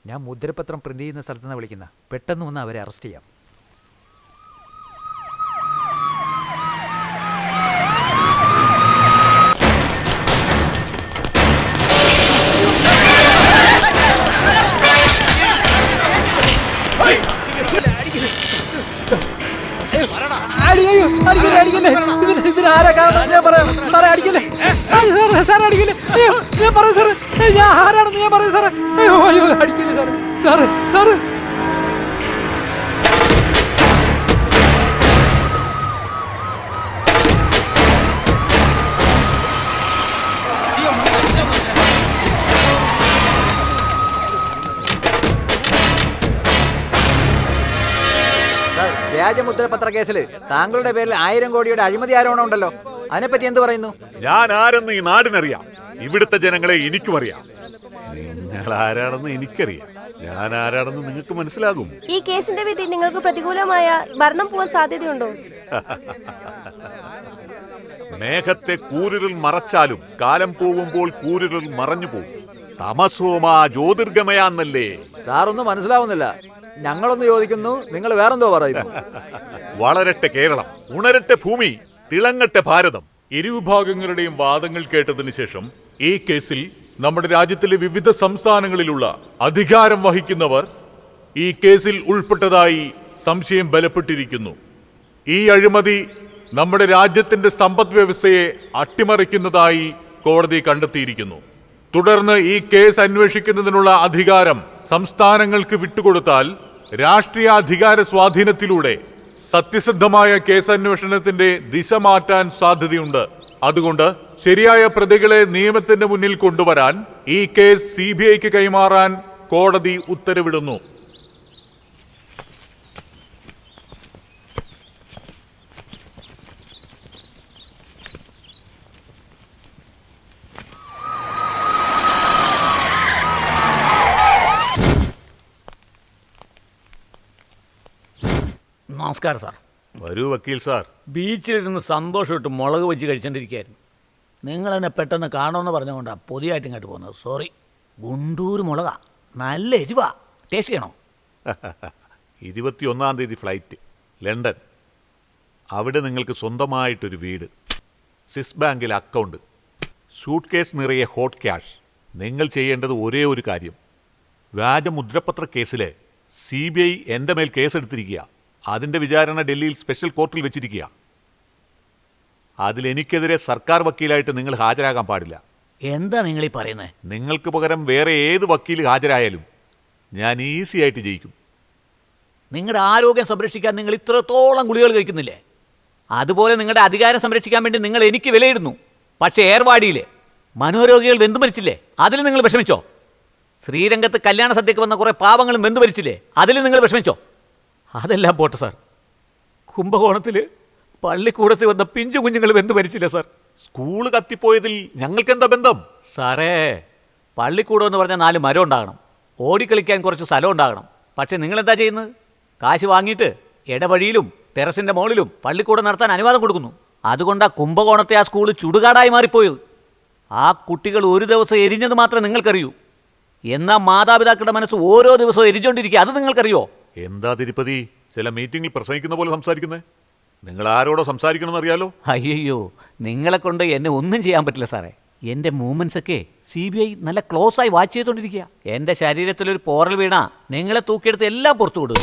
ഞാൻ മുദ്രപത്രം പ്രിന്റ് ചെയ്യുന്ന സ്ഥലത്ത് നിന്ന് വിളിക്കുന്ന. പെട്ടെന്ന് വന്ന് അവരെ അറസ്റ്റ് ചെയ്യാം. ഇതിനാരാ കാരണം ഞാൻ പറയാം സാറേ. അടിക്കല്ലേ സാറേ, അടിക്കല്ലേ. ഞാൻ പറയാം സാറേ, ഞാൻ ആരാണെന്ന് ഞാൻ പറയാം സാറേ. അയ്യോ അയ്യോ അടിക്കല്ലേ സാറേ. സാറേ സാറേ വ്യാജമുദ്രപത്ര കേസിൽ താങ്കളുടെ പേരിൽ 1000 കോടിയുടെ അഴിമതി ആരോപണം ഉണ്ടല്ലോ. അതിനെപ്പറ്റി എന്ത് പറയുന്നു? ഞാൻ ആരെന്ന് ഈ നാടിനറിയാം, ഇവിടുത്തെ ജനങ്ങളെ എനിക്കും അറിയാം. നിങ്ങൾ ആരാണെന്ന് എനിക്കറിയാം, ഞാൻ ആരാണെന്ന് നിങ്ങൾക്ക് മനസ്സിലാകും. ഈ കേസിന്റെ വിധി നിങ്ങൾക്ക് പ്രതികൂലമായ ഭരണം പോവാൻ സാധ്യതയുണ്ടോ? മേഘത്തെ കൂരിരുൾ മറച്ചാലും കാലം പോകുമ്പോൾ കൂരിരുൾ മറഞ്ഞു പോകും. തമസോമാ ജ്യോതിർഗമയാന്നല്ലേ. സാറൊന്നും മനസ്സിലാവുന്നില്ല. ഞങ്ങളൊന്ന് ചോദിക്കുന്നു, നിങ്ങൾ വേറെന്തോ പറയുന്നു. വളരട്ടെ കേരളം, ഉണരട്ടെ ഭൂമി, തിളങ്ങട്ടെ ഭാരതം. ഇരുവിഭാഗങ്ങളുടെയും വാദങ്ങൾ കേട്ടതിനു ശേഷം ഈ കേസിൽ നമ്മുടെ രാജ്യത്തിലെ വിവിധ സംസ്ഥാനങ്ങളിലുള്ള അധികാരം വഹിക്കുന്നവർ ഈ കേസിൽ ഉൾപ്പെട്ടതായി സംശയം ബലപ്പെട്ടിരിക്കുന്നു. ഈ അഴിമതി നമ്മുടെ രാജ്യത്തിന്റെ സമ്പദ് വ്യവസ്ഥയെ അട്ടിമറിക്കുന്നതായി കോടതി കണ്ടെത്തിയിരിക്കുന്നു. തുടർന്ന് ഈ കേസ് അന്വേഷിക്കുന്നതിനുള്ള അധികാരം സംസ്ഥാനങ്ങൾക്ക് വിട്ടുകൊടുത്താൽ രാഷ്ട്രീയ അധികാര സ്വാധീനത്തിലൂടെ സത്യസന്ധമായ കേസന്വേഷണത്തിന്റെ ദിശ മാറ്റാൻ സാധ്യതയുണ്ട്. അതുകൊണ്ട് ശരിയായ പ്രതികളെ നിയമത്തിന്റെ മുന്നിൽ കൊണ്ടുവരാൻ ഈ കേസ് CBIക്ക് കൈമാറാൻ കോടതി ഉത്തരവിടുന്നു. നമസ്കാരം സാർ. വരൂ വക്കീൽ സാർ. ബീച്ചിലിരുന്ന് സന്തോഷമായിട്ട് മുളക് വെച്ച് കഴിച്ചോണ്ടിരിക്കുകയായിരുന്നു. നിങ്ങളെന്നെ പെട്ടെന്ന് കാണുമെന്ന് പറഞ്ഞുകൊണ്ടാണ് പൊതിയായിട്ട് ഇങ്ങോട്ട് പോകുന്നത്. സോറി. ഗുണ്ടൂർ മുളകാ, നല്ല എരിവാ. ടേസ്റ്റ് ചെയ്യണോ? 21-ാം തീയതി ഫ്ലൈറ്റ് ലണ്ടൻ. അവിടെ നിങ്ങൾക്ക് സ്വന്തമായിട്ടൊരു വീട്, സ്വിസ് ബാങ്കിൽ അക്കൗണ്ട്, സൂട്ട് കേസ് നിറയെ ഹോട്ട് ക്യാഷ്. നിങ്ങൾ ചെയ്യേണ്ടത് ഒരേ ഒരു കാര്യം. വ്യാജമുദ്രപത്ര കേസിൽ CBI എൻ്റെ മേൽ കേസെടുത്തിരിക്കുക. അതിൻ്റെ വിചാരണ ഡൽഹിയിൽ സ്പെഷ്യൽ കോർട്ടിൽ വെച്ചിരിക്കുക. അതിലെനിക്കെതിരെ സർക്കാർ വക്കീലായിട്ട് നിങ്ങൾ ഹാജരാകാൻ പാടില്ല. എന്താ നിങ്ങളീ പറയുന്നത്? നിങ്ങൾക്ക് പകരം വേറെ ഏത് വക്കീൽ ഹാജരായാലും ഞാൻ ഈസി ആയിട്ട് ജയിക്കും. നിങ്ങളുടെ ആരോഗ്യം സംരക്ഷിക്കാൻ നിങ്ങൾ ഇത്രത്തോളം ഗുളികൾ കഴിക്കുന്നില്ലേ? അതുപോലെ നിങ്ങളുടെ അധികാരം സംരക്ഷിക്കാൻ വേണ്ടി നിങ്ങൾ എനിക്ക് വിലയിടുന്നു. പക്ഷേ ഏർവാടിയിലെ മനോരോഗികൾ വെന്തു മരിച്ചില്ലേ? അതിൽ നിങ്ങൾ വിഷമിച്ചോ? ശ്രീരംഗത്ത് കല്യാണ സദ്യക്ക് വന്ന കുറേ പാവങ്ങളും വെന്തു മരിച്ചില്ലേ? അതിൽ നിങ്ങൾ വിഷമിച്ചോ? അതെല്ലാം പോട്ടെ സാർ. കുംഭകോണത്തിൽ പള്ളിക്കൂടത്തിൽ വന്ന പിഞ്ചു കുഞ്ഞുങ്ങൾ വെന്തു മരിച്ചില്ലേ സാർ? സ്കൂള് കത്തിപ്പോയതിൽ ഞങ്ങൾക്കെന്താ ബന്ധം? സാറേ, പള്ളിക്കൂടം എന്ന് പറഞ്ഞാൽ 4 മരം ഉണ്ടാകണം, ഓടിക്കളിക്കാൻ കുറച്ച് സ്ഥലം ഉണ്ടാകണം. പക്ഷേ നിങ്ങളെന്താ ചെയ്യുന്നത്? കാശ് വാങ്ങിയിട്ട് ഇടവഴിയിലും ടെറസിൻ്റെ മുകളിലും പള്ളിക്കൂടം നടത്താൻ അനുവാദം കൊടുക്കുന്നു. അതുകൊണ്ടാണ് കുംഭകോണത്തെ ആ സ്കൂൾ ചുടുകാടായി മാറിപ്പോയത്. ആ കുട്ടികൾ ഒരു ദിവസം എരിഞ്ഞത് മാത്രമേ നിങ്ങൾക്കറിയൂ. എന്നാൽ മാതാപിതാക്കളുടെ മനസ്സ് ഓരോ ദിവസവും എരിഞ്ഞുകൊണ്ടിരിക്കുക. അത് നിങ്ങൾക്കറിയോ? എന്താ തിരുപ്പതി ചില മീറ്റിംഗിൽ പ്രസംഗിക്കുന്ന പോലെ സംസാരിക്കുന്നത്? നിങ്ങൾ ആരോടോ സംസാരിക്കണമെന്ന് അറിയാലോ. അയ്യോ, നിങ്ങളെ കൊണ്ട് എന്നെ ഒന്നും ചെയ്യാൻ പറ്റില്ല സാറേ. എൻ്റെ മൂവ്മെൻറ്റ്സ് ഒക്കെ CBI നല്ല ക്ലോസ് ആയി വാച്ച് ചെയ്തുകൊണ്ടിരിക്കുക. എൻ്റെ ശരീരത്തിലൊരു പോറൽ വീണാ നിങ്ങളെ തൂക്കിയെടുത്ത് എല്ലാം പുറത്തു വിടും.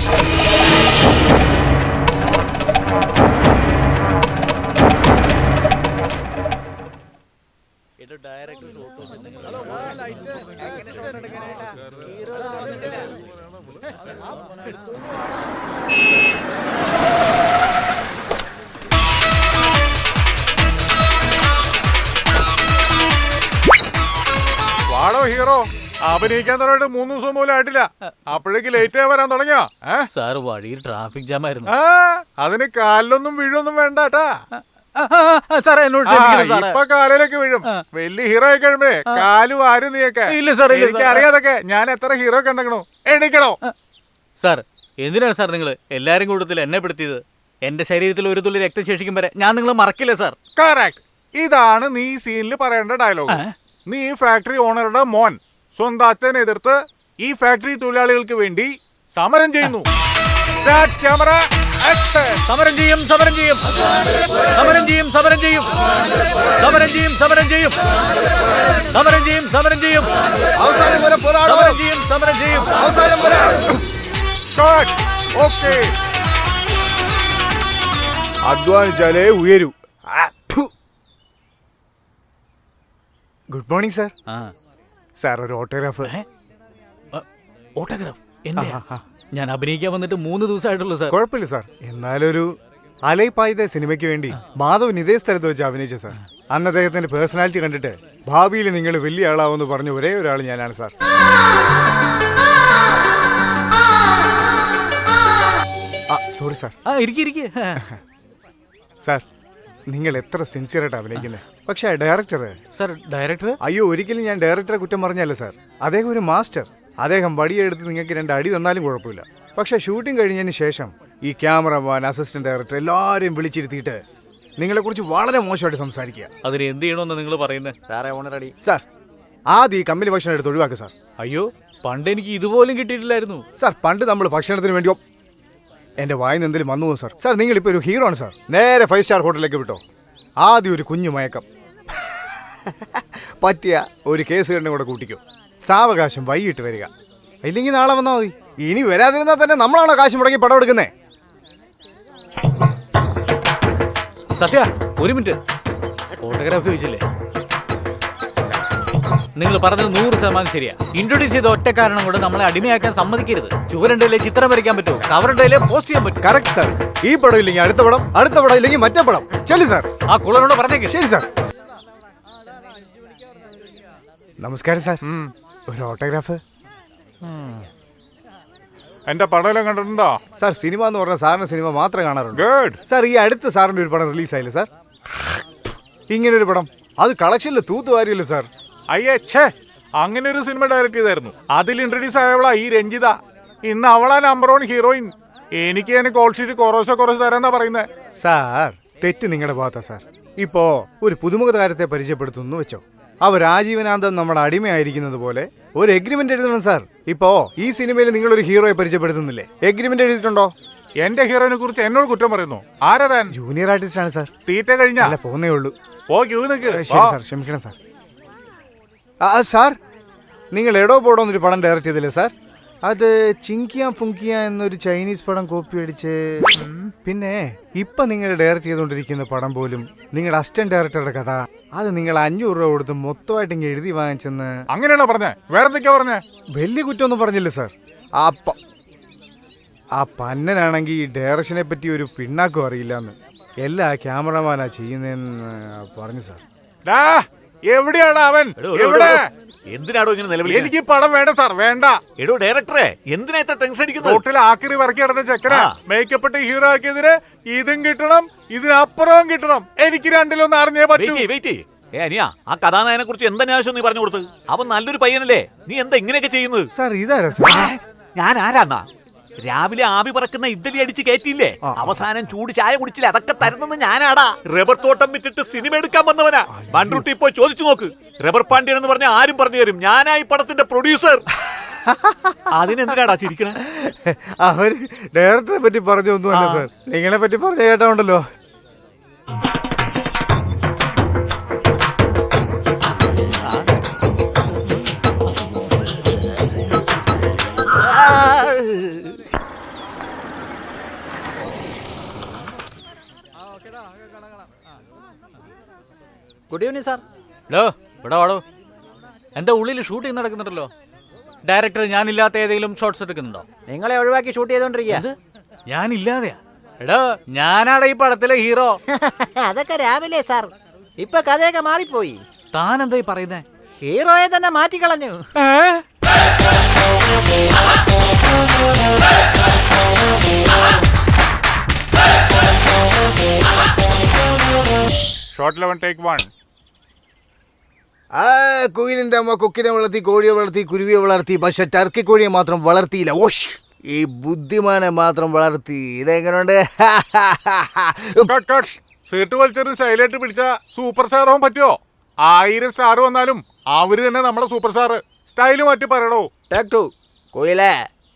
വാടോ ഹീറോ, അഭിനയിക്കാൻ തുടങ്ങിയിട്ട് 3 ദിവസം പോലും ആയിട്ടില്ല. അപ്പോഴേക്ക് ലേറ്റ് ആയി വരാൻ തുടങ്ങിയോ? സാർ, വഴിയിൽ ട്രാഫിക് ജാം ആയിരുന്നു. അതിന് കാലിലൊന്നും വീഴൊന്നും വേണ്ടാട്ടാ. സാറേ, എന്നോട് ഇപ്പൊ കാലിലേക്ക് വീഴും. വലിയ ഹീറോ ആയി കഴിയുമ്പേ കാല് വാരും നീയൊക്കെ. എനിക്ക് അറിയാതൊക്കെ ഞാൻ എത്ര ഹീറോ കണ്ടോ. എണീക്കണോ സാർ? എന്തിനാണ് സാർ നിങ്ങൾ എല്ലാരും കൂട്ടത്തിൽ എന്നെ പെടുത്തിയത്? എന്റെ ശരീരത്തിൽ ഒരു തുള്ളി രക്തശേഷിക്കും വരെ ഞാൻ നിങ്ങളെ മറക്കില്ല സാർ. കറക്റ്റ്. ഇതാണ് നീ സീനിൽ പറയേണ്ട ഡയലോഗ്. നീ ഫാക്ടറി ഓണറുടെ മോൻ, സ്വന്തം അച്ഛനെ എതിർത്ത് ഈ ഫാക്ടറി തൊഴിലാളികൾക്ക് വേണ്ടി സമരം ചെയ്യുന്നു. Camera action. സമരം ചെയ്യും, സമരം ചെയ്യും, സമരം ചെയ്യും, സമരം ചെയ്യും, സമരം ചെയ്യും, സമരം ചെയ്യും, സമരം ചെയ്യും, സമരം ചെയ്യും, അവസാനം വരെ പോരാടും. സമരം ചെയ്യും, സമരം ചെയ്യും. അവസാനം വരെ. ഓക്കെ. അധ്വാനിച്ചാലേ ഉയരൂ. Good morning sir. സാർ ഒരു ഓട്ടോഗ്രാഫ്. ഓട്ടോഗ്രാഫ് എന്റെ ഞാൻ അഭിനയിക്കാൻ വന്നിട്ട് 3 ദിവസമായിട്ടുള്ളൂ സാർ. കുഴപ്പമില്ല സാർ. എന്നാലൊരു അലൈപ്പായത സിനിമയ്ക്ക് വേണ്ടി മാധവൻ ഇതേ സ്ഥലത്ത് വെച്ച് അഭിനയിച്ച സാർ. അന്ന് അദ്ദേഹത്തിന്റെ പേഴ്സണാലിറ്റി കണ്ടിട്ട് ഭാവിയിൽ നിങ്ങൾ വലിയ ആളാവെന്ന് പറഞ്ഞ ഒരേ ഒരാൾ ഞാനാണ് സാർ. Sorry sir. ഇരിക്കെ സാർ നിങ്ങൾ എത്ര സിൻസിയറായിട്ട് അഭിനയിക്കുന്നത്. പക്ഷേ ഡയറക്ടർ സാർ. ഡയറക്ടർ? അയ്യോ, ഒരിക്കലും ഞാൻ ഡയറക്ടറെ കുറ്റം പറഞ്ഞല്ല സാർ. അദ്ദേഹം ഒരു മാസ്റ്റർ. അദ്ദേഹം വടിയെടുത്ത് നിങ്ങൾക്ക് 2 അടി തന്നാലും കുഴപ്പമില്ല. പക്ഷേ ഷൂട്ടിംഗ് കഴിഞ്ഞതിന് ശേഷം ഈ ക്യാമറമാൻ, അസിസ്റ്റന്റ് ഡയറക്ടർ എല്ലാവരെയും വിളിച്ചിരുത്തിയിട്ട് നിങ്ങളെക്കുറിച്ച് വളരെ മോശമായിട്ട് സംസാരിക്കുക. അതിന് എന്ത് ചെയ്യണമെന്ന് നിങ്ങൾ പറയുന്നത്? സാറേ ഓണറടി. സാർ ആദ്യം ഈ കമ്പനി ഭക്ഷണം എടുത്ത് ഒഴിവാക്കുക സാർ. അയ്യോ, പണ്ട് എനിക്ക് ഇതുപോലും കിട്ടിയിട്ടില്ലായിരുന്നു സാർ. പണ്ട് നമ്മൾ ഭക്ഷണത്തിന് വേണ്ടിയോ എൻ്റെ വായിന്ന് എന്തെങ്കിലും വന്നു പോകും സാർ. സാർ നിങ്ങളിപ്പോൾ ഒരു ഹീറോ ആണ് സാർ. നേരെ 5 സ്റ്റാർ ഹോട്ടലിലേക്ക് വിട്ടോ. ആദ്യം ഒരു കുഞ്ഞു മയക്കം, പറ്റിയ ഒരു കേസുകാരനെ കൂടെ കൂട്ടിക്കോ. സാവകാശം വൈകിട്ട് വരിക, ഇല്ലെങ്കിൽ നാളെ വന്നാൽ മതി. ഇനി വരാതിരുന്നാൽ തന്നെ നമ്മളാണോ കാശ് മുടങ്ങി പടം എടുക്കുന്നേ? സത്യ, ഒരു മിനിറ്റ്. ഫോട്ടോഗ്രാഫി ചോദിച്ചില്ലേ? നിങ്ങൾ പറഞ്ഞത് 100% ശരിയാ. ഇൻട്രൊഡ്യൂസ് ചെയ്ത ഒറ്റ കാരണം കൊണ്ട് നമ്മളെ അടിമയാക്കാൻ സമ്മതിക്കരുത്. ചുവരണ്ടയിലെ ചിത്രം വരയ്ക്കാൻ പറ്റുമോ, കവറണ്ടയിലെ പോസ്റ്റ് ചെയ്യാൻ പറ്റും. Correct sir. ഈ പടം ഇല്ലെങ്കിൽ അടുത്ത പടം, അടുത്ത പടം ഇല്ലെങ്കിൽ മറ്റേ പടം. ചെല്ലു സാർ. ആ കുളനോട് പറഞ്ഞേക്ക്. ശരി സാർ. നമസ്കാരം സാർ. ഒരു ഓട്ടോഗ്രാഫ്. എന്റെ പടം കണ്ടിട്ടുണ്ടോ സാർ? സിനിമ എന്ന് പറഞ്ഞാൽ സാറിന് സിനിമ മാത്രം കാണാറുണ്ട്. ഗുഡ്. സാർ ഈ അടുത്ത് സാറിന്റെ ഒരു പടം റിലീസായില്ലേ സാർ? ഇങ്ങനൊരു പടം. അത് കളക്ഷനിൽ തൂത്തുവാരിയല്ലോ സാർ. അയ്യേ, അങ്ങനെ ഒരു സിനിമ ഡയറക്ട് ചെയ്തായിരുന്നു. അതിൽ ഇൻട്രൊഡ്യൂസ് ആയവളാ ഈ രഞ്ജിത. ഇന്ന് അവളാ നമ്പർ 1 ഹീറോയിൻ. എനിക്ക് തന്നെ കോൾ ഷീറ്റ് കുറച്ച് തരാന്നാ പറയുന്നത്. സാർ തെറ്റ് നിങ്ങളുടെ ഭാഗത്താ സാർ. ഇപ്പോ ഒരു പുതുമുഖ താരത്തെ പരിചയപ്പെടുത്തുന്നു വെച്ചോ. അവർ ആജീവനാന്തം നമ്മുടെ അടിമയായിരിക്കുന്നത് പോലെ ഒരു എഗ്രിമെന്റ് എഴുതണം സാർ. ഇപ്പോ ഈ സിനിമയിൽ നിങ്ങളൊരു ഹീറോയെ പരിചയപ്പെടുത്തുന്നില്ലേ? എഗ്രിമെന്റ് എഴുതിയിട്ടുണ്ടോ? എന്റെ ഹീറോയിനെ കുറിച്ച് എന്നോട് കുറ്റം പറയുന്നു. ആരാ താൻ? ജൂനിയർ ആർട്ടിസ്റ്റ് ആണ് സാർ. തീറ്റ കഴിഞ്ഞാ അല്ല, പോന്നേ ഉള്ളൂ. ശരി സാർ. ക്ഷമിക്കണം സാർ. സാർ നിങ്ങൾ എടോ പോടോ എന്നൊരു പടം ഡയറക്റ്റ് ചെയ്തില്ലേ സാർ? അത് ചിങ്കിയ ഫുങ്കിയ എന്നൊരു ചൈനീസ് പടം കോപ്പി അടിച്ച്. പിന്നെ ഇപ്പൊ നിങ്ങൾ ഡയറക്റ്റ് ചെയ്തുകൊണ്ടിരിക്കുന്ന പടം പോലും നിങ്ങളുടെ അസിസ്റ്റന്റ് ഡയറക്ടറുടെ കഥ. അത് നിങ്ങൾ 500 രൂപ കൊടുത്ത് മൊത്തമായിട്ട് ഇങ്ങനെ എഴുതി വാങ്ങിച്ചെന്ന്. അങ്ങനെയാണോ പറഞ്ഞേ? വേറെന്തൊക്കെയാ പറഞ്ഞേ? വലിയ കുറ്റമൊന്നും പറഞ്ഞില്ല സാർ. ആ പന്നനാണെങ്കിൽ ഈ ഡയറക്ഷനെ പറ്റി ഒരു പിണ്ണാക്കും അറിയില്ലെന്ന്. എല്ലാ ക്യാമറമാനാ ചെയ്യുന്നതെന്ന് പറഞ്ഞു സാർ. എവിടെയാണ് അവൻ? എവിടെ? എന്തിനാണോ ഇങ്ങനെ നിലവിളി? എനിക്ക് പടം വേണ്ട സാർ, വേണ്ട. എടോ ഡയറക്ടറെ, എന്തിനാ ഇത്ര ടെൻഷൻ അടിക്കുന്നത്? റോട്ടിൽ ആക്രി വറക്കി കിടന്ന ചെക്കനാ. മേക്കപ്പ് ഇട്ട് ഹീറോ ആക്കിയതിന് ഇതും കിട്ടണം, ഇതിനപ്പുറവും കിട്ടണം. എനിക്ക് രണ്ടിലൊന്നും അറിഞ്ഞേ പറ്റൂ. അനിയാ, ആ കഥാനായകനെ കുറിച്ച് എന്താവശ്യം നീ പറഞ്ഞു കൊടുത്ത്? അവൻ നല്ലൊരു പയ്യനല്ലേ, നീ എന്താ ഇങ്ങനെയൊക്കെ ചെയ്യുന്നത്? സാർ ഇതാരാ സാർ? ഞാൻ ആരാന്നാ? രാവിലെ ആവി പറക്കുന്ന ഇഡ്ഡലി അടിച്ച് കയറ്റിയില്ലേ, അവസാനം ചൂട് ചായ കുടിച്ചില്ല, അതൊക്കെ തരുന്നത് ഞാനാടാ. റബ്ബർ തോട്ടം വിറ്റിട്ട് സിനിമ എടുക്കാൻ വന്നവനാ. ബൺറൂട്ടി പോയി ചോദിച്ചു നോക്ക്. റബ്ബർ പാണ്ഡ്യൻ എന്ന് പറഞ്ഞ ആരും പറഞ്ഞു തരും, ഞാനായി പടത്തിന്റെ പ്രൊഡ്യൂസർ. അതിനെന്തിനാടാ ചിരിക്കണേ? അവര് ഡയറക്ടറെ പറ്റി പറഞ്ഞൊന്നുമല്ല സാർ, നിങ്ങളെ പറ്റി പറഞ്ഞ കേട്ടോണ്ടല്ലോ. Good evening sir. ഇവിടെ വാടോ. എന്താ ഉള്ളിൽ ഷൂട്ടിംഗ് നടക്കുന്നുണ്ടല്ലോ? ഡയറക്ടർ ഞാനില്ലാത്ത ഏതെങ്കിലും ഷോട്ട്സ് എടുക്കുന്നുണ്ടോ? നിങ്ങളെ ഒഴിവാക്കി ഷൂട്ട് ചെയ്തോണ്ടിരിക്കുക. ഞാനില്ലാതെയാ? എടോ, ഞാനാടാ ഈ പടത്തിലെ ഹീറോ. അതൊക്കെ രാവിലെ സാർ, ഇപ്പൊ കഥയൊക്കെ മാറിപ്പോയി. താൻ എന്താ ഈ പറയുന്നേ? ഹീറോയെ തന്നെ മാറ്റിക്കളഞ്ഞു. Shot 11 take 1. കുയിലിന്റെ അമ്മ കൊക്കിനെ വളർത്തി, കോഴിയെ വളർത്തി, കുരുവിയെ വളർത്തി, പക്ഷെ ടർക്കി കോഴിയെ മാത്രം വളർത്തിയില്ല. ഓഷ്, ഈ ബുദ്ധിമാനെ മാത്രം വളർത്തി. ഇതെങ്ങനെയുണ്ട്? സീറ്റ് വലിച്ചൊരു സൈലായിട്ട് പിടിച്ച സൂപ്പർ സ്റ്റാർ ആവാൻ പറ്റുമോ? 1000 സ്റ്റാർ വന്നാലും അവര് തന്നെ നമ്മുടെ സൂപ്പർ സ്റ്റാർ. സ്റ്റൈല് മാറ്റി പറയണോ. ടേക്ക് 2. കുയിലേ,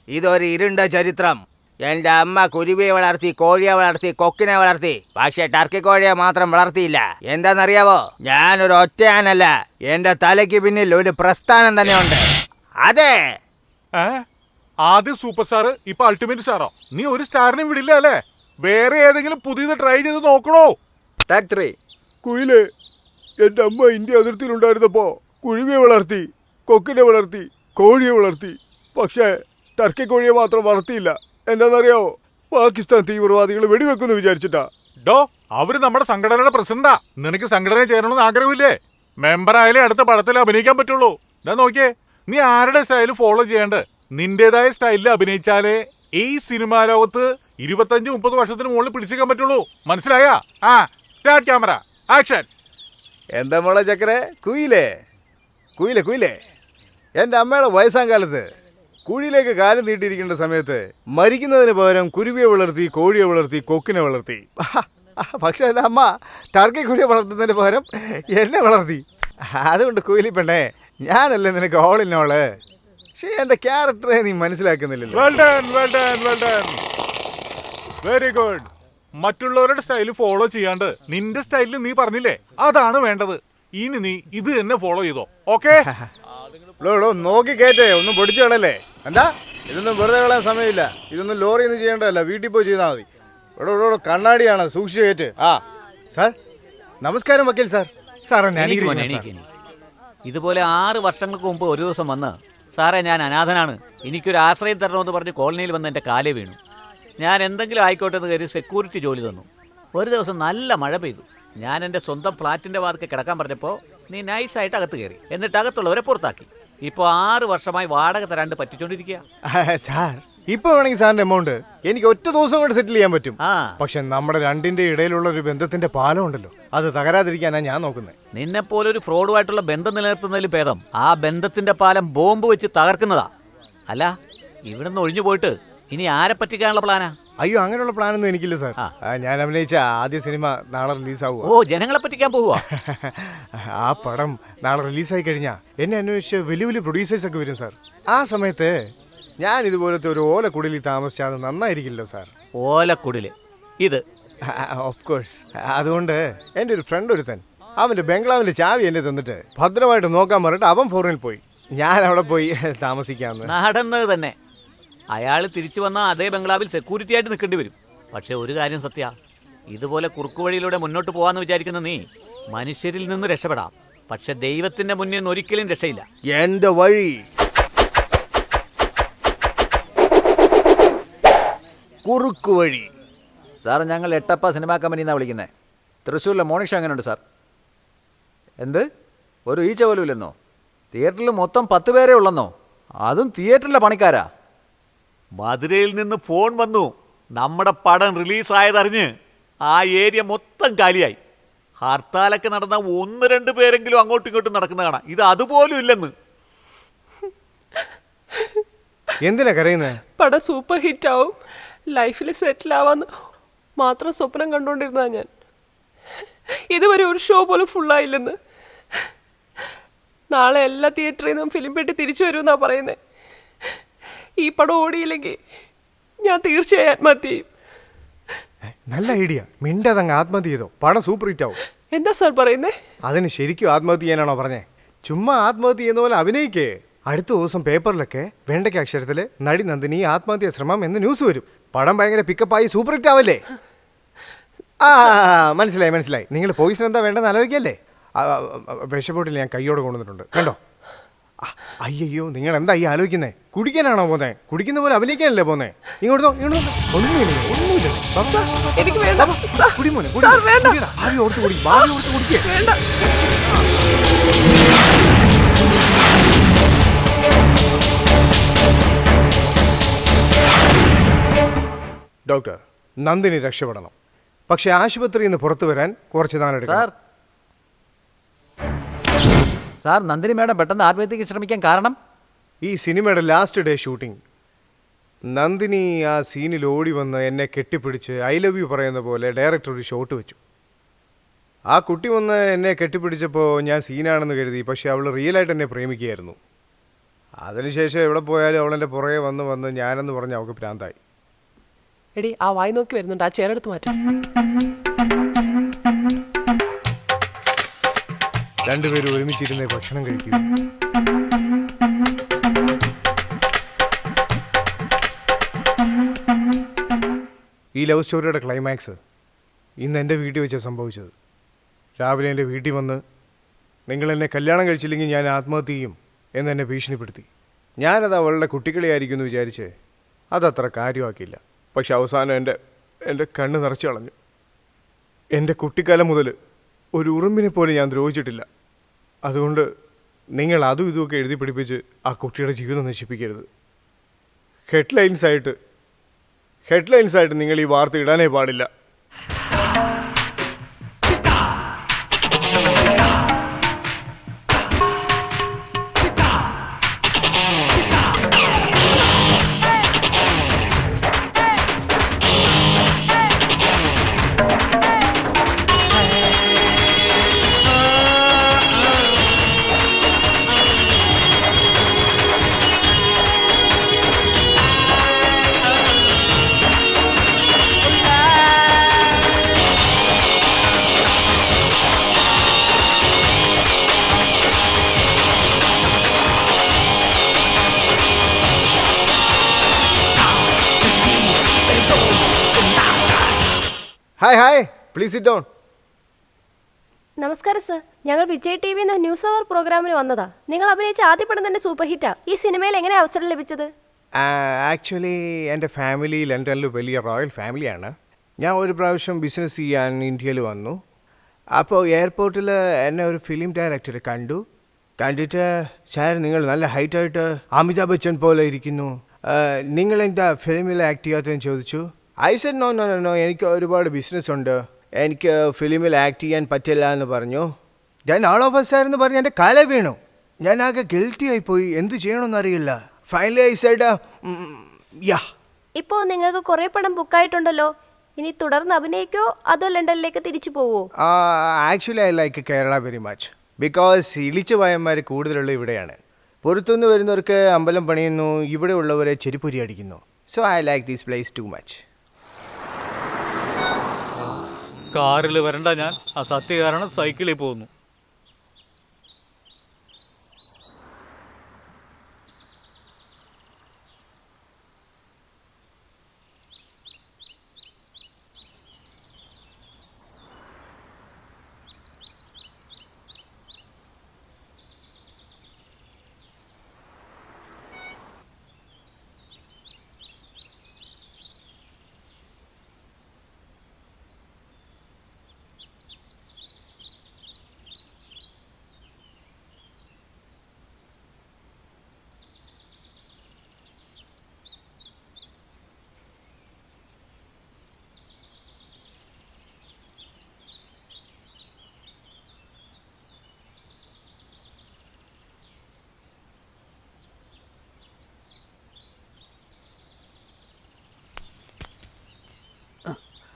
ഇതൊരു ഇരുണ്ട ചരിത്രം. എന്റെ അമ്മ കുരുവിയെ വളർത്തി, കോഴിയെ വളർത്തി, കൊക്കിനെ വളർത്തി. പക്ഷെ ടർക്കി കോഴിയെ മാത്രം വളർത്തിയില്ല. എന്താണെന്നറിയാവോ? ഞാനൊരു ഒറ്റയാനല്ല, എന്റെ തലയ്ക്ക് പിന്നിൽ ഒരു പ്രസ്ഥാനം തന്നെ ഉണ്ട്. അതെ, ആദ്യം സൂപ്പർ സ്റ്റാർ, ഇപ്പൊ അൾട്ടിമേറ്റ് സ്റ്റാറോ? നീ ഒരു സ്റ്റാറിനും വിടില്ല അല്ലേ? വേറെ ഏതെങ്കിലും പുതിയത് ട്രൈ ചെയ്ത് നോക്കണോ? ടാക് 3. കുയില്, എന്റെ അമ്മ ഇന്ത്യ അതിർത്തിയിലുണ്ടായിരുന്നപ്പോ കുരുവിയെ വളർത്തി, കൊക്കിനെ വളർത്തി, കോഴിയെ വളർത്തി. പക്ഷേ ടർക്കി കോഴിയെ മാത്രം വളർത്തിയില്ല. എന്താണെന്നറിയാവോ? പാകിസ്ഥാൻ തീവ്രവാദികൾ വെടിവെക്കുമെന്ന് വിചാരിച്ചിട്ടാ. ഡോ, അവര് നമ്മുടെ സംഘടനയുടെ പ്രസിഡന്റാ. നിനക്ക് സംഘടന ചേരണമെന്ന് ആഗ്രഹമില്ലേ? മെമ്പറായാലേ അടുത്ത പടത്തിൽ അഭിനയിക്കാൻ പറ്റുള്ളൂ. ഇതാ നോക്കിയേ, നീ ആരുടെ സ്റ്റൈൽ ഫോളോ ചെയ്യേണ്ടത്? നിന്റേതായ സ്റ്റൈലിൽ അഭിനയിച്ചാലേ ഈ സിനിമാ ലോകത്ത് 25-30 വർഷത്തിന് മുകളിൽ പിടിച്ചേക്കാൻ പറ്റുള്ളൂ. മനസ്സിലായാ? Start camera, action. എന്താ മോളെ ചക്കരെ? കുയിലേ കുയിലേ കുയിലേ, എൻ്റെ അമ്മയുടെ വയസ്സാം കാലത്ത് കുഴിയിലേക്ക് കാലം നീട്ടിയിരിക്കേണ്ട സമയത്ത് മരിക്കുന്നതിന് പകരം കുരുവിയെ വളർത്തി, കോഴിയെ വളർത്തി, കൊക്കിനെ വളർത്തി. പക്ഷെ എൻ്റെ അമ്മ ടർക്കി കോഴിയെ വളർത്തുന്നതിന് പകരം എന്നെ വളർത്തി. അതുകൊണ്ട് കുയിലി പെണ്ണേ, ഞാനല്ലേ നിനക്ക് ഓളിനോള്. പക്ഷേ എൻ്റെ ക്യാരക്ടറെ നീ മനസ്സിലാക്കുന്നില്ലല്ലോ. Very good. മറ്റുള്ളവരുടെ സ്റ്റൈൽ ഫോളോ ചെയ്യാണ്ട് നിന്റെ സ്റ്റൈലിൽ നീ പറഞ്ഞില്ലേ, അതാണ് വേണ്ടത്. ഇനി നീ ഇത് തന്നെ ഫോളോ ചെയ്തോ. ഓക്കെ? നോക്കി കേട്ടേ, ഒന്നും പൊടിച്ചു കളല്ലേ. എന്താ ഇതൊന്നും വെറുതെ കളയാൻ സമയമില്ല. ഇതൊന്നും ലോറി ഒന്നും ചെയ്യേണ്ടതല്ല, വീട്ടിൽ പോയി ചെയ്താൽ മതി. ഇവിടെ കണ്ണാടിയാണ്, സൂക്ഷിച്ചു കേട്ട്. സാർ നമസ്കാരം വക്കീൽ സാർ. ഇതുപോലെ 6 വർഷങ്ങൾക്ക് മുമ്പ് ഒരു ദിവസം വന്ന്, സാറേ ഞാൻ അനാഥനാണ്, എനിക്കൊരു ആശ്രയം തരണമെന്ന് പറഞ്ഞ് കോളനിയിൽ വന്ന് എൻ്റെ കാലേ വീണു. ഞാൻ എന്തെങ്കിലും ആയിക്കോട്ടെ എന്ന് കരുതി സെക്യൂരിറ്റി ജോലി തന്നു. ഒരു ദിവസം നല്ല മഴ പെയ്തു. ഞാൻ എൻ്റെ സ്വന്തം ഫ്ലാറ്റിൻ്റെ വാതിൽക്ക് കിടക്കാൻ പറഞ്ഞപ്പോൾ നീ നൈസായിട്ട് അകത്ത് കയറി, എന്നിട്ട് അകത്തുള്ളവരെ പുറത്താക്കി. ഇപ്പോൾ 6 വർഷമായി വാടക തരാണ്ട് പറ്റിച്ചോണ്ടിരിക്കുക. സാർ ഇപ്പൊ വേണമെങ്കിൽ സാറിന്റെ എമൗണ്ട് എനിക്ക് ഒറ്റ ദിവസം കൊണ്ട് സെറ്റിൽ ചെയ്യാൻ പറ്റും. പക്ഷെ നമ്മുടെ രണ്ടിന്റെ ഇടയിലുള്ള ഒരു ബന്ധത്തിന്റെ പാലം ഉണ്ടല്ലോ, അത് തകരാതിരിക്കാനാണ് ഞാൻ നോക്കുന്നത്. നിന്നെപ്പോലെ ഒരു ഫ്രോഡുമായിട്ടുള്ള ബന്ധം നിലനിർത്തുന്നതിൽ ഭേദം ആ ബന്ധത്തിന്റെ പാലം ബോംബ് വെച്ച് തകർക്കുന്നതാ. അല്ല, ഇവിടുന്ന് ഒഴിഞ്ഞു പോയിട്ട് ഇനി ആരെ പറ്റിക്കാനുള്ള പ്ലാനാ? അയ്യോ, അങ്ങനെയുള്ള പ്ലാനൊന്നും എനിക്കില്ല സാർ. ഞാൻ അഭിനയിച്ച ആദ്യ സിനിമ നാളെ റിലീസാവുക. ഓ, ജനങ്ങളെ പറ്റിക്കാൻ പോവുക. ആ പടം നാളെ റിലീസായി കഴിഞ്ഞാൽ എന്നെ അന്വേഷിച്ച് വലിയ വലിയ പ്രൊഡ്യൂസേഴ്സ് ഒക്കെ വരും സാർ. ആ സമയത്ത് ഞാൻ ഇതുപോലത്തെ ഒരു ഓലക്കുടിലിൽ താമസിച്ചാൽ നന്നായിരിക്കില്ലോ സാർ. ഓലക്കുടില് ഇത് ഓഫ് കോഴ്സ്. അതുകൊണ്ട് എൻ്റെ ഒരു ഫ്രണ്ട് ഒരുത്തൻ അവൻ്റെ ബംഗ്ലാവിൻ്റെ ചാവി എന്നെ തന്നിട്ട് ഭദ്രമായിട്ട് നോക്കാൻ പറഞ്ഞിട്ട് അവൻ ഫോറിനിൽ പോയി. ഞാൻ അവിടെ പോയി താമസിക്കാമെന്ന്. നടന്നത് തന്നെ. അയാൾ തിരിച്ചു വന്നാൽ അതേ ബംഗ്ലാവിൽ സെക്യൂരിറ്റി ആയിട്ട് നിൽക്കേണ്ടി വരും. പക്ഷെ ഒരു കാര്യം സത്യ, ഇതുപോലെ കുറുക്കുവഴിയിലൂടെ മുന്നോട്ട് പോകാമെന്ന് വിചാരിക്കുന്ന നീ മനുഷ്യരിൽ നിന്ന് രക്ഷപ്പെടാം, പക്ഷെ ദൈവത്തിന്റെ മുന്നിൽ നിന്ന് ഒരിക്കലും രക്ഷയില്ല. എൻ്റെ വഴി കുറുക്കു വഴി. സാർ, ഞങ്ങൾ എട്ടപ്പ സിനിമാ കമ്പനിന്നാണ് വിളിക്കുന്നത്. തൃശ്ശൂരിലെ മോർണിംഗ് ഷോ എങ്ങനെയുണ്ട് സാർ? എന്ത്, ഒരു ഈച്ച പോലും ഇല്ലെന്നോ? തിയേറ്ററിൽ മൊത്തം 10 പേരേ ഉള്ളെന്നോ? അതും തിയേറ്ററിലെ പണിക്കാരാ? മധുരയിൽ നിന്ന് ഫോൺ വന്നു, നമ്മുടെ പടം റിലീസായതറിഞ്ഞ് ആ ഏരിയ മൊത്തം കാലിയായി. ഹർത്താലൊക്കെ നടന്ന 1-2 പേരെങ്കിലും അങ്ങോട്ടും ഇങ്ങോട്ടും നടക്കുന്ന കാണാം. ഇത് അതുപോലും ഇല്ലെന്ന്. എന്തിനാ കരയുന്നേ? പടം സൂപ്പർ ഹിറ്റ് ആവും, ലൈഫിൽ സെറ്റിൽ ആവാന്ന് മാത്രം സ്വപ്നം കണ്ടുകൊണ്ടിരുന്ന ഞാൻ. ഇതുവരെ ഒരു ഷോ പോലും ഫുള്ളായില്ലെന്ന്. നാളെ എല്ലാ തിയേറ്ററിൽ നിന്നും ഫിലിം പെട്ടി തിരിച്ചു വരുമെന്നാ പറയുന്നത്. ഈ പടം ഓടിയില്ലെങ്കിൽ ഞാൻ തീർച്ചയായും ആത്മഹത്യ ചെയ്യും. നല്ല ഐഡിയ. മിണ്ടാതങ്ങ് ആത്മഹത്യ ചെയ്തോ, പടം സൂപ്പർ ഹിറ്റ് ആവും. എന്താ സാർ പറയുന്നേ? അതിന് ശരിക്കും ആത്മഹത്യ ചെയ്യാനാണോ പറഞ്ഞേ? ചുമ്മാ ആത്മഹത്യ ചെയ്യുന്ന പോലെ അഭിനയിക്കേ. അടുത്ത ദിവസം പേപ്പറിലൊക്കെ വെണ്ടയ്ക്ക അക്ഷരത്തില് നടി നന്ദിനി ആത്മഹത്യ ശ്രമം എന്ന് ന്യൂസ് വരും. പടം ഭയങ്കര പിക്കപ്പായി സൂപ്പർ ഹിറ്റ് ആവല്ലേ? മനസ്സിലായി മനസ്സിലായി. നിങ്ങൾ പോയിസൺ എന്താ വേണ്ടെന്ന് ആലോചിക്കല്ലേ? വിഷബോട്ടിൽ ഞാൻ കൈയോടെ കൊണ്ടുവന്നിട്ടുണ്ട്, കണ്ടോ? അയ്യോ, നിങ്ങൾ എന്താ ഈ ആലോചിക്കുന്നേ? കുടിക്കാനാണോ പോന്നേ? കുടിക്കുന്ന പോലെ അഭിനയിക്കാനല്ലേ പോന്നേ? ഇങ്ങോട്ട് ഒന്നുമില്ല. എനിക്ക് വേണ്ട. ഡോക്ടർ, നന്ദിനി രക്ഷപ്പെടണം. പക്ഷെ ആശുപത്രിയിൽ നിന്ന് പുറത്തു വരാൻ കുറച്ച് നാളെടുക്കും. സാർ, നന്ദിനി മേഡം പെട്ടെന്ന് ആത്മഹത്യക്ക് ശ്രമിക്കാൻ കാരണം? ഈ സിനിമയുടെ ലാസ്റ്റ് ഡേ ഷൂട്ടിംഗ്. നന്ദിനി ആ സീനിൽ ഓടി വന്ന് എന്നെ കെട്ടിപ്പിടിച്ച് ഐ ലവ് യു പറയുന്ന പോലെ ഡയറക്ടർ ഒരു ഷോട്ട് വെച്ചു. ആ കുട്ടി വന്ന് എന്നെ കെട്ടിപ്പിടിച്ചപ്പോൾ ഞാൻ സീനാണെന്ന് കരുതി. പക്ഷെ അവൾ റിയലായിട്ട് എന്നെ പ്രേമിക്കുകയായിരുന്നു. അതിനുശേഷം എവിടെ പോയാലും അവളെൻ്റെ പുറകെ വന്ന് ഞാനെന്ന് പറഞ്ഞ് അവൾക്ക് ഭ്രാന്തായി. എടി ആ വായി നോക്കി വരുന്നുണ്ട്, ആ ചെയറെടുത്ത് മാറ്റാം. രണ്ടുപേരും ഒരുമിച്ചിരുന്ന് ഭക്ഷണം കഴിക്കും. ഈ ലവ് സ്റ്റോറിയുടെ ക്ലൈമാക്സ് ഇന്ന് എൻ്റെ വീട്ടിൽ വെച്ചാണ് സംഭവിച്ചത്. രാവിലെ എൻ്റെ വീട്ടിൽ വന്ന് നിങ്ങൾ എന്നെ കല്യാണം കഴിച്ചില്ലെങ്കിൽ ഞാൻ ആത്മഹത്യ ചെയ്യും എന്നെന്നെ ഭീഷണിപ്പെടുത്തി. ഞാനത് അവളുടെ കുട്ടികളിയായിരിക്കും എന്ന് വിചാരിച്ച് അതത്ര കാര്യമാക്കിയില്ല. പക്ഷെ അവസാനം എൻ്റെ കണ്ണ് നിറച്ചു കളഞ്ഞു. എൻ്റെ കുട്ടിക്കാലം മുതൽ ഒരു ഉറുമ്പിനെ പോലും ഞാൻ ദ്രോഹിച്ചിട്ടില്ല. അതുകൊണ്ട് നിങ്ങൾ അതും ഇതുമൊക്കെ എഴുതി പിടിപ്പിച്ച് ആ കുട്ടിയുടെ ജീവിതം നശിപ്പിക്കരുത്. ഹെഡ്ലൈൻസായിട്ട് നിങ്ങൾ ഈ വാർത്ത ഇടാനേ പാടില്ല. Hi please sit down. നമസ്കാരം സർ, ഞങ്ങൾ വിജയ് ടി വിന്ന് ന്യൂസ് അവർ പ്രോഗ്രാമിന് വന്നതാ. നിങ്ങൾ അഭിനയിച്ച ആദ്യ പടം തന്നെ സൂപ്പർ ഹിറ്റാ. ഈ സിനിമയിൽ എങ്ങനെ അവസരം ലഭിച്ചത്? ആക്ച്വലി എൻ്റെ ഫാമിലി ലണ്ടനിൽ വലിയ റോയൽ ഫാമിലിയാണ്. ഞാൻ ഒരു പ്രാവശ്യം ബിസിനസ് ചെയ്യാൻ ഇന്ത്യയിൽ വന്നു. അപ്പോൾ എയർപോർട്ടിൽ എന്നെ ഒരു ഫിലിം ഡയറക്ടർ കണ്ടിട്ട് സാർ നിങ്ങൾ നല്ല ഹൈറ്റായിട്ട് അമിതാഭ് ബച്ചൻ പോലെ ഇരിക്കുന്നു, നിങ്ങളെന്താ ഫിലിമിൽ ആക്ട് ചെയ്യാത്തതെന്ന് ചോദിച്ചു. ഐ സെഡ് നോ എനിക്ക് ഒരുപാട് ബിസിനസ് ഉണ്ട്, എനിക്ക് ഫിലിമിൽ ആക്ട് ചെയ്യാൻ പറ്റില്ല എന്ന് പറഞ്ഞു. ഞാൻ ആൾ ഓഫ് സാർ എന്ന് പറഞ്ഞ് എൻ്റെ കാല വീണു. ഞാൻ ആകെ ഗിൽറ്റി ആയിപ്പോയി, എന്ത് ചെയ്യണമെന്ന് അറിയില്ല. ഫൈനലി ഐ സെഡ് യാ. ഇപ്പോൾ നിങ്ങൾക്ക് കുറേ പടം ബുക്കായിട്ടുണ്ടല്ലോ, ഇനി തുടർന്ന് അഭിനയിക്കോ അതോ ലണ്ടനിലേക്ക് തിരിച്ചു പോവോ? Actually I like Kerala very much because ഇളിച്ചു പോയന്മാർ കൂടുതലുള്ള ഇവിടെയാണ്. പുറത്തുനിന്ന് വരുന്നവർക്ക് അമ്പലം പണിയുന്നു, ഇവിടെ ഉള്ളവരെ ചെരിപ്പൊരി അടിക്കുന്നു. So I like this place too much. കാറിൽ വരണ്ട, ഞാൻ അസത്യ കാരണം സൈക്കിളിൽ പോകുന്നു.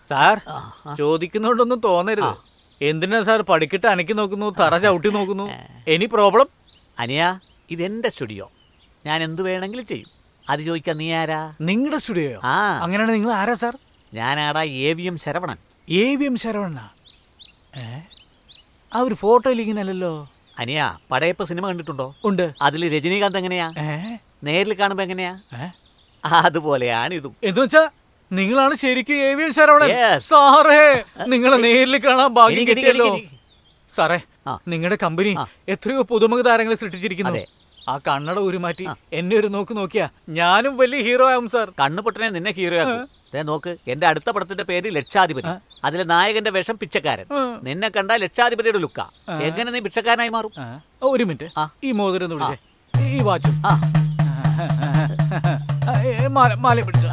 സാർ, ചോദിക്കുന്നോണ്ടൊന്നും തോന്നരുത്. എന്തിനാ സാർ പഠിക്കിട്ട് അനക്കി നോക്കുന്നു, തറ ചവിട്ടി നോക്കുന്നു? Any problem? അനിയ, ഇതെന്റെ സ്റ്റുഡിയോ, ഞാൻ എന്ത് വേണമെങ്കിലും ചെയ്യും. അത് ചോദിക്കാൻ നീ ആരാ? നിങ്ങളുടെ സ്റ്റുഡിയോ? ആ, അങ്ങനെയാണ്. നിങ്ങൾ ആരാ സാർ? ഞാനാടാ AVM ശരവണൻ. AVM ശരവണ? ആ ഒരു ഫോട്ടോയിൽ ഇങ്ങനല്ലോ. അനിയ, പടയപ്പ സിനിമ കണ്ടിട്ടുണ്ടോ? ഉണ്ട്. അതിൽ രജനീകാന്ത് എങ്ങനെയാ? നേരിൽ കാണുമ്പോ എങ്ങനെയാ? അതുപോലെയാണ് ഇതും. എന്ന് വെച്ചാ നിങ്ങളാണ് ശരിക്കും AVM ശരവണൻ? Yes. സാറേ, നിങ്ങളെ നേരിൽ കാണാൻ ഭാഗ്യം കിട്ടിയല്ലോ. സാറേ, ആ. നിങ്ങളുടെ കമ്പനി എത്രയോ പുതുമുഖ താരങ്ങളെ സൃഷ്ടിച്ചിരിക്കുന്നു. അതെ. ആ കണ്ണട ഒരു മാറ്റി എന്നെ ഒരു നോക്കിയാ ഞാനും വലിയ ഹീറോ ആവും സാർ. കണ്ണുപൊട്ടനെ നിന്നെ ഹീറോ ആക്കും. നോക്ക്, എന്റെ അടുത്ത പടത്തിന്റെ പേര് ലക്ഷാധിപതി. അതിലെ നായകന്റെ വേഷം പിച്ചക്കാരൻ. നിന്നെ കണ്ടാൽ ലക്ഷാധിപതിയുടെ ലുക്കാ. എങ്ങനെ നീ പിച്ചക്കാരനായി മാറും? ഒരു മിനിറ്റ്, ഈ മോതിരം ഒന്ന് പിടിച്ചേ, ഈ വാച്ചും മാല പിടിച്ചു.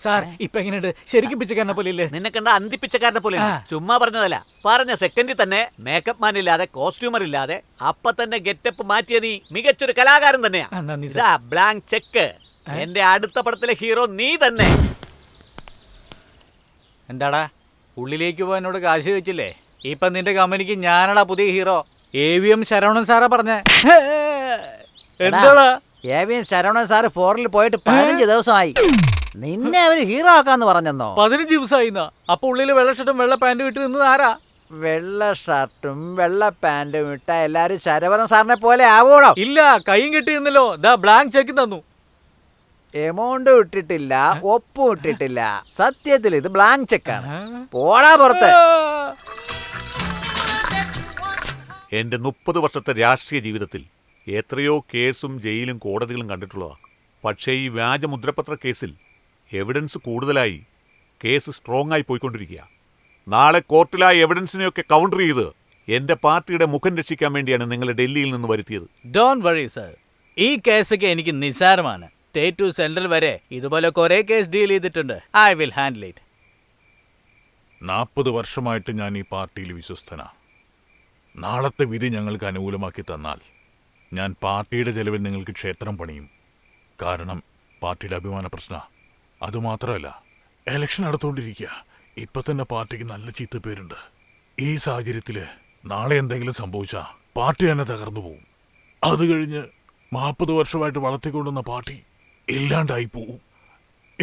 സാർ, ഇപ്പൊ എങ്ങനെയുണ്ട്? ശരിക്കും പിച്ചക്കാരനെ പോലെ ഇല്ലേ? നിന്നെ കണ്ട അന്തിപ്പിച്ചക്കാരനെ പോലെ. ചുമ്മാ പറഞ്ഞതല്ല, പറഞ്ഞ സെക്കൻഡിൽ തന്നെ മേക്കപ്പ് മാൻ ഇല്ലാതെ, കോസ്റ്റ്യൂമർ ഇല്ലാതെ അപ്പൊ തന്നെ ഗെറ്റപ്പ് മാറ്റിയ നീ മികച്ചൊരു കലാകാരൻ തന്നെയാ. Blank cheque. എന്റെ അടുത്ത പടത്തിലെ ഹീറോ നീ തന്നെ. എന്താടാ, ഉള്ളിലേക്ക് പോകാൻ എന്നോട് കാശ് വെച്ചില്ലേ? ഇപ്പൊ നിന്റെ കമ്പനിക്ക് ഞാനടാ പുതിയ ഹീറോ. AVM ശരവണൻ സാറാ പറഞ്ഞേ. എന്താടാ? AVM ശരവണൻ സാറ് ഫോറിൽ പോയിട്ട് 15 ദിവസമായി. നിന്നെ അവര് ഹീറോ ആക്കാന്ന് പറഞ്ഞെന്നോ? 15 ദിവസമായിന്നാ. അപ്പൊ ഉള്ളില് വെള്ള ഷർട്ടും വെള്ള പാന്റും ഇട്ട് നിന്നത് ആരാ? വെള്ള ഷർട്ടും വെള്ള പാന്റും ഇട്ട എല്ലാരും ശരവണൻ സാറിനെ പോലെ ആവോണോ? ഇല്ല, കൈയും കെട്ടി നിന്നല്ലോ. ബ്ലാങ്ക് ചെക്ക് തന്നു. എമൗണ്ടും ഇട്ടിട്ടില്ല, ഒപ്പും ഇട്ടിട്ടില്ല. സത്യത്തിൽ ഇത് ബ്ലാങ്ക് ചെക്കാണ്. പോടാ പുറത്ത്. എൻ്റെ 30 വർഷത്തെ രാഷ്ട്രീയ ജീവിതത്തിൽ എത്രയോ കേസും ജയിലും കോടതികളും കണ്ടിട്ടുള്ളതാണ്. പക്ഷേ ഈ വ്യാജ മുദ്രപത്ര കേസിൽ എവിഡൻസ് കൂടുതലായി കേസ് സ്ട്രോങ് ആയി പോയിക്കൊണ്ടിരിക്കുക. നാളെ കോർട്ടിൽ ആ എവിഡൻസിനെയൊക്കെ കൗണ്ടർ ചെയ്ത് എൻ്റെ പാർട്ടിയുടെ മുഖം രക്ഷിക്കാൻ വേണ്ടിയാണ് നിങ്ങളെ ഡൽഹിയിൽ നിന്ന് വരുത്തിയത്. ഡോണ്ട് വറി സർ, ഈ കേസൊക്കെ എനിക്ക് നിസ്സാരമാണ്. സ്റ്റേറ്റ് ടു സെൻട്രൽ വരെ ഇതുപോലെ കുറെ കേസ് ഡീൽ ചെയ്തിട്ടുണ്ട്. I will handle it. 40 വർഷമായിട്ട് ഞാൻ ഈ പാർട്ടിയിൽ വിശ്വസ്തനാ. നാളത്തെ വിധി ഞങ്ങൾക്ക് അനുകൂലമാക്കി തന്നാൽ ഞാൻ പാർട്ടിയുടെ ചെലവിൽ നിങ്ങൾക്ക് ക്ഷേത്രം പണിയും. കാരണം പാർട്ടിയുടെ അഭിമാന പ്രശ്ന. അതുമാത്രമല്ല, എലക്ഷൻ അടുത്തുകൊണ്ടിരിക്കുക. ഇപ്പൊ തന്നെ പാർട്ടിക്ക് നല്ല ചീത്ത പേരുണ്ട്. ഈ സാഹചര്യത്തിൽ നാളെ എന്തെങ്കിലും സംഭവിച്ചാൽ പാർട്ടി തന്നെ തകർന്നു പോകും. അത് കഴിഞ്ഞ് 40 വർഷമായിട്ട് വളർത്തിക്കൊണ്ടുവന്ന പാർട്ടി ഇല്ലാണ്ടായി പോവും.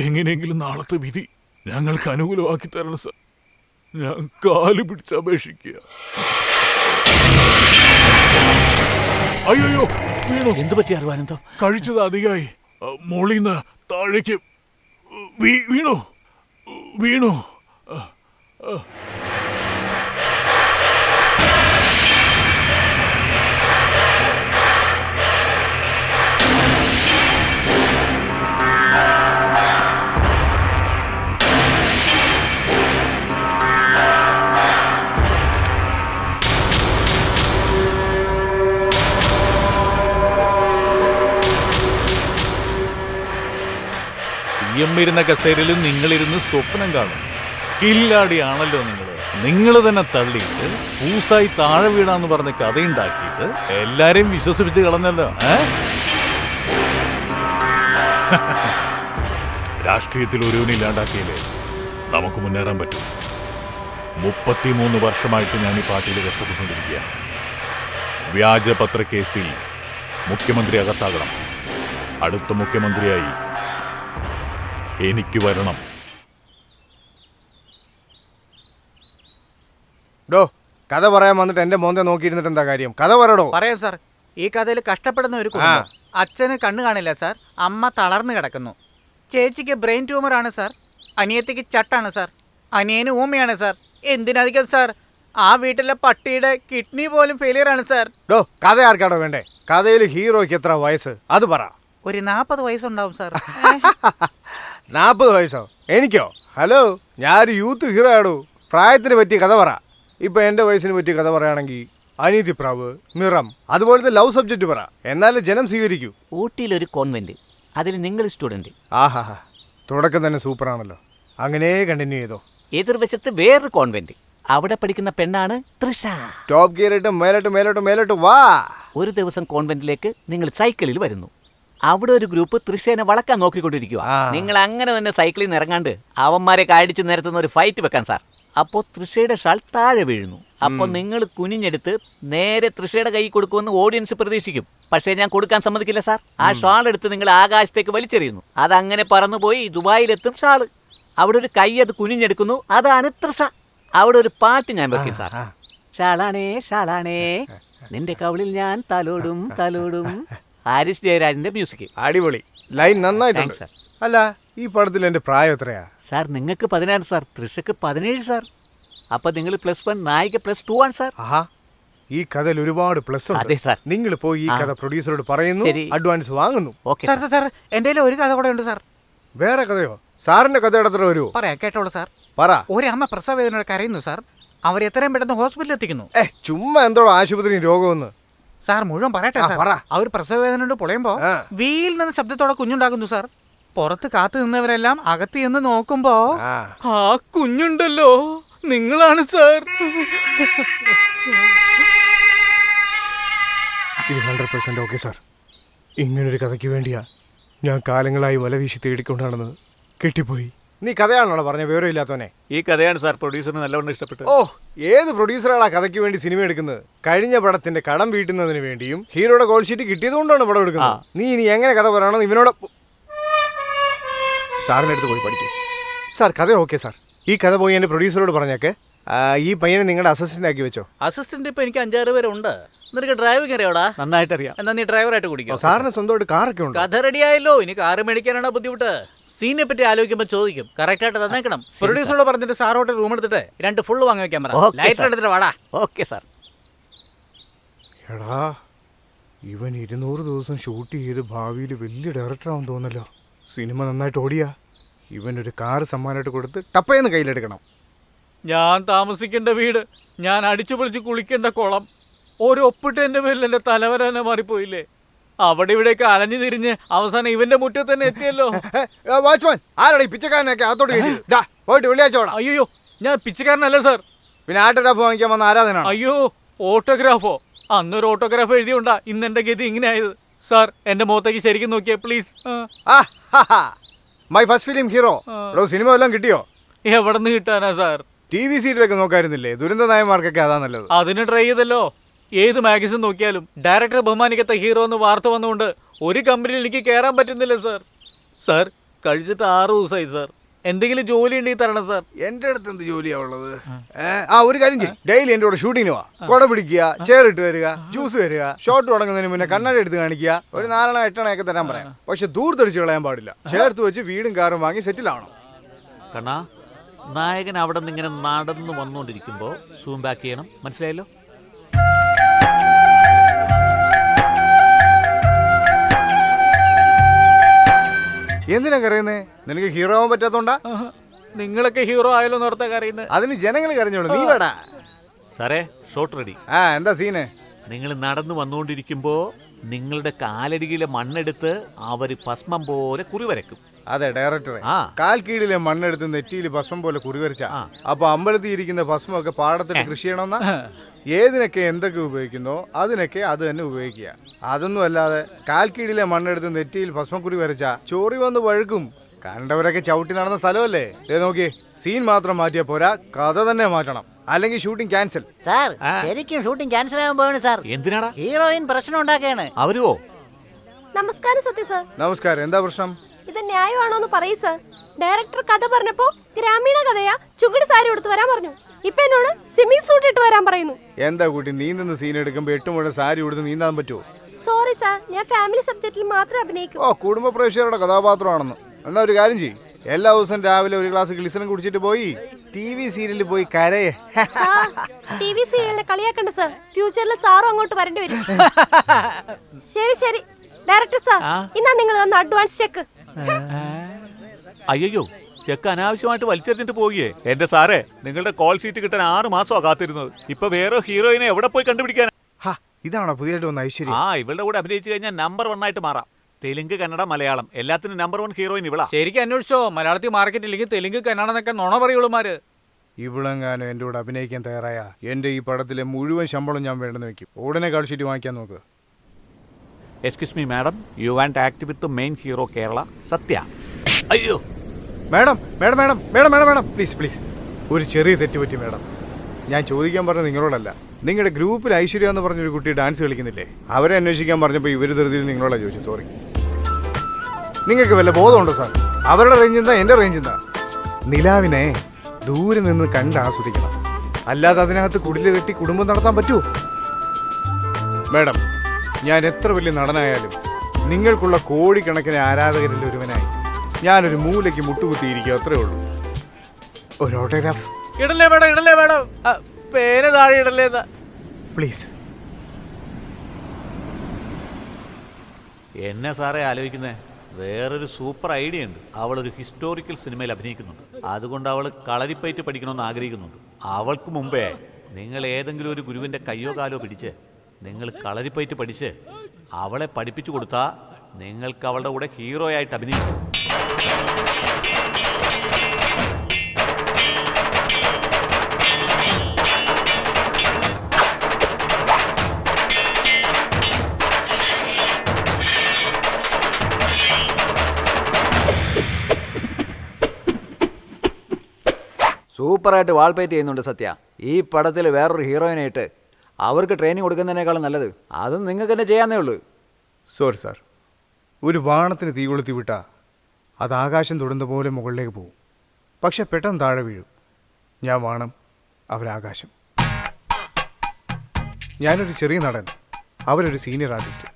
എങ്ങനെയെങ്കിലും നാളത്തെ വിധി ഞങ്ങൾക്ക് അനുകൂലമാക്കി തരണം സർ. ഞാൻ കാല് പിടിച്ച് അപേക്ഷിക്കുക. അയ്യോ വീണു. എന്ത് പറ്റി അറിവാനന്തം? കഴിച്ചത് അധികമായി. മോളിന്ന് താഴേക്ക് വീണു വീണു. ഇരുന്ന കസേരയിൽ നിങ്ങളിരുന്ന് സ്വപ്നം കാണും. കില്ലാടിയാണല്ലോ നിങ്ങൾ തന്നെ തള്ളിയിട്ട് പൂസായി താഴെ വീണാന്ന് പറഞ്ഞ കഥയുണ്ടാക്കിയിട്ട് എല്ലാരെയും വിശ്വസിപ്പിച്ച് കളഞ്ഞല്ലോ. രാഷ്ട്രീയത്തിൽ ഒരുവനില്ലാണ്ടാക്കിയില്ലേ നമുക്ക് മുന്നേറാൻ പറ്റും. 33 വർഷമായിട്ട് ഞാൻ ഈ പാർട്ടിയിൽ കഷ്ടപ്പെട്ടുകൊണ്ടിരിക്കുക. വ്യാജപത്ര കേസിൽ മുഖ്യമന്ത്രി അകത്താകണം. അടുത്ത മുഖ്യമന്ത്രിയായി എനിക്ക് വരണം. ഡോ, കഥ പറയാൻ വന്നിട്ട് എന്റെ മോന്തെ നോക്കിയിരുന്നിട്ട് എന്താ കാര്യം? കഥ പറയടോ. പറയാം സാർ. ഈ കഥയിൽ കഷ്ടപ്പെടുന്ന ഒരു കുടുംബം. അച്ഛന് കണ്ണു കാണില്ല സാർ. അമ്മ തളർന്നു കിടക്കുന്നു. ചേച്ചിക്ക് ബ്രെയിൻ ട്യൂമർ ആണ് സാർ. അനിയത്തിക്ക് ചട്ടാണ് സാർ. അനിയന് ഊമയാണ് സാർ. എന്തിനധികം സാർ, ആ വീട്ടിലെ പട്ടിയുടെ കിഡ്നി പോലും ഫെയിലിയർ ആണ് സാർ. ഡോ, കഥ ആർക്കാണോ വേണ്ടേ? കഥയിൽ ഹീറോയ്ക്ക് എത്ര വയസ്സ് അത് പറ. ഒരു 40 വയസ്സുണ്ടാവും സാർ. 40 വയസ്സോ? എനിക്കോ? ഹലോ, ഞാനൊരു യൂത്ത് ഹീറോ ആടൂ. പ്രായത്തിന് പറ്റിയ കഥ പറ. ഇപ്പൊ എന്റെ വയസ്സിന് പറ്റിയ കഥ പറയുകയാണെങ്കിൽ അനീതിപ്രാവ്, നിറം, അതുപോലത്തെ ലവ് സബ്ജക്റ്റ് പറ. എന്നാലും ജനം സ്വീകരിക്കൂ. ഊട്ടിയിലൊരു കോൺവെന്റ്, അതിൽ നിങ്ങൾ സ്റ്റുഡന്റ്. ആഹാ, തുടക്കം തന്നെ സൂപ്പറാണല്ലോ. അങ്ങനെ കണ്ടിന്യൂ ചെയ്തോ. എതിർവശത്ത് വേറൊരു കോൺവെന്റ്, അവിടെ പഠിക്കുന്ന പെണ്ണാണ് തൃഷ. ടോപ്പ് ഗിയർ ഇട്ട് മേലോട്ട് മേലോട്ട് മേലോട്ട് വാ. ഒരു ദിവസം കോൺവെന്റിലേക്ക് നിങ്ങൾ സൈക്കിളിൽ വരുന്നു. അവിടെ ഒരു ഗ്രൂപ്പ് തൃശേനെ വളക്കാൻ നോക്കിക്കൊണ്ടിരിക്കുക. നിങ്ങൾ അങ്ങനെ തന്നെ സൈക്കിളിൽ നിന്ന് ഇറങ്ങാണ്ട് അവന്മാരെ കാടിച്ച് നിരത്തുന്ന ഒരു ഫൈറ്റ് വെക്കാൻ സാർ. അപ്പോൾ തൃശയുടെ ഷാൾ താഴെ വീഴുന്നു. അപ്പോൾ നിങ്ങൾ കുനിഞ്ഞെടുത്ത് നേരെ തൃശയുടെ കൈ കൊടുക്കുമെന്ന് ഓഡിയൻസ് പ്രതീക്ഷിക്കും. പക്ഷേ ഞാൻ കൊടുക്കാൻ സമ്മതിക്കില്ല സാർ. ആ ഷാൾ എടുത്ത് നിങ്ങൾ ആകാശത്തേക്ക് വലിച്ചെറിയുന്നു. അതങ്ങനെ പറന്നുപോയി ദുബായിലെത്തും ഷാള്. അവിടെ ഒരു കൈ അത് കുനിഞ്ഞെടുക്കുന്നു. അതാണ് തൃശ. അവിടെ ഒരു പാട്ട് ഞാൻ വെക്കും സാർ. ഷാളാണേ ഷാളാണേ നിന്റെ കവിളിൽ ഞാൻ തലോടും തലോടും. ഹാരിസ് ജയരാജിന്റെ മ്യൂസിക്. അടിപൊളി ലൈൻ, നന്നായിട്ടുണ്ട്. സാർ. അല്ല, ഈ പടത്തിൽ എന്റെ പ്രായം എത്രയാ? സാർ നിങ്ങൾക്ക് 16 സാർ, തൃഷക്ക് 17 സാർ. അപ്പൊ നിങ്ങൾ +1, നായിക +2 ആണ് സാർ. ആഹാ, ഈ കഥയിൽ ഒരുപാട് പ്ലസ് അതെ സാർ. നിങ്ങൾ പോയി ഈ കഥ പ്രൊഡ്യൂസറോട് പറയുന്നു, അഡ്വാൻസ് വാങ്ങുന്നു. സാർ സാർ സാർ, എന്റെ ഒരു കഥ കൂടെ ഉണ്ട് സാർ. വേറെ കഥയോ? സാറിന്റെ കഥ എത്ര വരുമോ? പറയാ, കേട്ടോളൂ സാർ. പറ. ഒരു അമ്മ പ്രസവവേദനയോടെ കരയുന്നു സാർ. അവർ എത്രയും പെട്ടെന്ന് ഹോസ്പിറ്റലിൽ എത്തിക്കുന്നു. ചുമ്മാ എന്തോടോ ആശുപത്രി രോഗമെന്ന്. സാർ മുഴുവൻ പറയട്ടെ സാർ. അവർ പ്രസവവേദന കൊണ്ട് പൊളയുമ്പോ വീൽ നിന്ന് ശബ്ദത്തോടെ കുഞ്ഞുണ്ടാകുന്നു സാർ. പുറത്ത് കാത്തു നിന്നവരെല്ലാം അകത്ത് എന്ന് നോക്കുമ്പോ ആ കുഞ്ഞുണ്ടല്ലോ നിങ്ങളാണ് സാർ. ഇത് 100% ഓക്കെ സാർ. ഇങ്ങനൊരു കഥയ്ക്ക് വേണ്ടിയാ ഞാൻ കാലങ്ങളായി വല വീശി തേടിക്കൊണ്ടാണെന്ന്. കിട്ടിപ്പോയി. നീ കഥയാണല്ലോ പറഞ്ഞ വിവരമില്ലാത്തവനെ. ഈ കഥയാണ് സാർ പ്രൊഡ്യൂസറിന് നല്ലവണ്ണം ഇഷ്ടപ്പെട്ടത്. ഓ, ഏത് പ്രൊഡ്യൂസറാണ് ആ കഥയ്ക്ക് വേണ്ടി സിനിമ എടുക്കുന്നത്? കഴിഞ്ഞ പടത്തിന്റെ കടം വീട്ടുന്നതിന് വേണ്ടിയും ഹീറോയുടെ കോൾ ഷീറ്റ് കിട്ടിയതുകൊണ്ടാണ് പടം എടുക്കുന്നത്. നീ ഇനി എങ്ങനെ കഥ പറയണമെന്ന് ഇവനോട് സാറിൻ്റെ അടുത്ത് പോയി പഠിക്കും. സാർ കഥ ഓക്കെ സാർ, ഈ കഥ പോയി എൻ്റെ പ്രൊഡ്യൂസറോട് പറഞ്ഞേക്കെ. ഈ പയ്യനെ നിങ്ങളുടെ അസിസ്റ്റന്റ് ആക്കി വെച്ചോ. അസിസ്റ്റന്റ് ഇപ്പൊ എനിക്ക് 5-6 പേരെ ഉണ്ട്. നിനക്ക് ഡ്രൈവിംഗ് അറിയാവടാ? നന്നായിട്ട് അറിയാം. എന്നാ നീ ഡ്രൈവറായിട്ട് കുടിക്കോ. സാറിന് സ്വന്തമായിട്ട് കാറൊക്കെ ഉണ്ട്. കഥ റെഡിയായല്ലോ, ഇനി കാറ് മേടിക്കാനാണോ ബുദ്ധിമുട്ട്? സീനെ പറ്റി ആലോചിക്കുമ്പോൾ ചോദിക്കും, കറക്റ്റ് ആയിട്ട് തന്നേക്കണം. പ്രൊഡ്യൂസറോട് പറഞ്ഞിട്ട് സാറോട്ട് റൂം എടുത്തിട്ട് 2 ഫുള്ള് വാങ്ങി വെക്കാൻ പറ. Okay, lighter sir. എടുത്തിട്ട് വാടാ. Okay sir. എടാ, ഇവൻ 200 ദിവസം ഷൂട്ട് ചെയ്ത് ഭാവിയിൽ വലിയ ഡയറക്ടറാവും തോന്നല്ലോ. സിനിമ നന്നായിട്ട് ഓടിയാ ഇവനൊരു കാറ് സമ്മാനമായിട്ട് കൊടുത്ത് ടപ്പയെന്ന് കയ്യിലെടുക്കണം. ഞാൻ താമസിക്കേണ്ട വീട്, ഞാൻ അടിച്ചു പൊളിച്ച് കുളിക്കേണ്ട കുളം, ഒരു ഒപ്പിട്ട് എൻ്റെ പേരിൽ എൻ്റെ തലവര തന്നെ മാറിപ്പോയില്ലേ. അവിടെ ഇവിടെയൊക്കെ അലഞ്ഞു തിരിഞ്ഞ് അവസാനം ഇവന്റെ മുറ്റത്ത് തന്നെ എത്തിയല്ലോ. വാച്ച്മാൻ, ആരാടാ ഈ പിച്ചക്കാരനൊക്കെ അകത്തോട്ട് കയറ്റിയത്? പോയിട്ട് വെള്ളിയാഴ്ച ഓടാം. അയ്യോ, ഞാൻ പിച്ചക്കാരനല്ല സാർ. പിന്നെ ഓട്ടോഗ്രാഫ് വാങ്ങിക്കാൻ വന്ന ആരാധന. അയ്യോ, ഓട്ടോഗ്രാഫോ? അന്നൊരു ഓട്ടോഗ്രാഫ് എഴുതിയുണ്ടാ ഇന്ന് എൻ്റെ ഗതി ഇങ്ങനെ ആയത്. സാർ, എൻ്റെ മുഖത്തേക്ക് ശരിക്കും നോക്കിയേ please. My first film hero. Cinema എല്ലാം കിട്ടിയോ? എവിടെ നിന്ന് കിട്ടാനാ സാർ? TV സീരിയലൊക്കെ നോക്കായിരുന്നില്ലേ? ദുരന്ത നായന്മാർക്കൊക്കെ അതാ നല്ലത്. അതിന് ട്രൈ ചെയ്തല്ലോ. ഏത് മാഗസിൻ നോക്കിയാലും ഡയറക്ടർ ബഹുമാനിക്കത്ത ഹീറോ എന്ന് വാർത്ത വന്നുകൊണ്ട് ഒരു കമ്പനിയിൽ എനിക്ക് കയറാൻ പറ്റുന്നില്ല സാർ. സാർ, കഴിച്ചിട്ട് 6 ദിവസമായി സാർ. എന്തെങ്കിലും ജോലി ഉണ്ടെങ്കിൽ തരണം സാർ. എന്റെ അടുത്ത് എന്ത് ജോലിയാ ഉള്ളത്? ഒരു കാര്യം ചെയ്യും, ഡെയിലി എന്റെ കൂടെ ഷൂട്ടിങ്ങിന് വാ. കുട പിടിക്കുക, ചെയർ ഇട്ട് തരിക, ജ്യൂസ് തരിക, ഷോട്ട് തുടങ്ങുന്നതിന് മുന്നേ കണ്ണാടി എടുത്ത് കാണിക്കുക. ഒരു 4-8 ഒക്കെ തരാൻ പറയാം. പക്ഷെ ദൂർത്തടിച്ച് കളയാൻ പാടില്ല. ചേർത്ത് വെച്ച് വീടും കാറും വാങ്ങി സെറ്റിലാവണം. കണ്ണാ, നായകൻ അവിടെ നിന്ന് ഇങ്ങനെ നടന്നു വന്നുകൊണ്ടിരിക്കുമ്പോൾ സൂം ബാക്ക് ചെയ്യണം. മനസ്സിലായല്ലോ? എന്തിനാ കരയുന്നേ? നിനക്ക് ഹീറോ ആവാൻ പറ്റാത്തോണ്ടാ? നിങ്ങളൊക്കെ ഹീറോ ആയാലോ നിർത്താൻ കരയുന്നത്? അതിന് ജനങ്ങൾ കരഞ്ഞോളൂ, നീ വേടാ. സാറേ, ഷോട്ട് റെഡി. എന്താ സീന്? നിങ്ങൾ നടന്നു വന്നുകൊണ്ടിരിക്കുമ്പോൾ നിങ്ങളുടെ കാലടിയിലെ മണ്ണെടുത്ത് അവർ ഭസ്മം പോലെ കുറി വരയ്ക്കും. അതെ ഡയറക്ടറെ, ആ. കാൽ കീഴിലെ മണ്ണെടുത്ത് നെറ്റിയിൽ ഭസ്മം പോലെ കുറിവരച്ച അപ്പൊ അമ്പലത്തിൽ ഇരിക്കുന്ന ഭസ്മൊക്കെ പാടത്തിൽ കൃഷി ചെയ്യണമെന്നാ? ഏതിനൊക്കെ എന്തൊക്കെ ഉപയോഗിക്കുന്നോ അതിനൊക്കെ അത് തന്നെ ഉപയോഗിക്കുക. അതൊന്നും അല്ലാതെ കാൽ കീഴിലെ മണ്ണെടുത്ത് നെറ്റിയിൽ ഭസ്മക്കുറി വരച്ച ചോറി വന്ന് വഴുക്കും. കണ്ടവരൊക്കെ ചവിട്ടി നടന്ന സ്ഥലമല്ലേ? നോക്കി, സീൻ മാത്രം മാറ്റിയാ പോരാ, കഥ തന്നെ മാറ്റണം. അല്ലെങ്കിൽ ഷൂട്ടിംഗ് ക്യാൻസൽ. സാർ, ശരിക്കും ഷൂട്ടിംഗ് ക്യാൻസൽ ആകാൻ പോവാണ് സാർ. എന്തിനാടാ? ഹീറോയിൻ പ്രശ്നം ഉണ്ടാക്കുകയാണ്. അവരുവോ? നമസ്കാരം സത്യ സാർ. നമസ്കാരം. എന്താ പ്രശ്നം? ഇത് ന്യായമാണോ എന്ന് പറയൂ സാർ. ഡയറക്ടർ കഥ പറഞ്ഞപ്പോ ഗ്രാമീണ കഥയാ, ചുവട് സാരി എടുത്ത് വരാൻ പറഞ്ഞു. ഇപ്പൊ എന്നോട് സ്വിമ്മിംഗ് സൂട്ട് ഇട്ട് വരാൻ പറയുന്നു. എന്താ കുട്ടി, നീന്തുന്ന സീൻ എടുക്കുമ്പോ 8 മുഴ സാരി ഉടുത്ത് നീന്താൻ പറ്റുമോ? സോറി സാർ, ഞാൻ ഫാമിലി സബ്ജക്റ്റിൽ മാത്രമേ അഭിനയിക്കൂ. കുടുംബ പ്രേക്ഷകരുടെ കഥാപാത്രമാണെന്ന്. എന്നാ ഒരു കാര്യം ചെയ്യും, എല്ലാ ദിവസവും രാവിലെ ഒരു ഗ്ലാസ് ഗ്ലിസറിൻ കുടിച്ചിട്ട് പോയി TV സീരിയലിൽ പോയി കരയേ. TV സീരിയലിനെ കളിയാക്കണ്ട sir. ഫ്യൂച്ചറിൽ സാറും അങ്ങോട്ട് വരേണ്ടി വരും. ശരി ശരി ഡയറക്ടർ സാർ, ഇന്നാ നിങ്ങൾ തന്ന അഡ്വാൻസ് ചെക്ക്. അയ്യോ, ചെക്ക് അനാവശ്യമായിട്ട് വലിച്ചെറിഞ്ഞിട്ട് പോവുകയെ. എന്റെ സാറേ, നിങ്ങളുടെ കോൾ ഷീറ്റ് കിട്ടാൻ 6 മാസമാണ് കാത്തിരുന്നത്. ഇപ്പൊ വേറെ ഹീറോയിനെ എവിടെ പോയി കണ്ടുപിടിക്കാൻ? ഇതാണോ പുതിയതായിട്ട് വന്ന ഐശ്വര്യ? ഇവളുടെ കൂടെ അഭിനയിച്ചു കഴിഞ്ഞാൽ നമ്പർ 1 ആയിട്ട് മാറാം. തെലുങ്ക്, കന്നഡ, മലയാളം എല്ലാത്തിനും നമ്പർ 1 ഹീറോയിൻ ഇവളാ. ശരിക്കും അന്വേഷിച്ചോ? മലയാളത്തിൽ മാർക്കറ്റ് ഇല്ലെങ്കിൽ തെലുങ്ക്, കന്നഡ എന്നൊക്കെ നുണ പറയുള്ളൂമാര്. ഇവളെങ്ങാനും എന്റെ കൂടെ അഭിനയിക്കാൻ തയ്യാറായ എന്റെ ഈ പടത്തിലെ മുഴുവൻ ശമ്പളം ഞാൻ വേണ്ടെന്ന് വെക്കും. ഉടനെ കാൾ ഷീറ്റ് വാങ്ങിക്കാൻ നോക്ക്. Excuse me madam, you want act with main hero Kerala Sathya. അയ്യോ madam madam madam madam madam madam please please, ഒരു ചെറിയ തെറ്റ് പറ്റി മാഡം. ഞാൻ ചോദിക്കാൻ പറഞ്ഞത് നിങ്ങളോടല്ല. നിങ്ങളുടെ ഗ്രൂപ്പിൽ ഐശ്വര്യ എന്ന് പറഞ്ഞൊരു കുട്ടി ഡാൻസ് കളിക്കുന്നില്ലേ? അവരെ അന്വേഷിക്കാൻ പറഞ്ഞപ്പോൾ ഇവർ ധൃതിയിൽ നിങ്ങളോടാ ചോദിച്ചു. സോറി. നിങ്ങൾക്ക് വല്ല ബോധമുണ്ടോ സാർ? അവരുടെ റേഞ്ച് എന്താ, എൻ്റെ റേഞ്ച് എന്താ? നിലാവിനെ ദൂരെ നിന്ന് കണ്ട് ആസ്വദിക്കണം, അല്ലാതെ അതിനകത്ത് കുടില് കെട്ടി കുടുംബം നടത്താൻ പറ്റുമോ? മാഡം, ഞാൻ എത്ര വലിയ നടനായാലും നിങ്ങൾക്കുള്ള കോടിക്കണക്കിന് ആരാധകരിൽ ഒരുവനായി ഞാനൊരു മൂലയ്ക്ക് മുട്ടുകുത്തിയിരിക്കുക, അത്രേ ഉള്ളൂ. ഒരു ഓട്ടോഗ്രാഫ് ഇടല്ലേ വേണം, ഇടല്ലേ വേണം, പേര് താഴെ ഇടല്ലേ പ്ലീസ്. എന്നെ സാറേ ആലോചിക്കുന്നേ, വേറൊരു സൂപ്പർ ഐഡിയ ഉണ്ട്. അവളൊരു ഹിസ്റ്റോറിക്കൽ സിനിമയിൽ അഭിനയിക്കുന്നുണ്ട്. അതുകൊണ്ട് അവൾ കളരിപ്പയറ്റ് പഠിക്കണമെന്ന് ആഗ്രഹിക്കുന്നുണ്ട്. അവൾക്ക് മുമ്പേ നിങ്ങൾ ഏതെങ്കിലും ഒരു ഗുരുവിൻ്റെ കയ്യോ കാലോ പിടിച്ച് നിങ്ങൾ കളരിപ്പയറ്റ് പഠിച്ച് അവളെ പഠിപ്പിച്ചു കൊടുത്താൽ നിങ്ങൾക്ക് അവളുടെ കൂടെ ഹീറോ ആയിട്ട് അഭിനയിക്കും. സൂപ്പറായിട്ട് വാൾപേറ്റ് ചെയ്യുന്നുണ്ട് സത്യ. ഈ പടത്തിൽ വേറൊരു ഹീറോയിനായിട്ട് അവർക്ക് ട്രെയിനിങ് കൊടുക്കുന്നതിനേക്കാളും നല്ലത് അതും നിങ്ങൾക്ക് തന്നെ ചെയ്യാന്നേ ഉള്ളൂ. സോറി സാർ, ഒരു വാണത്തിന് തീ കൊളുത്തി വിട്ടാൽ അത് ആകാശം തൊടുന്ന പോലെ മുകളിലേക്ക് പോകും. പക്ഷെ പെട്ടെന്ന് താഴെ വീഴും. ഞാൻ വാണം, അവരാകാശം. ഞാനൊരു ചെറിയ നടൻ, അവരൊരു സീനിയർ ആർട്ടിസ്റ്റ്.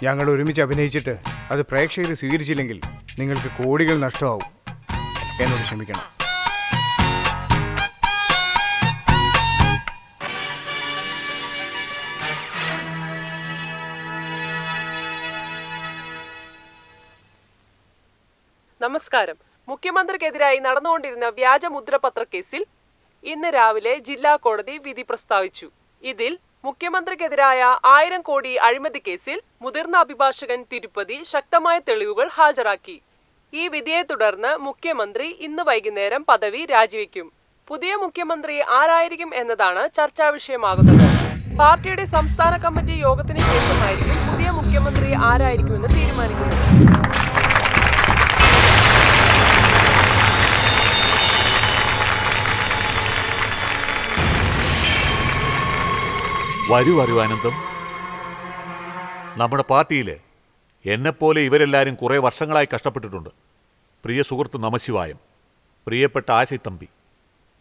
ഞങ്ങൾ ഒരുമിച്ച് അഭിനയിച്ചിട്ട് അത് പ്രേക്ഷകർ സ്വീകരിച്ചില്ലെങ്കിൽ നിങ്ങൾക്ക് കോടികൾ നഷ്ടമാവും. എന്നോട് ക്ഷമിക്കണം. നമസ്കാരം. മുഖ്യമന്ത്രിക്കെതിരായി നടന്നുകൊണ്ടിരുന്ന വ്യാജ മുദ്രപത്ര കേസിൽ ഇന്ന് രാവിലെ ജില്ലാ കോടതി വിധി പ്രസ്താവിച്ചു. ഇതിൽ മുഖ്യമന്ത്രിക്കെതിരായ 1000 കോടി അഴിമതി കേസിൽ മുതിർന്ന അഭിഭാഷകൻ തിരുപ്പതി ശക്തമായ തെളിവുകൾ ഹാജരാക്കി. ഈ വിധിയെ തുടർന്ന് മുഖ്യമന്ത്രി ഇന്ന് വൈകുന്നേരം പദവി രാജിവെക്കും. പുതിയ മുഖ്യമന്ത്രി ആരായിരിക്കും എന്നതാണ് ചർച്ചാ വിഷയമാകുന്നത്. പാർട്ടിയുടെ സംസ്ഥാന കമ്മിറ്റി യോഗത്തിന് ശേഷമായിരിക്കും പുതിയ മുഖ്യമന്ത്രി ആരായിരിക്കുമെന്ന് തീരുമാനിക്കുന്നത്. വരൂ അനന്തം. നമ്മുടെ പാർട്ടിയിൽ എന്നെപ്പോലെ ഇവരെല്ലാവരും കുറേ വർഷങ്ങളായി കഷ്ടപ്പെട്ടിട്ടുണ്ട്. പ്രിയ സുഹൃത്ത് നമശിവായം, പ്രിയപ്പെട്ട ആശിത്തമ്പി,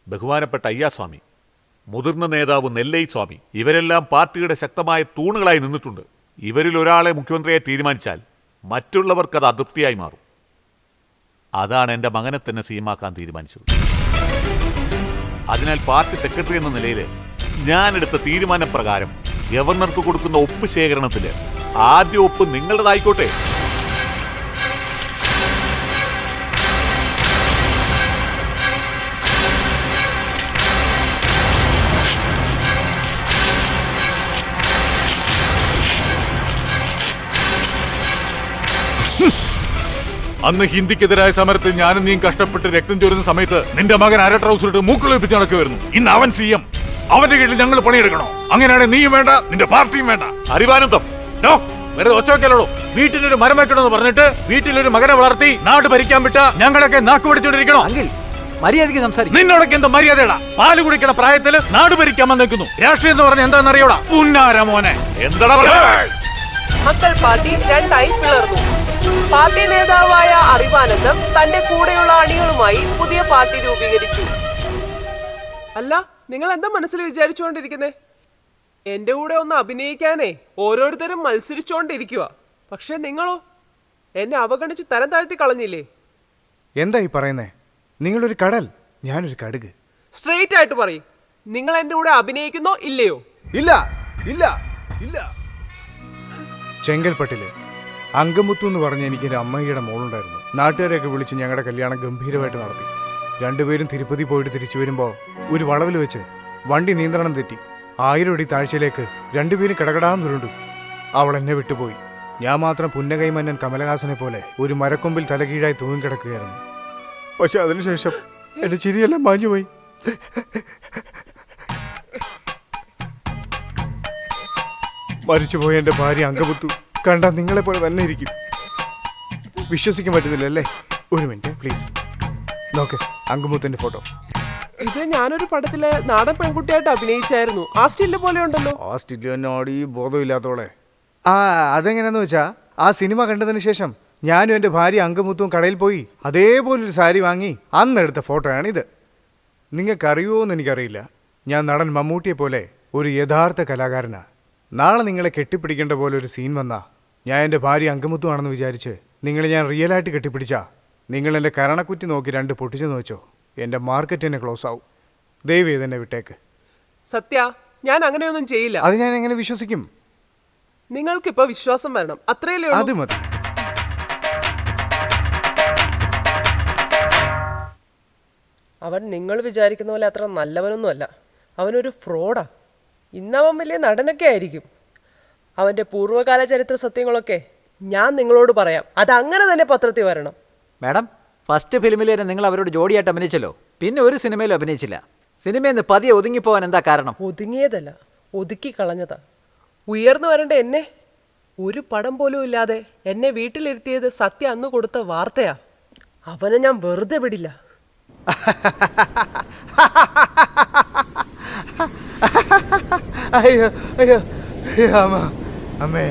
ബഹുമാനപ്പെട്ട അയ്യാസ്വാമി, മുതിർന്ന നേതാവ് നെല്ലൈ സ്വാമി, ഇവരെല്ലാം പാർട്ടിയുടെ ശക്തമായ തൂണുകളായി നിന്നിട്ടുണ്ട്. ഇവരിൽ ഒരാളെ മുഖ്യമന്ത്രിയെ തീരുമാനിച്ചാൽ മറ്റുള്ളവർക്കത് അതൃപ്തിയായി മാറും. അതാണ് എൻ്റെ മകനെ തന്നെ സീമാക്കാൻ തീരുമാനിച്ചത്. അതിനാൽ പാർട്ടി സെക്രട്ടറി എന്ന നിലയിൽ ഞാനെടുത്ത തീരുമാനപ്രകാരം ഗവർണർക്ക് കൊടുക്കുന്ന ഒപ്പ് ശേഖരണത്തിൽ ആദ്യ ഒപ്പ് നിങ്ങളുടേതായിക്കോട്ടെ. അന്ന് ഹിന്ദിക്കെതിരായ സമരത്തിൽ ഞാനും നീയും കഷ്ടപ്പെട്ട് രക്തം ചോരുന്ന സമയത്ത് നിന്റെ മകൻ അര ട്രൗസർ ഇട്ട് മൂക്കുളിപ്പിച്ച് നടക്കുമായിരുന്നു. ഇന്ന് അവൻ CM. അവന്റെ കീഴിൽ ഞങ്ങൾ പണിയെടുക്കണോ? അങ്ങനെയാണെങ്കിൽ നീയും വേണ്ട, നിന്റെ പാർട്ടിയും വേണ്ട. അറിവാനന്ദം, വെറുതെ ഒച്ചവെക്കലോളൂ. വീട്ടിലൊരു മരം വെക്കണമെന്ന് പറഞ്ഞിട്ട് വീട്ടിലൊരു മകനെ വളർത്തി നാട് ഭരിക്കാൻ വിട്ട ഞങ്ങളൊക്കെ നാക്ക് പിടിച്ചോണ്ടിരിക്കണോ? അങ്കിൾ മര്യാദയ്ക്ക് സംസാരിക്കും. നിന്നോടൊക്കെ എന്താ മര്യാദയുടെ? പാല് കുടിക്കണ പ്രായത്തിൽ നാട് ഭരിക്കാൻ വന്നേക്കുന്നു. രാഷ്ട്രീയം എന്ന് പറഞ്ഞ എന്താണെന്നറിയോടാ? പുന്നാര മോനെ. എന്താ മക്കൾ പാർട്ടി രണ്ടായി പിളർന്നു. പാർട്ടി നേതാവായ അറിവാനന്ദം തന്റെ കൂടെയുള്ള അണികളുമായി പുതിയ പാർട്ടി രൂപീകരിച്ചു. അല്ല, നിങ്ങൾ എന്താ മനസ്സിൽ വിചാരിച്ചുകൊണ്ടിരിക്കുന്നേ? എന്റെ കൂടെ ഒന്ന് അഭിനയിക്കാനേ ഓരോരുത്തരും മത്സരിച്ചുകൊണ്ടിരിക്കുക. പക്ഷെ നിങ്ങളോ എന്നെ അവഗണിച്ച് തരം താഴ്ത്തി കളഞ്ഞില്ലേ? എന്താ ഈ പറയുന്നേ? നിങ്ങളൊരു കടൽ, ഞാനൊരു കടുക്. സ്ട്രെയിറ്റ് ആയിട്ട് പറയും, നിങ്ങൾ എന്റെ കൂടെ അഭിനയിക്കുന്നോ ഇല്ലയോ? ഇല്ല ഇല്ല ഇല്ല. ചെങ്കൽപ്പട്ടില് അങ്കമുത്തു എന്ന് പറഞ്ഞ എനിക്കൊരു അമ്മയുടെ മോളുണ്ടായിരുന്നു. നാട്ടുകാരെയൊക്കെ വിളിച്ച് ഞങ്ങളുടെ കല്യാണം ഗംഭീരമായിട്ട് നടത്തി. രണ്ടുപേരും തിരുപ്പതി പോയിട്ട് തിരിച്ചു വരുമ്പോൾ ഒരു വളവിൽ വെച്ച് വണ്ടി നിയന്ത്രണം തെറ്റി 1000 അടി താഴ്ചയിലേക്ക് രണ്ടുപേരും കിടകടാന്നുരുണ്ടു. അവൾ എന്നെ വിട്ടുപോയി. ഞാൻ മാത്രം പുന്നകൈമന്നൻ കമലഹാസനെ പോലെ ഒരു മരക്കൊമ്പിൽ തലകീഴായി തൂങ്ങിക്കിടക്കുകയായിരുന്നു. പക്ഷെ അതിനുശേഷം എന്റെ ചിരിയെല്ലാം മാഞ്ഞുപോയി. മരിച്ചുപോയ എന്റെ ഭാര്യ അങ്കമുത്തു കണ്ടാൽ നിങ്ങളെപ്പോലെ തന്നെ ഇരിക്കും. വിശ്വസിക്കാൻ പറ്റുന്നില്ലല്ലേ? ഒരു മിനിറ്റ് പ്ലീസ്. നോക്ക്, അങ്കമുത്തിന്റെ ഫോട്ടോ. ഇത് ഞാനൊരു പടത്തില് നാടൻ പെൺകുട്ടിയായിട്ട് അഭിനയിച്ചായിരുന്നു. ആ സ്റ്റില്ല് പോലെ ഉണ്ടല്ലോ. ആ സ്റ്റില്ല് തന്നെ ആടി ബോധമില്ലാത്തോളെ. അതെങ്ങനെയാന്ന് വെച്ചാ ആ സിനിമ കണ്ടതിന് ശേഷം ഞാനും എൻ്റെ ഭാര്യ അങ്കമുത്തും കടയിൽ പോയി അതേപോലൊരു സാരി വാങ്ങി അന്നെടുത്ത ഫോട്ടോയാണിത്. നിങ്ങൾക്കറിയുമോ എന്ന് എനിക്കറിയില്ല. ഞാൻ നടൻ മമ്മൂട്ടിയെ പോലെ ഒരു യഥാർത്ഥ കലാകാരനാണ്. നാളെ നിങ്ങളെ കെട്ടിപ്പിടിക്കേണ്ട പോലെ ഒരു സീൻ വന്നാ ഞാൻ എൻ്റെ ഭാര്യ അങ്കമുത്തു ആണെന്ന് വിചാരിച്ച് നിങ്ങളെ ഞാൻ റിയലായിട്ട് കെട്ടിപ്പിടിച്ചാ നിങ്ങൾ എൻ്റെ കരണക്കുറ്റി നോക്കി 2 പൊട്ടിച്ചെന്ന് വെച്ചോ, എൻ്റെ മാർക്കറ്റ് തന്നെ ക്ലോസ് ആവും. ദയവ് ചെയ്ത് എന്നെ വിട്ടേക്ക്. സത്യ, ഞാൻ അങ്ങനെയൊന്നും ചെയ്യില്ല. അത് ഞാൻ എങ്ങനെ വിശ്വസിക്കും? നിങ്ങൾക്കിപ്പോ വിശ്വാസം വരണം, അത്രയല്ലേ അത് മതി. അവൻ നിങ്ങൾ വിചാരിക്കുന്ന പോലെ അത്ര നല്ലവനൊന്നുമല്ല. അവനൊരു ഫ്രോഡാ. ഇന്നവൻ വലിയ നടനൊക്കെ ആയിരിക്കും. അവൻ്റെ പൂർവ്വകാല ചരിത്ര സത്യങ്ങളൊക്കെ ഞാൻ നിങ്ങളോട് പറയാം. അതങ്ങനെ തന്നെ പത്രത്തിൽ വരണം. മാഡം, ഫസ്റ്റ് ഫിലിമിൽ തന്നെ നിങ്ങൾ അവരോട് ജോഡിയായിട്ട് അഭിനയിച്ചല്ലോ, പിന്നെ ഒരു സിനിമയിലും അഭിനയിച്ചില്ല. സിനിമയിൽ നിന്ന് പതിയെ ഒതുങ്ങിപ്പോവാൻ എന്താ കാരണം? ഒതുങ്ങിയതല്ല, ഒതുക്കി കളഞ്ഞതാ. ഉയർന്നു വരേണ്ട എന്നെ ഒരു പടം പോലും ഇല്ലാതെ എന്നെ വീട്ടിലിരുത്തിയത് സത്യ അന്ന് കൊടുത്ത വാർത്തയാ. അവനെ ഞാൻ വെറുതെ വിടില്ല. അയ്യോ അയ്യോ അയ്യോ അമ്മ അമ്മേ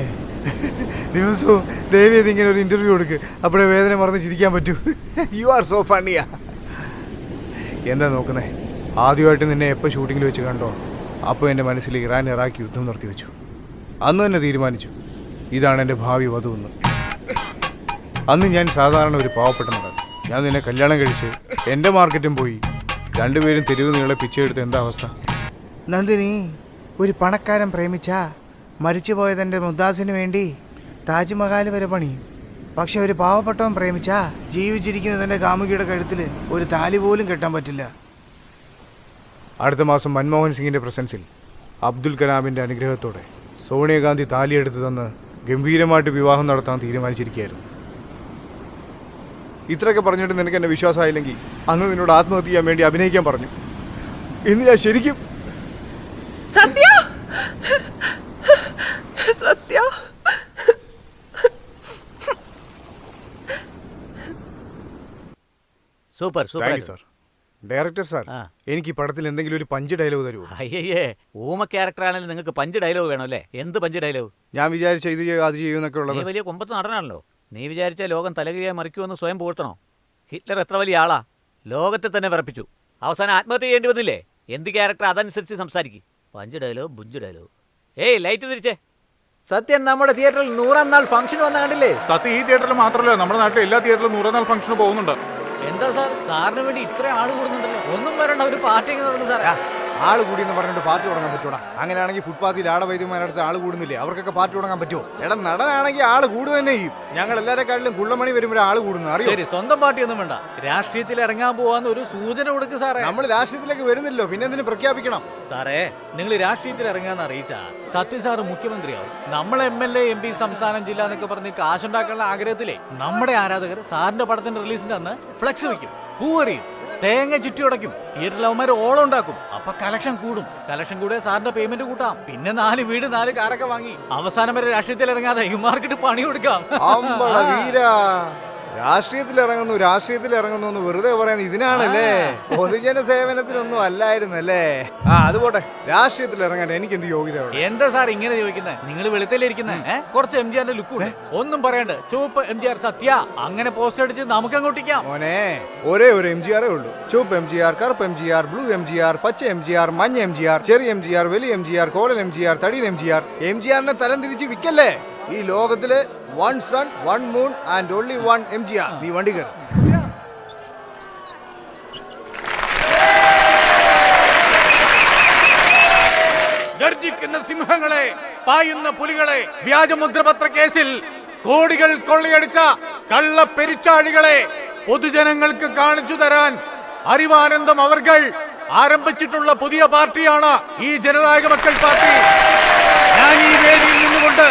ദിവസവും ദേവിയത് ഇങ്ങനെ ഒരു ഇന്റർവ്യൂ കൊടുക്ക്, അപ്പോഴേ വേദന മറന്ന് ചിരിക്കാൻ പറ്റൂ. യു ആർ സോ ഫണ്ണിയാ. എന്താ നോക്കുന്നേ? ആദ്യമായിട്ട് നിന്നെ എപ്പോൾ ഷൂട്ടിങ്ങിൽ വെച്ച് കണ്ടോ അപ്പോൾ എൻ്റെ മനസ്സിൽ ഇറാൻ ഇറാഖ് യുദ്ധം നിർത്തി വെച്ചു. അന്ന് തന്നെ തീരുമാനിച്ചു ഇതാണ് എൻ്റെ ഭാവി വധുവെന്ന്. അന്ന് ഞാൻ സാധാരണ ഒരു പാവപ്പെട്ട നടൻ. ഞാൻ നിന്നെ കല്യാണം കഴിച്ച് എൻ്റെ മാർക്കറ്റും പോയി, രണ്ടുപേരും തെരുവ് നീളെ പിച്ചെടുത്ത് എന്താ അവസ്ഥ? നന്ദിനി, ഒരു പണക്കാരൻ പ്രേമിച്ചാ മരിച്ചുപോയതെൻ്റെ മുദ്ദാസിന് വേണ്ടി താജ്മഹൽ വരെ പണിയും. പക്ഷെ ഒരു പാവപ്പെട്ടവൻ പ്രേമിച്ചാ ജീവിച്ചിരിക്കുന്നതിൻ്റെ കാമുകിയുടെ കഴുത്തിൽ ഒരു താലി പോലും കെട്ടാൻ പറ്റില്ല. അടുത്ത മാസം മൻമോഹൻ സിംഗിൻ്റെ പ്രസൻസിൽ അബ്ദുൽ കലാമിൻ്റെ അനുഗ്രഹത്തോടെ സോണിയാഗാന്ധി താലിയെടുത്ത് തന്ന് ഗംഭീരമായിട്ട് വിവാഹം നടത്താൻ തീരുമാനിച്ചിരിക്കുകയായിരുന്നു. ഇത്രയൊക്കെ പറഞ്ഞിട്ട് നിനക്ക് എന്നെ വിശ്വാസമായില്ലെങ്കിൽ അന്ന് നിന്നോട് ആത്മഹത്യ ചെയ്യാൻ വേണ്ടി അഭിനയിക്കാൻ പറഞ്ഞു. ഇന്ന് ഞാൻ ശരിക്കും സത്യ സത്യ super super. Thank you sir. Director sir, ആ. എനിക്ക് ഈ പടത്തിൽ എന്തെങ്കിലും ഒരു പഞ്ച് ഡയലോഗ് തരുമോ? അയ്യേ, ഊമ ക്യാരക്ടറാണെങ്കിൽ നിങ്ങൾക്ക് പഞ്ച് ഡയലോഗ് വേണമല്ലേ? എന്ത് പഞ്ച് ഡയലോഗ്? ഞാൻ വിചാരിച്ച ഇത് ചെയ്യും അത് ചെയ്യുമെന്നൊക്കെ നീ ഉള്ളത്. വലിയ കൊമ്പത്ത് നടനാണല്ലോ. നീ വിചാരിച്ച ലോകം തലകീഴായി മറിക്കുമെന്ന് സ്വയം പുകഴ്ത്തണോ? ഹിറ്റ്ലർ എത്ര വലിയ ആളാ, ലോകത്തെ തന്നെ വിറപ്പിച്ചു. അവസാനം ആത്മഹത്യ ചെയ്യേണ്ടി വന്നില്ലേ? എന്ത് ക്യാരക്ടർ അതനുസരിച്ച് സംസാരിക്കും. Punch dialogue, bunch dialogue. ഏയ് ലൈറ്റ് തിരിച്ചേ. സത്യൻ, നമ്മുടെ തിയേറ്ററിൽ 100ാം നാൾ ഫംഗ്ഷൻ വന്ന കണ്ടില്ലേ? സത്യം ഈ തിയേറ്ററിൽ മാത്രമല്ല, നമ്മുടെ നാട്ടിലെ എല്ലാ തിയേറ്ററിലും 100ാം നാൾ ഫംഗ്ഷന് പോകുന്നുണ്ട്. എന്താ സാർ, സാറിന് വേണ്ടി ഇത്ര ആള് കൂടുന്നുണ്ടല്ലോ. ഒന്നും വരണ്ട, ഒരു പാർട്ടി നടന്നു സാറേ. ആള് കൂടി എന്ന് പറഞ്ഞിട്ട് പാർട്ടി തുടങ്ങാൻ പറ്റൂടാ? അങ്ങനെയാണെങ്കിൽ ഫുട്പാത്തിൽ ആടവൈദ്യന്മാരടുത്ത് ആള് കൂടുന്നില്ലേ, അവർക്കൊക്കെ പാർട്ടി തുടങ്ങാൻ പറ്റുമോ? എടാ, നടനാണെങ്കിൽ ആള് കൂടുക തന്നെ ചെയ്യും. ഞങ്ങൾ എല്ലാവരെക്കാട്ടിലും കുള്ളമണി വരുമ്പോൾ ആള് കൂടുന്നു അറിയോ? ശരി, സ്വന്തം പാർട്ടി ഒന്നും വേണ്ട, രാഷ്ട്രീയത്തിൽ ഇറങ്ങാൻ പോവാന്ന് ഒരു സൂചന കൊടുക്ക് സാറേ. നമ്മൾ രാഷ്ട്രീയത്തിലേക്ക് വരുന്നില്ലോ, പിന്നെ എന്തിനു പ്രഖ്യാപിക്കണം? സാറേ, നിങ്ങൾ രാഷ്ട്രീയത്തിൽ ഇറങ്ങാന്ന് അറിയിച്ചാ സത്യ സാറ് മുഖ്യമന്ത്രിയാവും. നമ്മൾ MLA MP സംസ്ഥാനം ജില്ല എന്നൊക്കെ പറഞ്ഞ് കാശുണ്ടാക്കാനുള്ള ആഗ്രഹത്തിലേ നമ്മുടെ ആരാധകർ സാറിന്റെ പടത്തിന്റെ റിലീസിന്റെ അന്ന് ഫ്ലെക്സ് വെക്കും, പൂവറിയും, തേങ്ങ ചുറ്റി ഉടയ്ക്കും, തിയേറ്ററിൽ അവന്മാർ ഓളം ഉണ്ടാക്കും. അപ്പൊ കളക്ഷൻ കൂടും. കളക്ഷൻ കൂടെ സാറിന്റെ പേയ്മെന്റ് കൂട്ടാം. പിന്നെ 4 വീട് 4 കാറൊക്കെ വാങ്ങി അവസാനം വരെ രാഷ്ട്രീയത്തിൽ ഇറങ്ങാതെ ഈ മാർക്കറ്റ് പണി കൊടുക്കാം. അമ്പള വീരാ, രാഷ്ട്രീയത്തിൽ ഇറങ്ങുന്നു എന്ന് വെറുതെ പറയുന്നത് ഇതിനാണല്ലേ? പൊതുജന സേവനത്തിനൊന്നും അല്ലായിരുന്നല്ലേ? അതുപോട്ടെ, രാഷ്ട്രീയത്തിൽ ഇറങ്ങാൻ എനിക്ക് എന്ത് യോഗ്യത? എന്താ സാർ ഇങ്ങനെ ചോദിക്കുന്നത്? നിങ്ങൾ വെളുത്തലിരിക്കുന്നത് കുറച്ച് MGRന്റെ ലുക്ക് ഉണ്ട്. ഒന്നും പറയണ്ട, ചുവപ്പ് MGR സത്യ അങ്ങനെ പോസ്റ്റ് അടിച്ച് നമുക്ക് അങ്ങോട്ടിക്കാം. മോനെ, ഒരേ ഒരു MGR ഉള്ളൂ. ചുവപ്പ് MGR, കറുപ്പ് MGR, ബ്ലൂ MGR, പച്ച MGR, മഞ്ഞ MGR, ചെറിയ MGR, വലിയ MGR, കോളൻ MGR, തടിയൻ MGR. MGRനെ തരം തിരിച്ച് വിൽക്കല്ലേ? ഈ ലോകത്തില് 1 sun, 1 moon and only 1 MGR. നീ വണ്ടി കയറി. ഗർജിക്കുന്ന സിംഹങ്ങളെ, പായുന്ന പുലികളെ, വ്യാജമുദ്രപത്ര കേസിൽ കോടികൾ കൊള്ളയടിച്ച കള്ള പെരിച്ചാഴികളെ പൊതുജനങ്ങൾക്ക് കാണിച്ചു തരാൻ അറിവാനന്ദം അവർകൾ ആരംഭിച്ചിട്ടുള്ള പുതിയ പാർട്ടിയാണ് ഈ ജനനായക മക്കൾ പാർട്ടി. ഞാൻ ഈ വേദിയിൽ നിന്നുകൊണ്ട്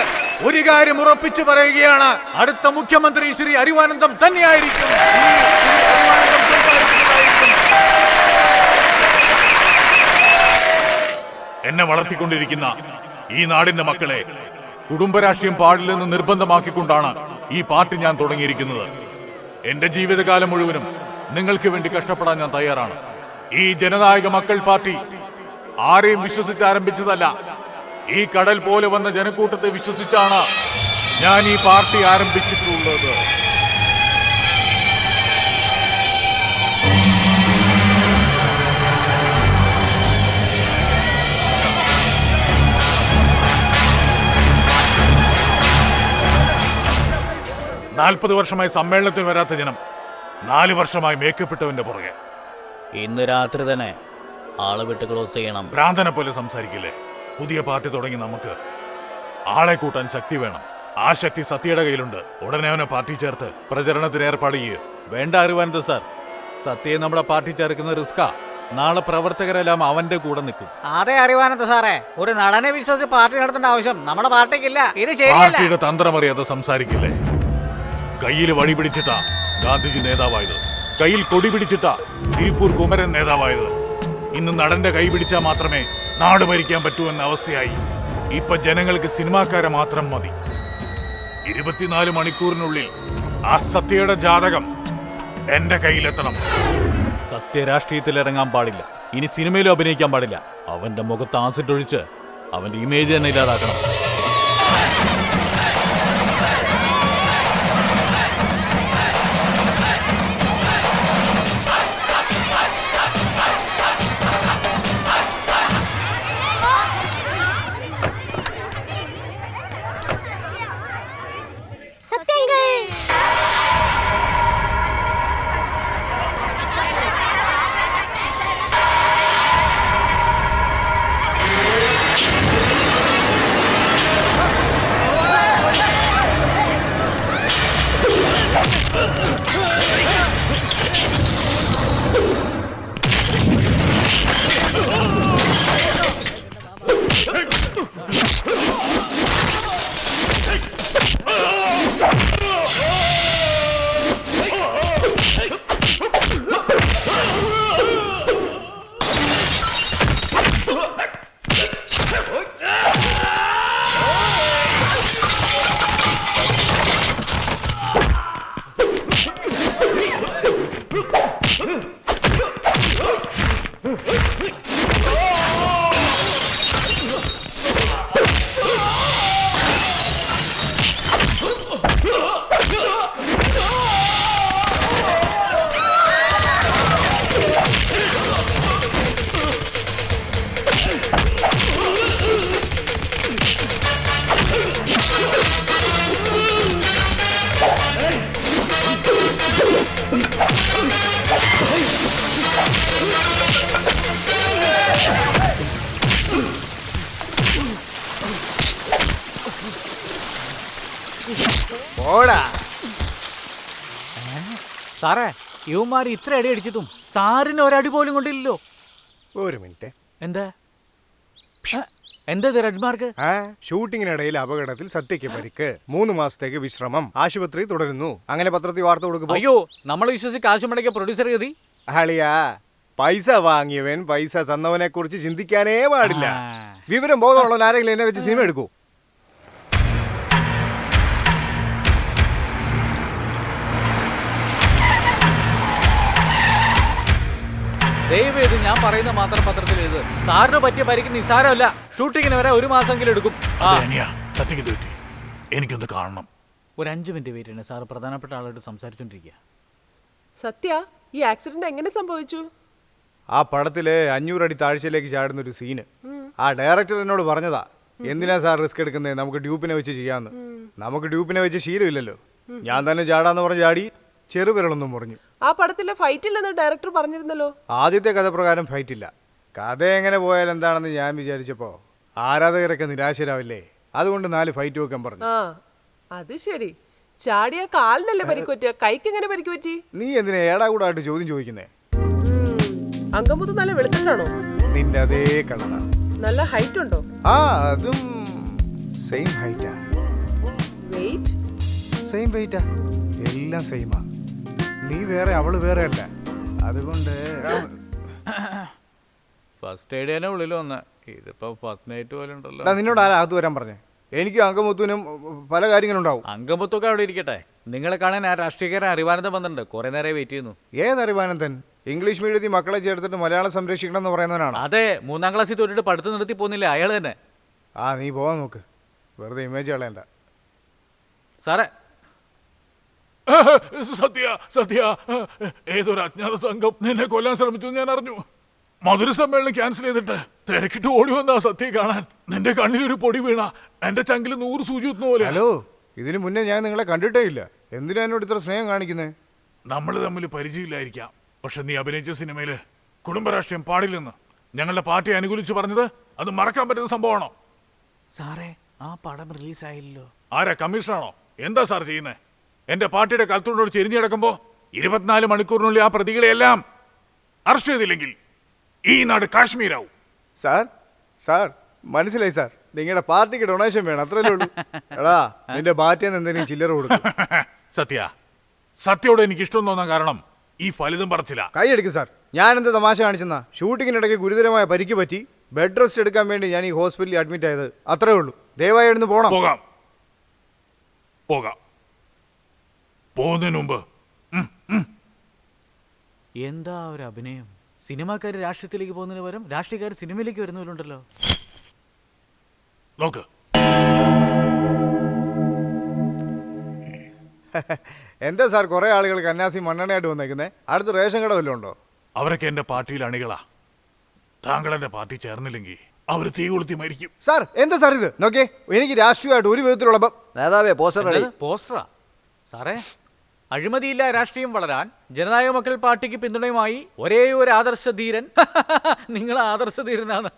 ഒരു കാര്യം ഉറപ്പിച്ചു പറയുകയാണ്, അടുത്ത മുഖ്യമന്ത്രി ശ്രീ അറിവാനന്ദം തന്നെയായിരിക്കും. ഇനി ശ്രീ അറിവാനന്ദം സംസാരിക്കുന്നതായിരിക്കും. എന്നെ വളർത്തിക്കൊണ്ടിരിക്കുന്ന ഈ നാടിന്റെ മക്കളെ കുടുംബരാഷ്ട്രീയം പാടില്ലെന്ന് നിർബന്ധമാക്കിക്കൊണ്ടാണ് ഈ പാർട്ടി ഞാൻ തുടങ്ങിയിരിക്കുന്നത്. എന്റെ ജീവിതകാലം മുഴുവനും നിങ്ങൾക്ക് വേണ്ടി കഷ്ടപ്പെടാൻ ഞാൻ തയ്യാറാണ്. ഈ ജനനായക മക്കൾ പാർട്ടി ആരെയും വിശ്വസിച്ച് ആരംഭിച്ചതല്ല. ഈ കടൽ പോലെ വന്ന ജനക്കൂട്ടത്തെ വിശ്വസിച്ചാണ് ഞാൻ ഈ പാർട്ടി ആരംഭിച്ചിട്ടുള്ളത്. നാൽപ്പത് വർഷമായി സമ്മേളനത്തിൽ വരാത്ത ജനം 4 വർഷമായി മേക്കപ്പെട്ടവന്റെ പുറകെ. ഇന്ന് രാത്രി തന്നെ ആളെ വിട്ട് ക്ലോസ് ചെയ്യണം. ഭ്രാന്തനെ പോലെ സംസാരിക്കില്ലേ? പുതിയ പാർട്ടി തുടങ്ങി നമുക്ക് ആളെ കൂട്ടാൻ ശക്തി വേണം. ആ ശക്തി സത്യയുടെ കയ്യിലുണ്ട്. ഉടനെ അവനെ പാർട്ടി ചേർത്ത് പ്രചരണത്തിന് ഏർപ്പാട് ചെയ്യുക. വേണ്ട അറിവാനന്ദ സാർ, സത്യയെ നമ്മുടെ പാർട്ടി ചേർക്കുന്ന റിസ്കാ. നാളെ പ്രവർത്തകരെല്ലാം അവന്റെ കൂടെ നിൽക്കും. അതെ അറിവാനന്ദ സാറേ, ഒരു നടനെ വിശ്വസിച്ച് പാർട്ടി നടത്തേണ്ട ആവശ്യം നമ്മുടെ പാർട്ടിക്കില്ല. ഇത് ശരിയല്ല. പാർട്ടിയുടെ തന്ത്രമറിയാതെ സംസാരിക്കില്ലേ? കയ്യിൽ വടി പിടിച്ചിട്ടാ ഗാന്ധിജി നേതാവായത്. കയ്യിൽ കൊടി പിടിച്ചിട്ടാ തിരുപ്പൂർ കുമരൻ നേതാവായത്. ഇന്ന് നടന്റെ കൈ പിടിച്ചാൽ മാത്രമേ നാട് ഭരിക്കാൻ പറ്റൂ എന്ന അവസ്ഥയായി. ഇപ്പൊ ജനങ്ങൾക്ക് സിനിമാക്കാരെ മാത്രം മതി. 24 മണിക്കൂറിനുള്ളിൽ ആ സത്യയുടെ ജാതകം എന്റെ കയ്യിലെത്തണം. സത്യരാഷ്ട്രീയത്തിൽ ഇറങ്ങാൻ പാടില്ല. ഇനി സിനിമയിലും അഭിനയിക്കാൻ പാടില്ല. അവന്റെ മുഖത്ത് ആസിഡ് ഒഴിച്ച് അവന്റെ ഇമേജ് തന്നെ ഇല്ലാതാക്കണം. സത്യങ്ങൾ ഓടാ. സാറേ യുവമാര് ഇത്ര അടി അടിച്ചിട്ടും സാറിന് ഒരടി പോലും കൊണ്ടില്ലല്ലോ. ഒരു മിനിറ്റ്. എന്താ എന്താ റെഡ് മാർക്ക്? ഷൂട്ടിങ്ങിനിടയിൽ അപകടത്തിൽ സത്യയ്ക്ക് പരിക്ക്, 3 മാസത്തേക്ക് വിശ്രമം, ആശുപത്രി തുടരുന്നു. അങ്ങനെ പത്രത്തിൽ വാർത്ത കൊടുക്കും. അയ്യോ, നമ്മളെ വിശ്വസിച്ച് കാശ് മുടക്കിയ പ്രൊഡ്യൂസർ ഗതി. അളിയാ, പൈസ വാങ്ങിയവൻ പൈസ തന്നവനെ കുറിച്ച് ചിന്തിക്കാനേ പാടില്ല. വിവരം ബോധമുള്ള ആരെങ്കിലും എന്നെ വെച്ച് സിനിമ എടുക്കൂ. ദയവ് ചെയ്ത് ഞാൻ പറയുന്ന മാത്രം പത്രത്തിൽ എഴുത്. സാറിന് പറ്റിയ പരിക്ക് നിസ്സാരമല്ല. ഷൂട്ടിങ്ങിന് വരെ 1 മാസമെങ്കിലും എടുക്കും. എനിക്കൊന്ന് കാണണം. ഒരു 5 മിനിറ്റ് വെയിറ്റ് ചെയ്യണം. സാറ് പ്രധാനപ്പെട്ട ആളോട് സംസാരിച്ചോണ്ടിരിക്കുക. സത്യ, ഈ ആക്സിഡന്റ് എങ്ങനെ സംഭവിച്ചു? ആ പടത്തിലെ 500 അടി താഴ്ചയിലേക്ക് ചാടുന്ന ഒരു സീന് ആ ഡയറക്ടർ എന്നോട് പറഞ്ഞതാ. എന്തിനാ സാർ റിസ്ക് എടുക്കുന്നത്, നമുക്ക് ഡ്യൂപ്പിനെ വെച്ച് ചെയ്യാന്ന്. നമുക്ക് ഡ്യൂപ്പിനെ വെച്ച് ശീലമില്ലല്ലോ. ഞാൻ തന്നെ ചാടാന്ന് പറഞ്ഞ് ചാടി ചെറുവിരളൊന്നും മുറിഞ്ഞു. ആ പടത്തിലെ ഫൈറ്റ് ഇല്ലെന്ന് ഡയറക്ടർ പറഞ്ഞിരുന്നല്ലോ. ആദ്യത്തെ കഥ പ്രകാരം ഫൈറ്റ് ഇല്ല. കഥ എങ്ങനെ പോയാൽ എന്താണെന്ന് ഞാൻ വിചാരിച്ചപ്പോ ആരാധകരൊക്കെ നിരാശരാവില്ലേ, അതുകൊണ്ട് 4 ഫൈറ്റ് വെക്കാൻ പറഞ്ഞു. ആ, അത് ശരി. ചാടിയ കാലിനല്ലേ പരിക്ക് പറ്റിയ, കൈക്ക് എങ്ങനെ പരിക്ക് പറ്റി? നീ എന്തിനാ ഏടാകൂടായിട്ട് ചോദ്യം ചോദിക്കുന്നേ? അങ്കമുത്ത് നല്ല വെളുത്തിട്ടാണോ? നിന്റെ അതേ കളറാ. നല്ല ഹൈറ്റ് ഉണ്ടോ? ആ, അതും സെയിം ഹൈറ്റാ. വെയിറ്റ് സെയിം വെയിറ്റാ. എല്ലാം സെയിമാ. നീ വേറെ അവള് വേറെ അല്ല. അതുകൊണ്ട് ഫസ്റ്റ് എയ്ഡ് തന്നെ ഉള്ളിൽ വന്ന ഇതിപ്പോ ഫസ്റ്റ് നൈറ്റ് പോലെ ഉണ്ടല്ലോ. നിന്നോട് ആരാ അകത്ത് വരാൻ പറഞ്ഞേ? എനിക്ക് അങ്കമുത്തുവിനും പല കാര്യങ്ങളുണ്ടാവും. അങ്കമുത്തൊക്കെ അവിടെ ഇരിക്കട്ടെ. നിങ്ങളെ കാണാൻ ആ രാഷ്ട്രീയക്കാരൻ അറിവാനന്ദൻ വന്നിട്ടുണ്ട്. കുറെ നേരം വെയിറ്റ് ചെയ്യുന്നു. ഏത് അറിവാനന്ദൻ? ഇംഗ്ലീഷ് മീഡിയത്തിൽ മക്കളെ ചേർത്തിട്ട് മലയാളം സംരക്ഷിക്കണം എന്ന് പറയുന്നവനാണ്. അതെ, 3ാം ക്ലാസ്സിൽ തൊട്ടിട്ട് പഠിത്തം നിർത്തി പോകുന്നില്ല അയാൾ തന്നെ. ആ, നീ പോവാൻ നോക്ക്, വെറുതെ ഇമേജ് കളയണ്ട. സാറേ, സത്യ സത്യ, ഏതൊരു അജ്ഞാത സംഘം നിന്നെ കൊല്ലാൻ ശ്രമിച്ചു ഞാൻ അറിഞ്ഞു. മധുര സമ്മേളനം ക്യാൻസൽ ചെയ്തിട്ട് തിരക്കിട്ട് ഓടി വന്ന സത്യ കാണാൻ. നിന്റെ കണ്ണിലൊരു പൊടി വീണ എന്റെ ചങ്കിൽ 100 സൂചി കുത്തുന്ന പോലെ. ഹലോ, ഇതിനു മുന്നേ ഞാൻ നിങ്ങളെ കണ്ടിട്ടേ ഇല്ല. എന്തിനാ എന്നോട് ഇത്ര സ്നേഹം കാണിക്കുന്നേ? നമ്മൾ തമ്മിൽ പരിചയമില്ലായിരിക്കാം, പക്ഷെ നീ അഭിനയിച്ച സിനിമയില് കുടുംബരാഷ്ട്രീയം പാടില്ലെന്ന് ഞങ്ങളുടെ പാർട്ടി അനുകൂലിച്ച് പറഞ്ഞത് അത് മറക്കാൻ പറ്റുന്ന സംഭവമാണോ? സാറേ, ആ പടം റിലീസായില്ലോ. ആരാ, കമ്മീഷനാണോ? എന്താ സാർ ചെയ്യുന്നേ? എന്റെ പാർട്ടിയുടെ കൽത്തുണ്ടോട് ചെരിഞ്ഞു കിടക്കുമ്പോ 24 മണിക്കൂറിനുള്ളിൽ ആ പ്രതികളെയെല്ലാം അറസ്റ്റ് ചെയ്തില്ലെങ്കിൽ ഈ നാട് കാശ്മീരാവും. സാർ മനസ്സിലായി സാർ. നിങ്ങളുടെ പാർട്ടിക്ക് ഡൊണേഷൻ വേണം, അത്രയല്ലേ ഉള്ളൂ. എടാ, നിന്റെ പാർട്ടിന്ന് എന്തെങ്കിലും ചില്ലറ കൊടുക്കും. സത്യയോട് എനിക്ക് ഇഷ്ടം തോന്നാൻ കാരണം ഈ ഫലിതം പറച്ചില്ല. കൈയെടുക്കും സാർ. ഞാൻ എന്ത് തമാശ കാണിച്ചെന്നാ? ഷൂട്ടിങ്ങിനിടയ്ക്ക് ഗുരുതരമായ പരിക്ക് പറ്റി ബെഡ് റെസ്റ്റ് എടുക്കാൻ വേണ്ടി ഞാൻ ഈ ഹോസ്പിറ്റലിൽ അഡ്മിറ്റ് ആയത്, അത്രേ ഉള്ളൂ. ദയവായി എഴുന്ന് പോകണം. പോകാം. പോകുന്നതിന് മുമ്പ് എന്താ ഒരു അഭിനയം! സിനിമാക്കാർ രാഷ്ട്രീയത്തിലേക്ക് പോകുന്നതിന് പകരം രാഷ്ട്രീയക്കാർ സിനിമയിലേക്ക് വരുന്നവരുണ്ടല്ലോ. നോക്ക്, എന്താ സാർ കുറെ ആളുകൾ കന്യാസി മണ്ണെണ്ണയായിട്ട് വന്നേക്കുന്നേ? അടുത്ത് റേഷൻ കട വല്ലതും ഉണ്ടോ? അവരൊക്കെ എന്റെ പാർട്ടിയിൽ അണികളാ. താങ്കൾ എന്റെ പാർട്ടി ചേർന്നില്ലെങ്കിൽ അവര് തീ കൊളുത്തി മരിക്കും. സാർ എന്താ സാർ ഇത്? നോക്കിയേ, എനിക്ക് രാഷ്ട്രീയമായിട്ട് ഒരു വിധത്തിലുള്ള നേതാവേ പോസ്റ്റർ റെഡി. പോസ്റ്ററാ സാറേ? അഴിമതിയില്ല രാഷ്ട്രീയം വളരാൻ ജനനായക മക്കൾ പാർട്ടിക്ക് പിന്തുണയുമായി ഒരേ ഒരു ആദർശ ധീരൻ. നിങ്ങൾ ആദർശ ധീരനാണ്.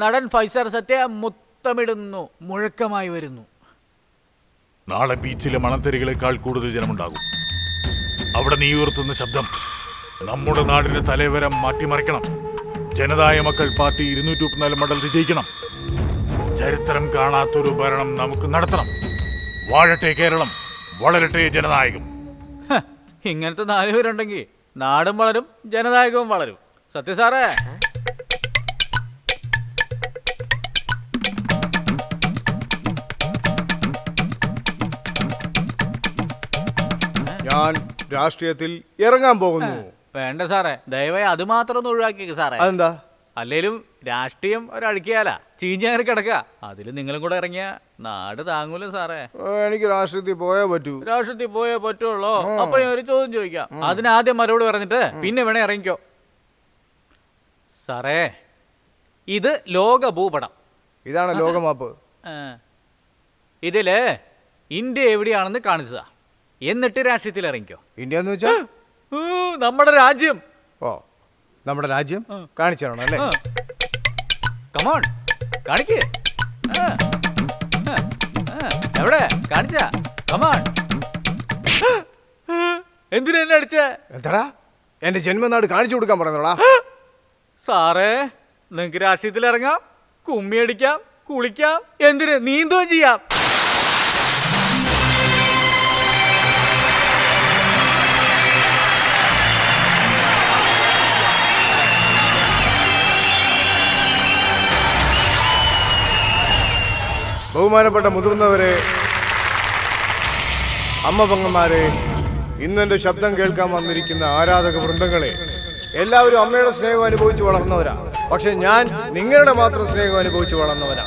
നടൻ ഫൈസർ സത്യ മുത്തമിടുന്നു മുഴക്കമായി വരുന്നു. നാളെ ബീച്ചിലെ മണത്തരികളെക്കാൾ കൂടുതൽ ജനമുണ്ടാകും. അവിടെ നീ ഉയർത്തുന്ന ശബ്ദം നമ്മുടെ നാടിന്റെ തലവരം മാറ്റിമറിക്കണം. ജനതായ മക്കൾ പാർട്ടി 234 മണ്ഡലത്തിൽ ജയിക്കണം. ചരിത്രം കാണാത്തൊരു ഭരണം നമുക്ക് നടത്തണം. വാഴട്ടെ കേരളം, വളരട്ടെ ജനനായകം. ഇങ്ങനത്തെ 4 പേരുണ്ടെങ്കിൽ നാടും വളരും ജനനായകവും വളരും. സത്യ സാറേ, ഞാൻ രാഷ്ട്രീയത്തിൽ ഇറങ്ങാൻ പോകുന്നു. വേണ്ട സാറേ, ദയവായി അത് മാത്രം ഒന്ന് ഒഴിവാക്കിയേക്ക് സാറേ. അതെന്താ? അല്ലേലും രാഷ്ട്രീയം ഒരഴുക്കിയാല ചീഞ്ഞാറി കിടക്കുക. അതിൽ നിങ്ങളും കൂടെ ഇറങ്ങിയ നാട് താങ്ങൂല സാറേ. എനിക്ക് രാഷ്ട്രീയത്തിൽ പോയേ പറ്റൂ. രാഷ്ട്രീയത്തിൽ പോയേ പറ്റുള്ളൂ. അപ്പൊ ഞാൻ ഒരു ചോദ്യം ചോദിക്കാം, അതിനാദ്യം മറുപടി പറഞ്ഞിട്ട് പിന്നെ വേണേ ഇറങ്ങിക്കോ. സാറേ, ഇത് ലോക ഭൂപടം. ഇതാണ് ലോകമാപ്പ്. ഇതില് ഇന്ത്യ എവിടെയാണെന്ന് കാണിച്ചതാ. എന്നിട്ട് രാഷ്ട്രീയത്തിൽ ഇറങ്ങിക്കോ. ഇന്ത്യ എന്ന് വെച്ചാ നമ്മുടെ രാജ്യം. ഓ, നമ്മുടെ രാജ്യം കാണിച്ചു തരണം അല്ലേ? കമോൺ, കാണിക്ക്. എവിടെ കാണിച്ച? കമോൺ. എന്തിനാ എന്നെ അടിച്ച? എന്താടാ എന്റെ ജന്മനാട് കാണിച്ചു കൊടുക്കാൻ പറഞ്ഞോടാ? സാറേ, നിങ്ങക്ക് രാഷ്ട്രീയത്തിൽ ഇറങ്ങാം, കുമ്മി അടിക്കാം, കുളിക്കാം, എന്തിന് നീന്തുകയും ചെയ്യാം. ബഹുമാനപ്പെട്ട മുതിർന്നവരെ, അമ്മ പെങ്ങന്മാരെ, ഇന്നെന്റെ ശബ്ദം കേൾക്കാൻ വന്നിരിക്കുന്ന ആരാധക വൃന്ദങ്ങളെ, എല്ലാവരും അമ്മയുടെ സ്നേഹം അനുഭവിച്ച് വളർന്നവരാ. പക്ഷെ ഞാൻ നിങ്ങളുടെ മാത്രം സ്നേഹം അനുഭവിച്ച് വളർന്നവരാ.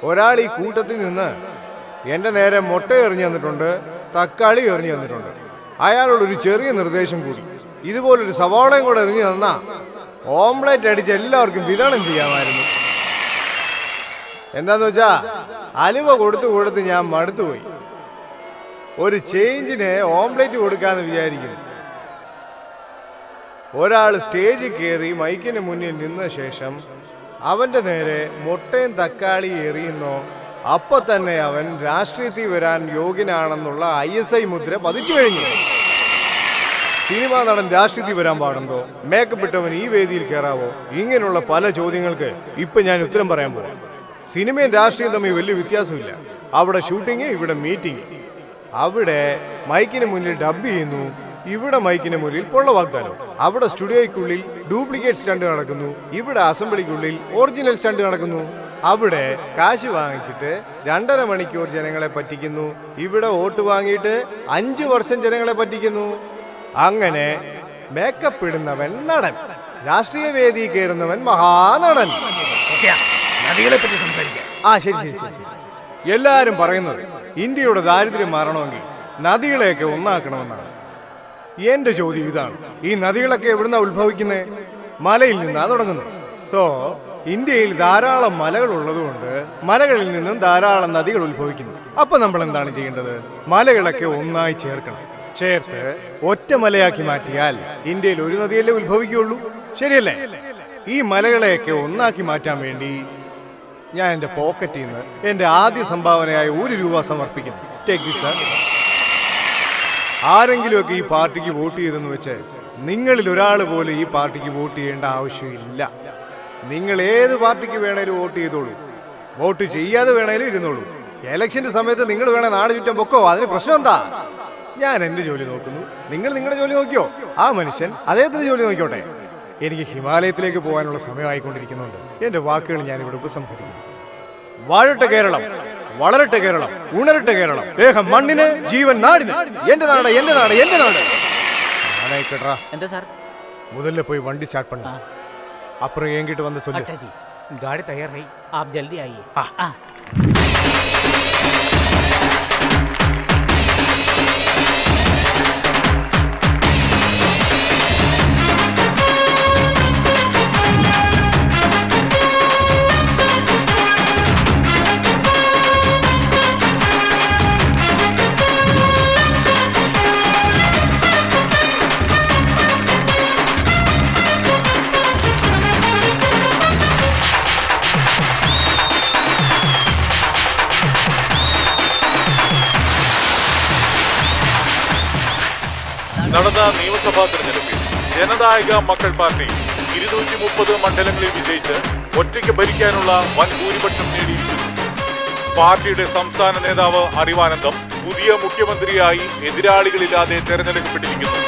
ഒരാൾ ഈ കൂട്ടത്തിൽ നിന്ന് എന്റെ നേരെ മുട്ട എറിഞ്ഞു തന്നിട്ടുണ്ട്, തക്കാളി എറിഞ്ഞു തന്നിട്ടുണ്ട്. അയാളോടൊരു ചെറിയ നിർദ്ദേശം കൂടി, ഇതുപോലൊരു സവാളയും കൂടെ എറിഞ്ഞു തന്നാ ഓംലെറ്റ് അടിച്ച് എല്ലാവർക്കും വിതരണം ചെയ്യാമായിരുന്നു. എന്താന്ന് വെച്ചാ അലുവ കൊടുത്ത് ഞാൻ മടുത്തുപോയി. ഒരു ചേഞ്ചിന് ഓംലെറ്റ് കൊടുക്കാന്ന് വിചാരിക്കുന്നു. ഒരാൾ സ്റ്റേജിൽ കയറി മൈക്കിന് മുന്നിൽ നിന്ന ശേഷം അവന്റെ നേരെ മുട്ടയും തക്കാളി എറിയുന്നോ അപ്പൊ തന്നെ അവൻ രാഷ്ട്രീയത്തിൽ വരാൻ യോഗ്യനാണെന്നുള്ള ISI മുദ്ര പതിച്ചു കഴിഞ്ഞു. സിനിമാ നടൻ രാഷ്ട്രീയത്തിൽ വരാൻ പാടുണ്ടോ? മേക്കപ്പ് ഇട്ടവൻ ഈ വേദിയിൽ കയറാവോ? ഇങ്ങനെയുള്ള പല ചോദ്യങ്ങൾക്ക് ഇപ്പൊ ഞാൻ ഉത്തരം പറയാൻ പോവാം. സിനിമയും രാഷ്ട്രീയം തമ്മിൽ വലിയ വ്യത്യാസമില്ല. അവിടെ ഷൂട്ടിങ്, ഇവിടെ മീറ്റിംഗ്. അവിടെ മൈക്കിന് മുന്നിൽ ഡബ് ചെയ്യുന്നു, ഇവിടെ മൈക്കിന് മുന്നിൽ പൊള്ള വാഗ്ദാനം. അവിടെ സ്റ്റുഡിയോയ്ക്കുള്ളിൽ ഡ്യൂപ്ലിക്കേറ്റ് സ്റ്റണ്ട് നടക്കുന്നു, ഇവിടെ അസംബ്ലിക്കുള്ളിൽ ഒറിജിനൽ സ്റ്റണ്ട് നടക്കുന്നു. അവിടെ കാശ് വാങ്ങിച്ചിട്ട് 2.5 മണിക്കൂർ ജനങ്ങളെ പറ്റിക്കുന്നു, ഇവിടെ വോട്ട് വാങ്ങിയിട്ട് 5 വർഷം ജനങ്ങളെ പറ്റിക്കുന്നു. അങ്ങനെ മേക്കപ്പ് ഇടുന്നവൻ നടൻ, രാഷ്ട്രീയ വേദി കയറുന്നവൻ മഹാനടൻ. ശരി. എല്ലാരും പറയുന്നത് ഇന്ത്യയുടെ ദാരിദ്ര്യം മാറണമെങ്കിൽ നദികളെയൊക്കെ ഒന്നാക്കണമെന്നാണ്. എന്റെ ചോദ്യം ഇതാണ്, ഈ നദികളൊക്കെ എവിടുന്നാ ഉത്ഭവിക്കുന്നത്? മലയിൽ നിന്നാ തുടങ്ങുന്നത്. സോ ഇന്ത്യയിൽ ധാരാളം മലകൾ ഉള്ളതുകൊണ്ട് മലകളിൽ നിന്നും ധാരാളം നദികൾ ഉത്ഭവിക്കുന്നു. അപ്പൊ നമ്മൾ എന്താണ് ചെയ്യേണ്ടത്? മലകളൊക്കെ ഒന്നായി ചേർക്കണം. ചേർത്ത് ഒറ്റ മലയാക്കി മാറ്റിയാൽ ഇന്ത്യയിൽ ഒരു നദിയല്ലേ ഉത്ഭവിക്കുകയുള്ളൂ, ശരിയല്ലേ? ഈ മലകളെയൊക്കെ ഒന്നാക്കി മാറ്റാൻ വേണ്ടി ഞാൻ എന്റെ പോക്കറ്റിൽ നിന്ന് എന്റെ ആദ്യ സംഭാവനയായ 1 രൂപ സമർപ്പിക്കുന്നു. Take this sir. ആരെങ്കിലുമൊക്കെ ഈ പാർട്ടിക്ക് വോട്ട് ചെയ്തെന്ന് വെച്ച് നിങ്ങളിൽ ഒരാൾ പോലും ഈ പാർട്ടിക്ക് വോട്ട് ചെയ്യേണ്ട ആവശ്യമില്ല. നിങ്ങൾ ഏത് പാർട്ടിക്ക് വേണേലും വോട്ട് ചെയ്തോളൂ, വോട്ട് ചെയ്യാതെ വേണേലും ഇരുന്നോളൂ. ഇലക്ഷന്റെ സമയത്ത് നിങ്ങൾ വേണേ നാട് ചുറ്റാൻ പൊക്കോ, അതിന് പ്രശ്നം എന്താ? ഞാൻ എന്റെ ജോലി നോക്കുന്നു, നിങ്ങൾ നിങ്ങളുടെ ജോലി നോക്കിയോ. ആ മനുഷ്യൻ അദ്ദേഹത്തിന്റെ ജോലി നോക്കിയോട്ടെ. എനിക്ക് ഹിമാലയത്തിലേക്ക് പോകാനുള്ള സമയമായിക്കൊണ്ടിരിക്കുന്നുണ്ട്. എന്റെ വാക്കുകൾ ഞാൻ ഇവിടെ ഉപസംഹരിക്കുന്നു. വാഴട്ടെ കേരളം, വളരട്ടെ കേരളം, ഉണരട്ടെ കേരളം. ദേഹം മണ്ണിന്, ജീവൻ നാടിന്. എന്റെ നാട്, എന്റെ നാട്, എന്റെ നാട്. നാടായിക്കട്ടാ. എന്താ സാർ? முதல்ல போய் வண்டி ஸ்டார்ட் பண்ணு. அப்புறம் என்கிட்ட வந்து சொல்லு. अच्छा जी, गाड़ी तैयार है, आप जल्दी आइए. നടന്ന നിയമസഭാ തെരഞ്ഞെടുപ്പിൽ ജനനായക മക്കൾ പാർട്ടി 230 മണ്ഡലങ്ങളിൽ വിജയിച്ച് ഒറ്റയ്ക്ക് ഭരിക്കാനുള്ള വൻ ഭൂരിപക്ഷം നേടിയിരിക്കുന്നു. പാർട്ടിയുടെ സംസ്ഥാന നേതാവ് അറിവാനന്ദം പുതിയ മുഖ്യമന്ത്രിയായി എതിരാളികളില്ലാതെ തെരഞ്ഞെടുക്കപ്പെട്ടിരിക്കുന്നു.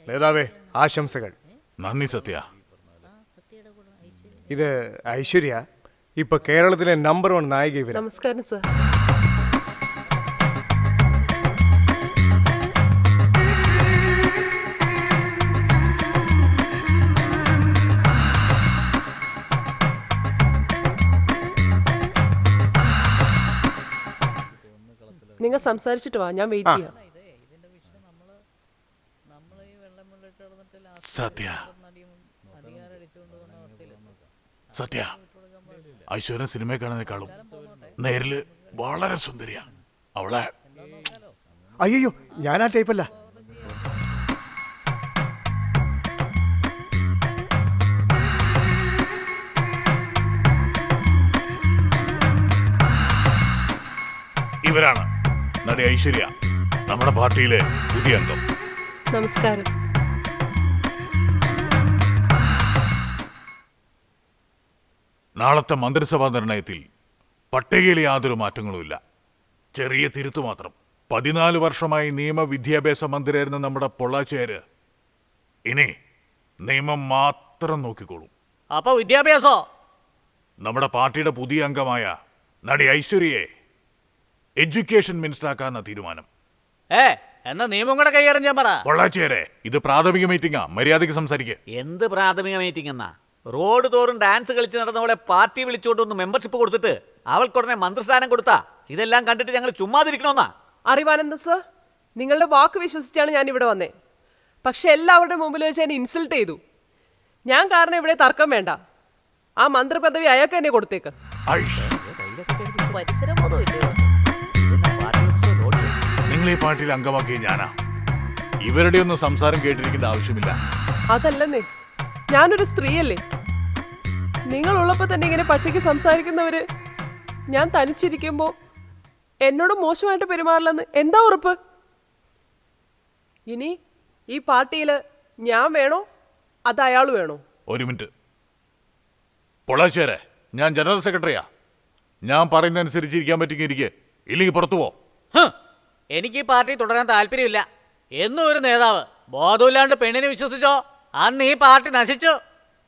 നേതാവേ, ആശംസകൾ. നന്ദി സത്യ. ഇത് ഐശ്വര്യ, ഇപ്പൊ കേരളത്തിലെ നമ്പർ 1 നായിക ഇവരാ. നമസ്കാരം സർ. നിങ്ങൾ സംസാരിച്ചിട്ട് വാ, ഞാൻ വെയിറ്റ് ചെയ്യാം. സത്യ സത്യ ഐശ്വര്യ സിനിമയെ കാണുന്നതിനേക്കാളും നേരില് വളരെ സുന്ദരിയാ. അവളെ അയ്യോ, ഞാൻ ആ ടൈപ്പല്ല. ഇവരാണ് നടി ഐശ്വര്യ, നമ്മുടെ പാർട്ടിയിലെ പുതിയ അംഗം. നമസ്കാരം. നാളത്തെ മന്ത്രിസഭാ നിർണയത്തിൽ പട്ടികയിൽ യാതൊരു മാറ്റങ്ങളുമില്ല. ചെറിയ തിരുത്തു മാത്രം. 14 വർഷമായി നിയമവിദ്യാഭ്യാസ മന്ത്രിയായിരുന്ന നമ്മുടെ പൊള്ളാച്ചേര് ഇനി നിയമം മാത്രം നോക്കിക്കോളും. അപ്പൊ വിദ്യാഭ്യാസോ? നമ്മുടെ പാർട്ടിയുടെ പുതിയ അംഗമായ നടി ഐശ്വര്യയെ എഡ്യൂക്കേഷൻ മിനിസ്റ്റർ ആക്കാന്ന തീരുമാനം. എന്നാ നിയമം കൂടെ കൈകാര്യം ചെയ്യാൻ പറ. പൊള്ളാച്ചേരെ, ഇത് പ്രാഥമിക മീറ്റിംഗാ, മര്യാദയ്ക്ക് സംസാരിക്കുക. എന്ത് പ്രാഥമിക മീറ്റിംഗ് എന്നാ? റോഡ് തോറും ഡാൻസ് കളിച്ച് നടന്നവളെ പാർട്ടി വിളിച്ചോണ്ടൊന്ന് മെമ്പർഷിപ്പ് കൊടുത്തിട്ട് അവൾക്കുടനെ മന്ത്രിസ്ഥാനം കൊടുത്താ ഇതെല്ലാം കണ്ടിട്ട് ഞങ്ങൾ ചുമ്മാതിരിക്കണമെന്നാ? അറിവാനന്ദ സർ, നിങ്ങളുടെ വാക്ക് വിശ്വസിച്ചാണ് ഞാൻ ഇവിടെ വന്നേ. പക്ഷെ എല്ലാവരുടെ മുമ്പിൽ വെച്ച് എന്നെ ഇൻസൾട്ട് ചെയ്തു. ഞാൻ കാരണം ഇവിടെ തർക്കം വേണ്ട. ആ മന്ത്രിപദവി അയാൾക്ക് തന്നെ കൊടുത്തേക്ക്. നിങ്ങൾ ഈ പാർട്ടിയിൽ അംഗമാക്കിയ ഞാനാ. ഇവരുടെ ഒന്നും സംസാരം കേട്ടിരിക്കേണ്ട ആവശ്യമില്ല. അതല്ലെന്നേ, ഞാനൊരു സ്ത്രീയല്ലേ. നിങ്ങളുള്ളപ്പോൾ തന്നെ ഇങ്ങനെ പച്ചയ്ക്ക് സംസാരിക്കുന്നവര് ഞാൻ തനിച്ചിരിക്കുമ്പോ എന്നോട് മോശമായിട്ട് പെരുമാറില്ലെന്ന് എന്താ ഉറപ്പ്? ഇനി ഈ പാർട്ടിയിൽ ഞാൻ വേണോ അത് അയാൾ വേണോ? ഒരു മിനിറ്റ്. പൊള്ളാച്ചേരെ, ഞാൻ ജനറൽ സെക്രട്ടറിയാ. ഞാൻ പറയുന്നതനുസരിച്ചിരിക്കാൻ പറ്റിയിരിക്കെ, ഇല്ലെങ്കിൽ പുറത്തു പോ. എനിക്ക് ഈ പാർട്ടി തുടരാൻ താല്പര്യമില്ല. എന്നും ഒരു നേതാവ് ബോധമില്ലാണ്ട് പെണ്ണിനെ വിശ്വസിച്ചോ, അന്ന് ഈ പാർട്ടി നശിച്ചു.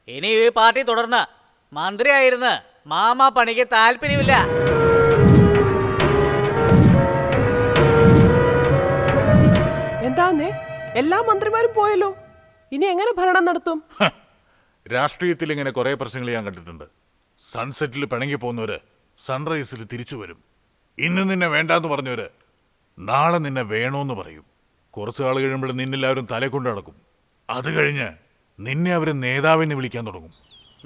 ഇനി ഈ പാർട്ടി തുടർന്ന് മന്ത്രിയായിരുന്ന് മാമാ പണിക്ക് താല്പര്യമില്ല. എന്താന്നേ, എല്ലാ മന്ത്രിമാരും പോയല്ലോ. ഇനി എങ്ങനെ ഭരണം നടത്തും? രാഷ്ട്രീയത്തിൽ ഇങ്ങനെ കുറെ പ്രശ്നങ്ങൾ ഞാൻ കണ്ടിട്ടുണ്ട്. സൺസെറ്റിൽ പിണങ്ങി പോകുന്നവര് സൺറൈസിൽ തിരിച്ചു വരും. ഇന്ന് നിന്നെ വേണ്ടാന്ന് പറഞ്ഞവര് നാളെ നിന്നെ വേണോന്ന് പറയും. കുറച്ച് ആൾ കഴിയുമ്പോൾ നിന്നെല്ലാവരും തലേ കൊണ്ട് നടക്കും. അത് കഴിഞ്ഞ് നിന്നെ അവർ നേതാവെന്ന് വിളിക്കാൻ തുടങ്ങും.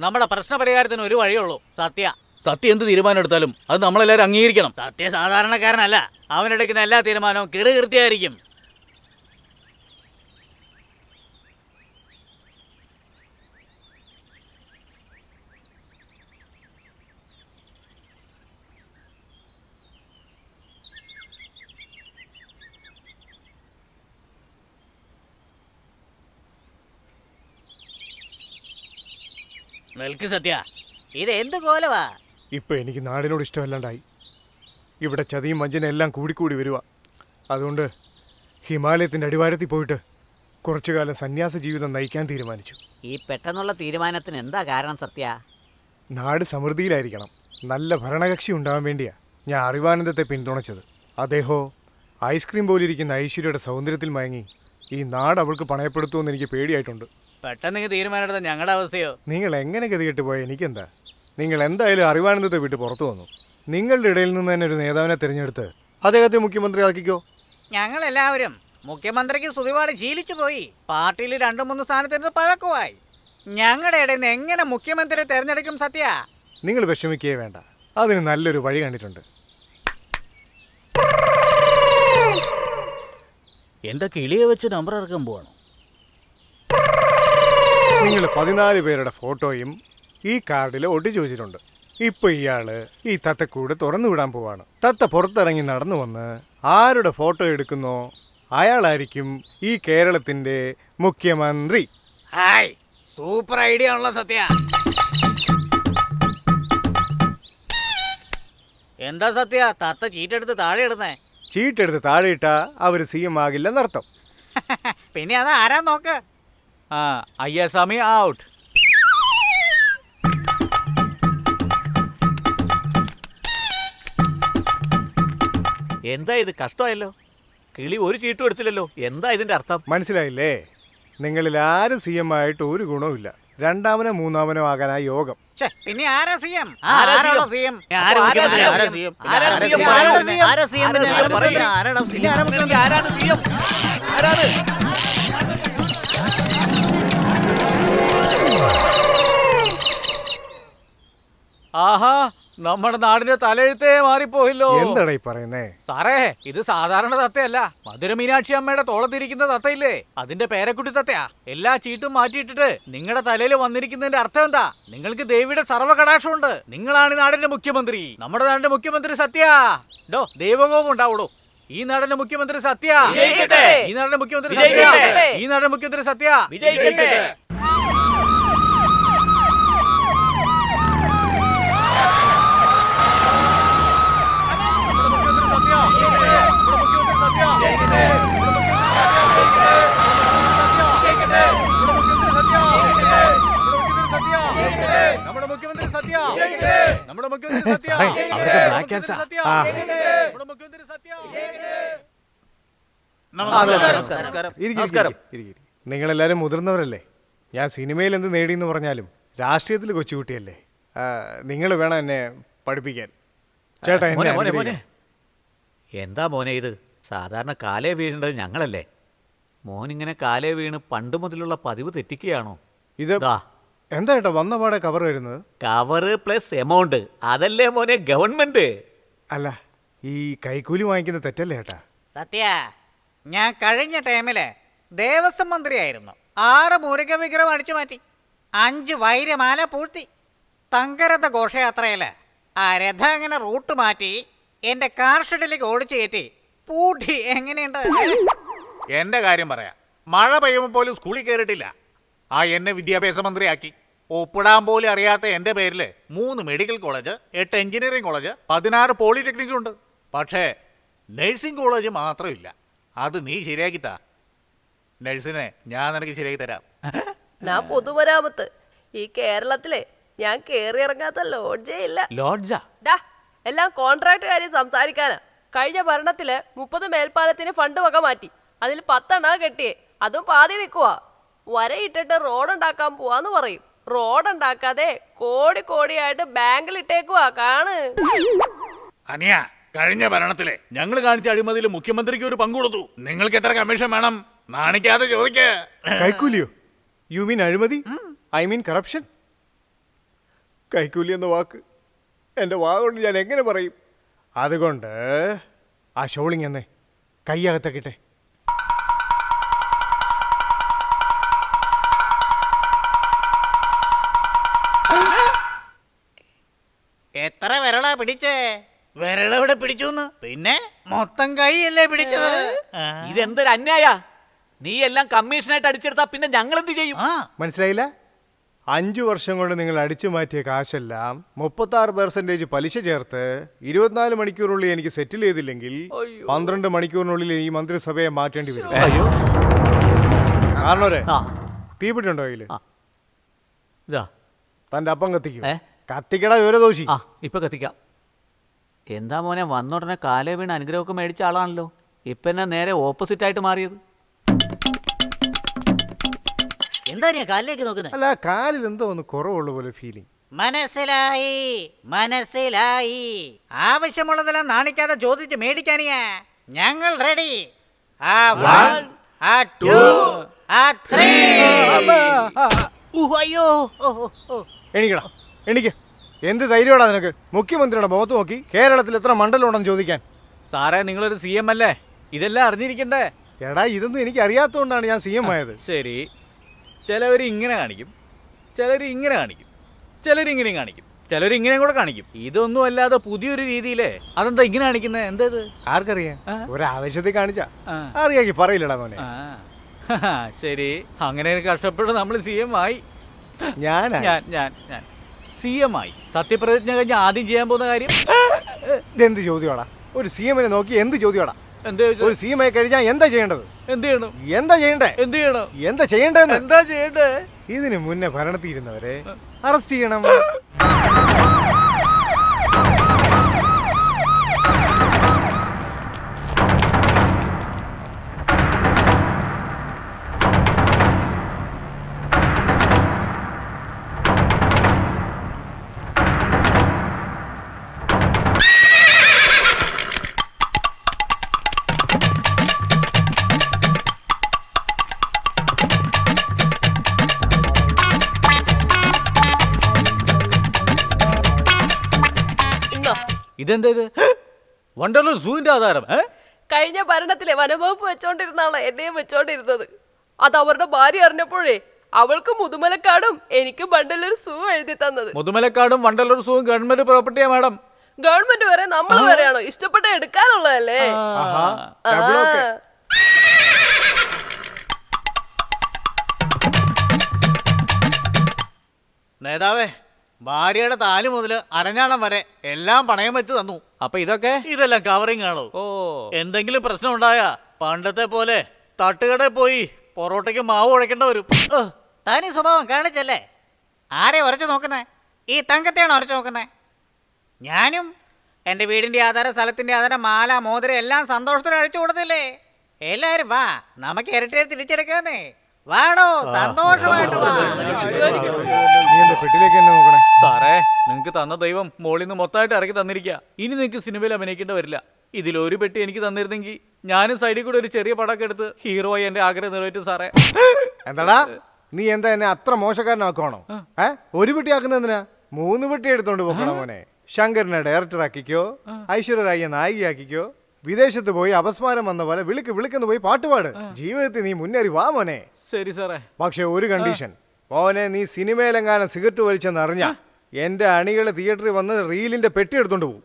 നമ്മുടെ പ്രശ്നപരിഹാരത്തിന് ഒരു വഴിയുള്ളൂ, സത്യ എന്ത് തീരുമാനം എടുത്താലും അത് നമ്മളെല്ലാവരും അംഗീകരിക്കണം. സത്യ സാധാരണക്കാരനല്ല, അവനെടുക്കുന്ന എല്ലാ തീരുമാനവും കൃത്യമായിരിക്കും. സത്യ, ഇത് എന്ത് കോലവാ? ഇപ്പൊ എനിക്ക് നാടിനോട് ഇഷ്ടമല്ലാണ്ടായി. ഇവിടെ ചതിയും വഞ്ചനയും എല്ലാം കൂടിക്കൂടി വരുക. അതുകൊണ്ട് ഹിമാലയത്തിൻ്റെ അടിവാരത്തിൽ പോയിട്ട് കുറച്ചു കാലം സന്യാസ ജീവിതം നയിക്കാൻ തീരുമാനിച്ചു. ഈ പെട്ടെന്നുള്ള തീരുമാനത്തിന് എന്താ കാരണം സത്യ? നാട് സമൃദ്ധിയിലായിരിക്കണം, നല്ല ഭരണകക്ഷി ഉണ്ടാവാൻ വേണ്ടിയാ ഞാൻ അറിവാനന്ദത്തെ പിന്തുണച്ചത്. അദ്ദേഹോ ഐസ്ക്രീം പോലിരിക്കുന്ന ഐശ്വര്യയുടെ സൗന്ദര്യത്തിൽ മയങ്ങി ഈ നാട് അവൾക്ക് പണയപ്പെടുത്തുമെന്ന് എനിക്ക് പേടിയായിട്ടുണ്ട്. പെട്ടെന്ന് തീരുമാനം എടുത്ത ഞങ്ങളുടെ അവസ്ഥയോ? നിങ്ങൾ എങ്ങനെ ഗതികെട്ട് പോയാൽ എനിക്കെന്താ? നിങ്ങൾ എന്തായാലും അറിവാനന്ദത്തെ വിട്ട് പുറത്തു വന്നു. നിങ്ങളുടെ ഇടയിൽ നിന്ന് തന്നെ ഒരു നേതാവിനെ തിരഞ്ഞെടുത്ത് അദ്ദേഹത്തെ മുഖ്യമന്ത്രി ആക്കിക്കോ. ഞങ്ങളെല്ലാവരും മുഖ്യമന്ത്രിക്ക് സ്തുതിപാട് ശീലിച്ചു പോയി. പാർട്ടിയിൽ 2-3 സ്ഥാനത്തിന് പഴക്കമായി. ഞങ്ങളുടെ ഇടയിൽ നിന്ന് എങ്ങനെ മുഖ്യമന്ത്രിയെ തെരഞ്ഞെടുക്കും സത്യ? നിങ്ങൾ വിഷമിക്കുകയേ വേണ്ട, അതിന് നല്ലൊരു വഴി കണ്ടിട്ടുണ്ട്. എന്റെ കിളിയെ വെച്ച് നമ്പർ ഇറക്കാൻ പോവാണോ? നിങ്ങൾ 14 പേരുടെ ഫോട്ടോയും ഈ കാർഡിൽ ഒട്ടിച്ചു വെച്ചിട്ടുണ്ട്. ഇപ്പൊ ഇയാള് ഈ തത്തക്കൂട് തുറന്നു വിടാൻ പോവാണ്. തത്ത പുറത്തിറങ്ങി നടന്നു വന്ന് ആരുടെ ഫോട്ടോ എടുക്കുന്നോ അയാളായിരിക്കും ഈ കേരളത്തിന്റെ മുഖ്യമന്ത്രി. ഹായ്, സൂപ്പർ ഐഡിയ ആണല്ലോ സത്യ. എന്താ സത്യ തത്ത ചീട്ടെടുത്ത് താഴെ ഇടുന്നേ? ചീട്ടെടുത്ത് താഴെ ഇട്ടാ അവര് CM ആകില്ലെന്നർത്ഥം. പിന്നെ അത് ആരാ നോക്ക്. അയ്യസ്വാമി ഔട്ട്. എന്താ ഇത്, കഷ്ടമായല്ലോ. കിളി ഒരു ചീട്ടും എടുത്തില്ലല്ലോ. എന്താ ഇതിന്റെ അർത്ഥം? മനസ്സിലായില്ലേ? നിങ്ങളിൽ ആരും CM ആയിട്ട് ഒരു ഗുണവുമില്ല. 2-മനോ 3-മനോ ആകാനാ യോഗം. പിന്നെ ആരാ CM? ആഹാ, നമ്മുടെ നാടിന്റെ തലയെഴുത്തേ മാറിപ്പോയില്ലോ. എന്താടാ ഈ പറയുന്നേ? സാറേ, ഇത് സാധാരണ തത്തയല്ല. മധുര മീനാക്ഷി അമ്മയുടെ തോളത്തിരിക്കുന്ന തത്തയില്ലേ, അതിന്റെ പേരക്കുട്ടി തത്തയാ. എല്ലാ ചീട്ടും മാറ്റിയിട്ടിട്ട് നിങ്ങളുടെ തലയിൽ വന്നിരിക്കുന്നതിന്റെ അർത്ഥം എന്താ? നിങ്ങൾക്ക് ദേവിയുടെ സർവ്വകടാക്ഷമുണ്ട്. നിങ്ങളാണ് നാടിന്റെ മുഖ്യമന്ത്രി. നമ്മുടെ നാടിന്റെ മുഖ്യമന്ത്രി സത്യ. ദൈവകോപം ഉണ്ടാവൂടോ. ഈ നാടിന്റെ മുഖ്യമന്ത്രി സത്യ. ഈ നാടിന്റെ മുഖ്യമന്ത്രി സത്യ. ഈ നാടിന്റെ മുഖ്യമന്ത്രി സത്യ. നിങ്ങളെല്ലാരും മുതിർന്നവരല്ലേ. ഞാൻ സിനിമയിൽ എന്ത് നേടിയെന്ന് പറഞ്ഞാലും രാഷ്ട്രീയത്തിൽ കൊച്ചുകുട്ടിയല്ലേ. നിങ്ങൾ വേണം എന്നെ പഠിപ്പിക്കാൻ. ചേട്ടാ, എന്താ മോനെ ഇത്? സാധാരണ കാലേ വീഴേണ്ടത് ഞങ്ങളല്ലേ. മോനിങ്ങനെ കാലേ വീണ് പണ്ട് മുതലുള്ള പതിവ് തെറ്റിക്കുകയാണോ? ഇത് എന്താ ചേട്ടാ വന്ന പാടെ കവർ വരുന്നത്? കവറ് പ്ലസ് എമൗണ്ട്, അതല്ലേ മോനെ ഗവൺമെന്റ്. അല്ല, ഈ കൈക്കൂലി വാങ്ങിക്കുന്ന തെറ്റല്ലേ ചേട്ടാ? സത്യ, ഞാൻ കഴിഞ്ഞ ടൈമില് ദേവസ്വം മന്ത്രിയായിരുന്നു. 6 മുരുക വിഗ്രഹം അടിച്ചു മാറ്റി, 5 വൈരമാല പൂഴ്ത്തി. തങ്കരഥ ഘോഷയാത്രയില് ആ രഥം അങ്ങനെ റൂട്ട് മാറ്റി എന്റെ കാർ ഷെഡിലേക്ക് ഓടിച്ചു കയറ്റി പൂട്ടി. എങ്ങനെയുണ്ട്? എന്റെ കാര്യം പറയാം. മഴ പെയ്യുമ്പോൾ പോലും സ്കൂളിൽ കയറിയിട്ടില്ല. എന്നെ വിദ്യാഭ്യാസ മന്ത്രിയാക്കി. ഒപ്പിടാൻ പോലും അറിയാത്ത എന്റെ പേരില് 3 മെഡിക്കൽ കോളേജ്, 8 എഞ്ചിനീയറിംഗ് കോളേജ്, 16 പോളിടെക്നിക്കും ഉണ്ട്. പക്ഷേ നഴ്സിംഗ് കോളേജ് മാത്രമില്ല. അത് നീ ശരിയാക്കിത്താ. നഴ്സിനെ ഞാൻ നിനക്ക് ശരിയാക്കി തരാം. ഞാൻ പൊതുമരാമത്ത്. ഈ കേരളത്തിലെ ഞാൻ കേറി ഇറങ്ങാത്ത ലോഡ്ജേ ഇല്ല. ലോഡ്ജാ? എല്ലാം കോൺട്രാക്ട് കാര്യം സംസാരിക്കാനാ. കഴിഞ്ഞ ഭരണത്തില് 30 മേൽപ്പാലത്തിന് ഫണ്ട് വക മാറ്റി. അതിൽ 10 കെട്ടിയേ, അതും പാതി നിൽക്കുവാ. വരയിട്ടിട്ട് റോഡ് ഉണ്ടാക്കാൻ പോവാന്ന് പറയും. റോഡ് ഉണ്ടാക്കാതെ കോടിയായിട്ട് ബാങ്കിൽ ഇട്ടേക്കുവാ. കാണ് അനിയ, കഴിഞ്ഞ ഭരണത്തിലെ ഞങ്ങൾ കാണിച്ച അഴിമതിയിൽ മുഖ്യമന്ത്രിക്ക് ഒരു പങ്ക് കൊടുത്തു. നിങ്ങൾക്ക് എത്ര കമ്മീഷൻ വേണം? നാണിക്കാതെ ചോദിക്കേ. കൈക്കൂലിയോ? യു മീൻ അഴിമതി? I mean corruption? കൈക്കൂലി എന്ന വാക്ക് എൻ്റെ വാ കൊണ്ട് ഞാൻ എങ്ങനെ പറയും? അതുകൊണ്ട് ആ ഷോളിങ് എന്നേ കൈയകത്തേക്കിട്ടെ. എത്ര വിരളാ പിടിച്ചേ? വിരളവിടെ പിടിച്ചു പിന്നെ മൊത്തം കൈയല്ലേ പിടിച്ചത്? ഇതെന്തൊരു അന്യായ! നീ എല്ലാം കമ്മീഷനായിട്ട് അടിച്ചെടുത്താ പിന്നെ ഞങ്ങൾ എന്ത് ചെയ്യും? മനസ്സിലായില്ല? 5 വർഷം കൊണ്ട് നിങ്ങൾ അടിച്ചു മാറ്റിയ കാശെല്ലാം 36% പലിശ ചേർത്ത് 24 മണിക്കൂറിനുള്ളിൽ എനിക്ക് സെറ്റിൽ ചെയ്തില്ലെങ്കിൽ 12 മണിക്കൂറിനുള്ളിൽ ഈ മന്ത്രിസഭയെ മാറ്റേണ്ടി വരും. കാരണോരെ തീപിട്ടുണ്ടോ കയ്യില്? ഇതാ തന്റെ അപ്പം കത്തിക്കൂ. ഏ? കത്തിക്കട വിവരദോഷി. ഇപ്പൊ കത്തിക്കാം. എന്താ മോനെ, വന്നോടനെ കാലേ വീണ് അനുഗ്രഹമൊക്കെ മേടിച്ച ആളാണല്ലോ. ഇപ്പൊ എന്നാ നേരെ ഓപ്പോസിറ്റ് ആയിട്ട് മാറിയത്? എന്താ കാലിലേക്ക് നോക്കുന്നത്? അല്ല, കാലിൽ എന്തോ ഒന്ന് കുറവുള്ള പോലെ ഫീലിംഗ്. മനസ്സിലായി മനസ്സിലായി. ആവശ്യമുള്ളതെല്ലാം നാണിക്കാതെ ചോദിച്ച് മേടിക്കാനിയാ ഞങ്ങൾ റെഡി. ആ 1 ആ 2 ആ 3. അയ്യോ എണീക്കടാ, എണീക്ക്. എന്ത് ധൈര്യമാടാ നിനക്ക് മുഖ്യമന്ത്രിയുടെ മുഖത്ത് നോക്കി കേരളത്തിൽ എത്ര മണ്ഡലം ഉണ്ടെന്ന് ചോദിക്കാൻ? സാറേ, നിങ്ങളൊരു CM അല്ലേ, ഇതെല്ലാം അറിഞ്ഞിരിക്കണ്ടേ? എടാ, ഇതൊന്നും എനിക്ക് അറിയാത്തതുകൊണ്ടാണ് ഞാൻ CM ആയത്. ശരി, ചിലവർ ഇങ്ങനെ കാണിക്കും, ചിലർ ഇങ്ങനെ കാണിക്കും, ചിലരിങ്ങനെ കാണിക്കും, ചിലരിങ്ങനെ കൂടെ കാണിക്കും. ഇതൊന്നും അല്ലാതെ പുതിയൊരു രീതിയിലേ. അതെന്താ ഇങ്ങനെ കാണിക്കുന്നത്? എന്താ ഇത്? ആർക്കറിയാം? ഒരാവശ്യത്തിൽ കാണിച്ചാ അറിയാക്കി പറയില്ലടാ മോനെ. ശരി, അങ്ങനെ കഷ്ടപ്പെട്ട് നമ്മൾ CM ആയി. ഞാൻ CM ആയി. സത്യപ്രതിജ്ഞ കഴിഞ്ഞ് ആദ്യം ചെയ്യാൻ പോകുന്ന കാര്യം ഇതെന്ത് ചോദ്യമാടാ? ഒരു CM-നെ നോക്കി എന്ത് ചോദ്യമാടാ? ഒരു CM ആയി കഴിഞ്ഞാൽ എന്താ ചെയ്യേണ്ടത്? എന്ത് ചെയ്യണം? എന്താ ചെയ്യണ്ടേ? എന്ത് ചെയ്യണം? എന്താ ചെയ്യേണ്ടതെന്ന്? എന്താ ചെയ്യണ്ടേ? ഇതിന് മുന്നേ ഭരണത്തിയിരുന്നവരെ അറസ്റ്റ് ചെയ്യണം. ഇതെന്താ ഇത്? വണ്ടർലൂർ സൂവിന്റെ ആധാരം? കഴിഞ്ഞ ഭരണത്തിലെ വനവകുപ്പ് വെച്ചോണ്ടിരുന്ന ആളാ എന്നെയും വെച്ചോണ്ടിരുന്നത്. അത് അവരുടെ ഭാര്യ അറിഞ്ഞപ്പോഴേ അവൾക്ക് മുതുമലക്കാടും എനിക്ക് വണ്ടലൂർ സൂ എഴുതി തന്നത്. മുതുമലക്കാടും വണ്ടർലൂർ സൂവും ഗവൺമെന്റ് പ്രോപ്പർട്ടിയാ മാഡം. ഗവൺമെന്റ് വരെ നമ്മൾ വരെയാണോ? ഇഷ്ടപ്പെട്ട എടുക്കാനുള്ളതല്ലേ. നേതാവേ, ഭാര്യയുടെ താലി മുതൽ അരഞ്ഞാണം വരെ എല്ലാം പണയം വെച്ച് തന്നു. അപ്പൊ ഇതെല്ലാം കവറിങ് ആണോ? എന്തെങ്കിലും പ്രശ്നം ഉണ്ടായാ പണ്ടത്തെ പോലെ തട്ടുകടയിൽ പോയി പൊറോട്ടയ്ക്ക് മാവ് ഉടയ്ക്കേണ്ട വരും. താനീ സ്വഭാവം കാണിച്ചല്ലേ? ആരെ ഉരച്ചു നോക്കുന്നേ? ഈ തങ്കത്തെയാണ് ഉരച്ചു നോക്കുന്നേ. ഞാനും എൻ്റെ വീടിന്റെ ആധാരം, സ്ഥലത്തിന്റെ ആധാരം, മാല, മോതിരം എല്ലാം സന്തോഷത്തിന് അഴിച്ചു കൊടുത്തില്ലേ? എല്ലാരും വാ, നമുക്ക് ഇരട്ടിയെ തിരിച്ചെടുക്കാന്നേ. വാടോ, സന്തോഷമായിട്ട് വാ. പെട്ടിലേക്ക് തന്നെ നോക്കണേ. സാറേ, നിങ്ങൾക്ക് തന്ന ദൈവം മോളിൽ നിന്ന് മൊത്തമായിട്ട് ഇറക്കി തന്നിരിക്കുക. ഇനി നിങ്ങൾക്ക് സിനിമയിൽ അഭിനയിക്കേണ്ടി വരില്ല. ഇതിലൊരു പെട്ടി എനിക്ക് തന്നിരുന്നെങ്കിൽ ഞാനും സൈഡിൽ കൂടെ ഒരു ചെറിയ പടക്കം എടുത്ത് ഹീറോ ആയി എന്റെ ആഗ്രഹം നിറവേറ്റും സാറേ. എന്താടാ, നീ എന്താ എന്നെ അത്ര മോശക്കാരനാക്കുവാണോ? ഒരു പെട്ടി ആക്കുന്നതിനാ 3 പെട്ടി എടുത്തോണ്ട് പോകണം മോനെ. ശങ്കറിനെ ഡയറക്ടർ ആക്കിക്കോ, ഐശ്വര്യറായിയെ നായികയാക്കിക്കോ, വിദേശത്ത് പോയി അപസ്മാരം വന്ന പോലെ വിളിക്കുന്നു പോയി പാട്ടുപാട്. ജീവിതത്തിൽ നീ മുന്നേറി വാ മോനെ. ശരി സാറേ. പക്ഷെ ഒരു കണ്ടീഷൻ, മോനെ, നീ സിനിമയിലെങ്ങാനും സിഗരറ്റ് വലിച്ചെന്ന് അറിഞ്ഞ എന്റെ അണികള് തിയേറ്ററിൽ വന്ന് റീലിന്റെ പെട്ടി എടുത്തോണ്ട് പോകും.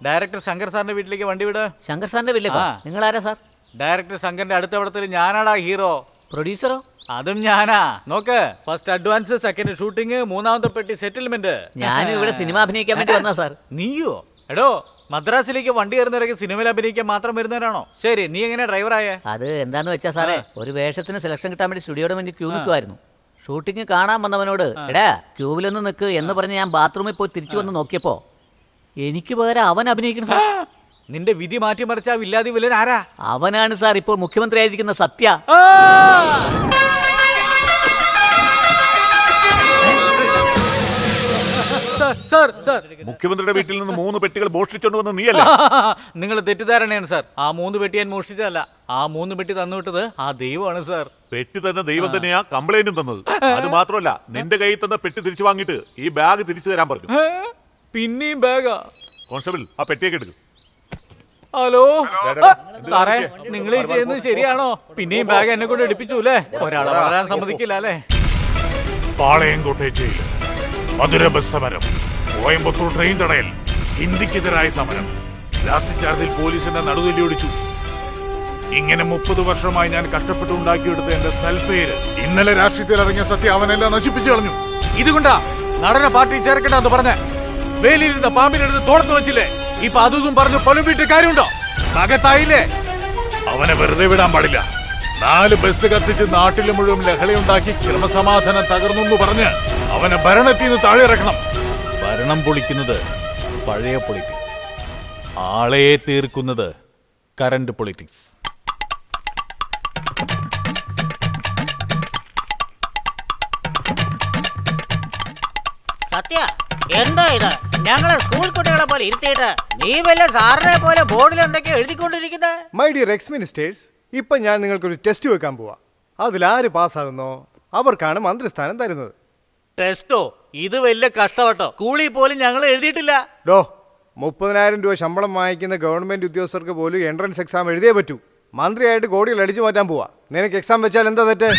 ഡയറക്ടർ ശങ്കർ സാറിന്റെ വീട്ടിലേക്ക് വണ്ടി വിട്. ശങ്കർ സാറിന്റെ വീട്ടിലേക്കോ? നിങ്ങൾ ആരാ സാർ? ഡയറക്ടർ ശങ്കറിന്റെ അടുത്ത പടത്തിൽ ഞാനാടാ ഹീറോ. പ്രൊഡ്യൂസറോ? അതും ഞാനാ. നോക്ക്, ഫസ്റ്റ് അഡ്വാൻസ്, സെക്കൻഡ് ഷൂട്ടിംഗ്, 3ാമത്തെ പെട്ടി സെറ്റിൽമെന്റ്. ഞാനും ഇവിടെ സിനിമ അഭിനയിക്കാൻ വേണ്ടി വന്നാ സാർ. നീയോ? എടോ, മദ്രാസിലേക്ക് വണ്ടി കയറുന്നവരൊക്കെ സിനിമയിൽ അഭിനയിക്കാൻ മാത്രം വരുന്നവരാണോ? ശരി, നീ എങ്ങനെ ഡ്രൈവറായേ? അത് എന്താന്ന് വെച്ചാ സാറേ, ഒരു വേഷത്തിന് സെലക്ഷൻ കിട്ടാൻ വേണ്ടി സ്റ്റുഡിയോയുടെ വേണ്ടി ക്യൂ നിൽക്കുമായിരുന്നു. ഷൂട്ടിംഗ് കാണാൻ വന്നവനോട് എടാ ക്യൂവിലൊന്ന് നിൽക്ക് എന്ന് പറഞ്ഞ് ഞാൻ ബാത്റൂമിൽ പോയി തിരിച്ചു വന്ന് നോക്കിയപ്പോ എനിക്ക് പകരം അവൻ അഭിനയിക്കണം സാർ. നിന്റെ വിധി മാറ്റിമറിച്ച വില്ലാതി വില്ലൻ ആരാ? അവനാണ് സാർ ഇപ്പോൾ മുഖ്യമന്ത്രി ആയിരിക്കുന്ന സത്യ. സാർ സാർ സാർ മുഖ്യമന്ത്രിയുടെ വീട്ടിൽ നിന്ന് 3 പെട്ടികൾ മോഷ്ടിച്ചോണ്ട് വന്ന നീയല്ല. നിങ്ങൾ തെറ്റിദ്ധാരണയാണ് സാർ. ആ 3 പെട്ടി ഞാൻ മോഷ്ടിച്ചതല്ല. ആ 3 പെട്ടി തന്നുവിട്ടത് ആ ദൈവമാണ് സാർ. പെട്ടി തന്ന ദൈവം തന്നെയാ കംപ്ലൈന്റും തന്നത്. അത് മാത്രമല്ല, നിന്റെ കയ്യിൽ തന്ന പെട്ടി തിരിച്ചു വാങ്ങിയിട്ട് ഈ ബാഗ് തിരിച്ചു തരാൻ പറഞ്ഞു. പിന്നെയും ബാഗാ? കോൺസ്റ്റബിൾ, ആ പെട്ടിയൊക്കെ എടുക്കും. ഹലോ സാറേ, നിങ്ങൾ ഈ ചെയ്യുന്നത് ശരിയാണോ? പിന്നെയും ബാഗ് എന്നെ കൊണ്ട് എടുപ്പിച്ചു അല്ലേ? ഒരാളെ വളരാൻ സമ്മതിക്കില്ല അല്ലേ? പാളയംകോട്ടെ ജയിൽ, മധുര ബസ് സമരം, കോയമ്പത്തൂർ ട്രെയിൻ തടയൽ, ഹിന്ദിക്കെതിരായ സമരം, ലാത്തിച്ചാർജിൽ പോലീസിന്റെ നടുതല്ലി ഒടിച്ചു. ഇങ്ങനെ 30 വർഷമായി ഞാൻ കഷ്ടപ്പെട്ടുണ്ടാക്കിയെടുത്ത എന്റെ സൽപ്പേര് ഇന്നലെ രാഷ്ട്രീയത്തിൽ ഇറങ്ങിയ സത്യം അവനെല്ലാം നശിപ്പിച്ചു കളഞ്ഞു. ഇതുകൊണ്ടാ നടന പാർട്ടി ചേർക്കണ്ടെന്ന് പറഞ്ഞ വേലിയിരുന്ന പാമ്പിനെടുത്ത് തോളത്ത് വെച്ചില്ലേ? ഇപ്പൊ അതും പറഞ്ഞു പൊലമ്പിട്ട് കാര്യമുണ്ടോ? മകത്തായില്ലേ? അവനെ വെറുതെ വിടാൻ പാടില്ല. 4 ബസ് കത്തിച്ച് നാട്ടിൽ മുഴുവൻ ലഹളയുണ്ടാക്കി ക്രമസമാധാനം തകർന്നു പറഞ്ഞ് അവനെ ഭരണത്തിൽ നിന്ന് താഴെ ഇറക്കണം. ഭരണം പൊളിക്കുന്നത് പഴയ പൊളിറ്റിക്സ്, ആളെ തീർക്കുന്നത് കറന്റ് പൊളിറ്റിക്സ്. സത്യ എന്താ ഇത്? ഞങ്ങളെ സ്കൂൾ കുട്ടികളെ പോലെ ഇരുത്തിയിട്ട് നീ വല്ല സാറിനെ പോലെ ബോർഡിൽ എന്തൊക്കെയോ എഴുതിക്കൊണ്ടിരിക്കുന്നത്? മൈ ഡിയർ എക്സ് മിനിസ്റ്റേഴ്സ്, ഇപ്പം ഞാൻ നിങ്ങൾക്കൊരു ടെസ്റ്റ് വെക്കാൻ പോവാ. അതിലാര് പാസ്സാകുന്നോ അവർക്കാണ് മന്ത്രിസ്ഥാനം തരുന്നത്. ടെസ്റ്റോ? ഇത് വലിയ കഷ്ടപ്പെട്ടോ. സ്കൂളിൽ പോലും ഞങ്ങൾ എഴുതിയിട്ടില്ല. ഡോ, 30,000 രൂപ ശമ്പളം വാങ്ങിക്കുന്ന ഗവൺമെന്റ് ഉദ്യോഗസ്ഥർക്ക് പോലും എൻട്രൻസ് എക്സാം എഴുതിയേ പറ്റൂ. മന്ത്രിയായിട്ട് കോടികൾ അടിച്ചു മാറ്റാൻ പോവാ. നിനക്ക് എക്സാം വെച്ചാൽ എന്താ തെറ്റ്?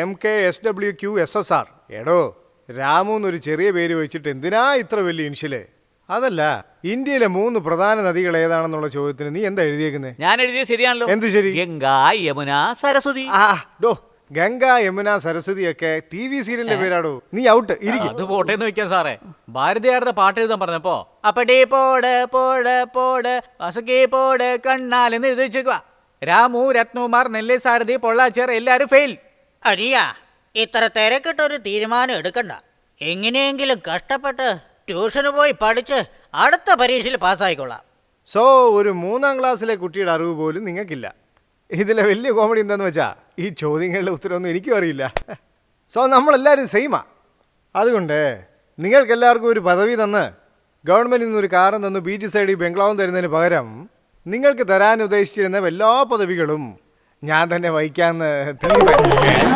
MKSWQSSR. എടോ, രാമു എന്നൊരു ചെറിയ പേര് വെച്ചിട്ട് എന്തിനാ ഇത്ര വലിയ ഇനിഷ്യല്? അതല്ല, ഇന്ത്യയിലെ 3 പ്രധാന നദികൾ ഏതാണെന്നുള്ള ചോദ്യത്തിന് നീ എന്താ എഴുതിയേക്കുന്നത്? ഞാൻ എഴുതിയത് ശരിയാണല്ലോ. എന്ത് ശരി? ഗംഗ, യമുന, സരസ്വതി. ഡോ, ഗംഗ, യമുന, സരസ്വതി ഒക്കെ TV സീരിയലിന്റെ പേരാടോ. നീ ഔട്ട്. അത് പോട്ടേന്ന് വെക്കാൻ സാറേ. ഭാരതിയാരുടെ പാട്ട് എഴുതാൻ പറഞ്ഞപ്പോ അപ്പടേ പോട് പോട് പോട് അസകേ പോട് കണ്ണാലെന്ന് എഴുതി വെച്ചേക്കുക. രാമു, രത്നകുമാർ, നെല്ലി, സാരഥി, പൊള്ളാച്ചേർ എല്ലാരും ഫെയിൽ. അരിയ ഇത്ര തിരക്കിട്ടൊരു തീരുമാനം എടുക്കണ്ട. എങ്ങനെയെങ്കിലും കഷ്ടപ്പെട്ട് ട്യൂഷന് പോയി പഠിച്ച് അടുത്ത പരീക്ഷയിൽ പാസ്സായിക്കൊള്ളാം. സോ ഒരു 3ാം ക്ലാസ്സിലെ കുട്ടിയുടെ അറിവ് പോലും നിങ്ങൾക്കില്ല. ഇതിലെ വലിയ കോമഡി എന്താണെന്ന് വെച്ചാൽ ഈ ചോദ്യങ്ങളുടെ ഉത്തരവൊന്നും എനിക്കും അറിയില്ല. സോ നമ്മളെല്ലാവരും സെയിമാ. അതുകൊണ്ട് നിങ്ങൾക്കെല്ലാവർക്കും ഒരു പദവി തന്ന് ഗവൺമെൻറ്റിൽ നിന്നൊരു കാറും തന്ന് ബീച്ച് സൈഡിൽ ബംഗ്ലാവും തരുന്നതിന് പകരം നിങ്ങൾക്ക് തരാൻ ഉദ്ദേശിച്ചിരുന്ന എല്ലാ പദവികളും ഞാൻ തന്നെ വഹിക്കാമെന്ന് തീരുമാനിച്ചു.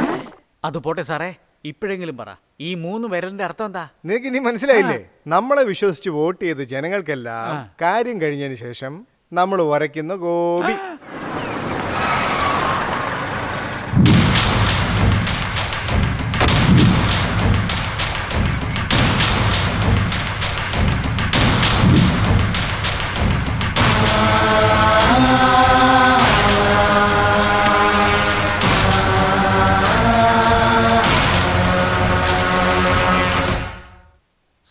അത് പോട്ടെ സാറേ, ഇപ്പോഴെങ്കിലും പറ, ഈ 3 വിരലിന്റെ അർത്ഥം എന്താ? നിനക്ക് ഇനി മനസ്സിലായില്ലേ? നമ്മളെ വിശ്വസിച്ച് വോട്ട് ചെയ്ത് ജനങ്ങൾക്കെല്ലാം കാര്യം കഴിഞ്ഞതിന് ശേഷം നമ്മൾ വരയ്ക്കുന്ന ഗോപി.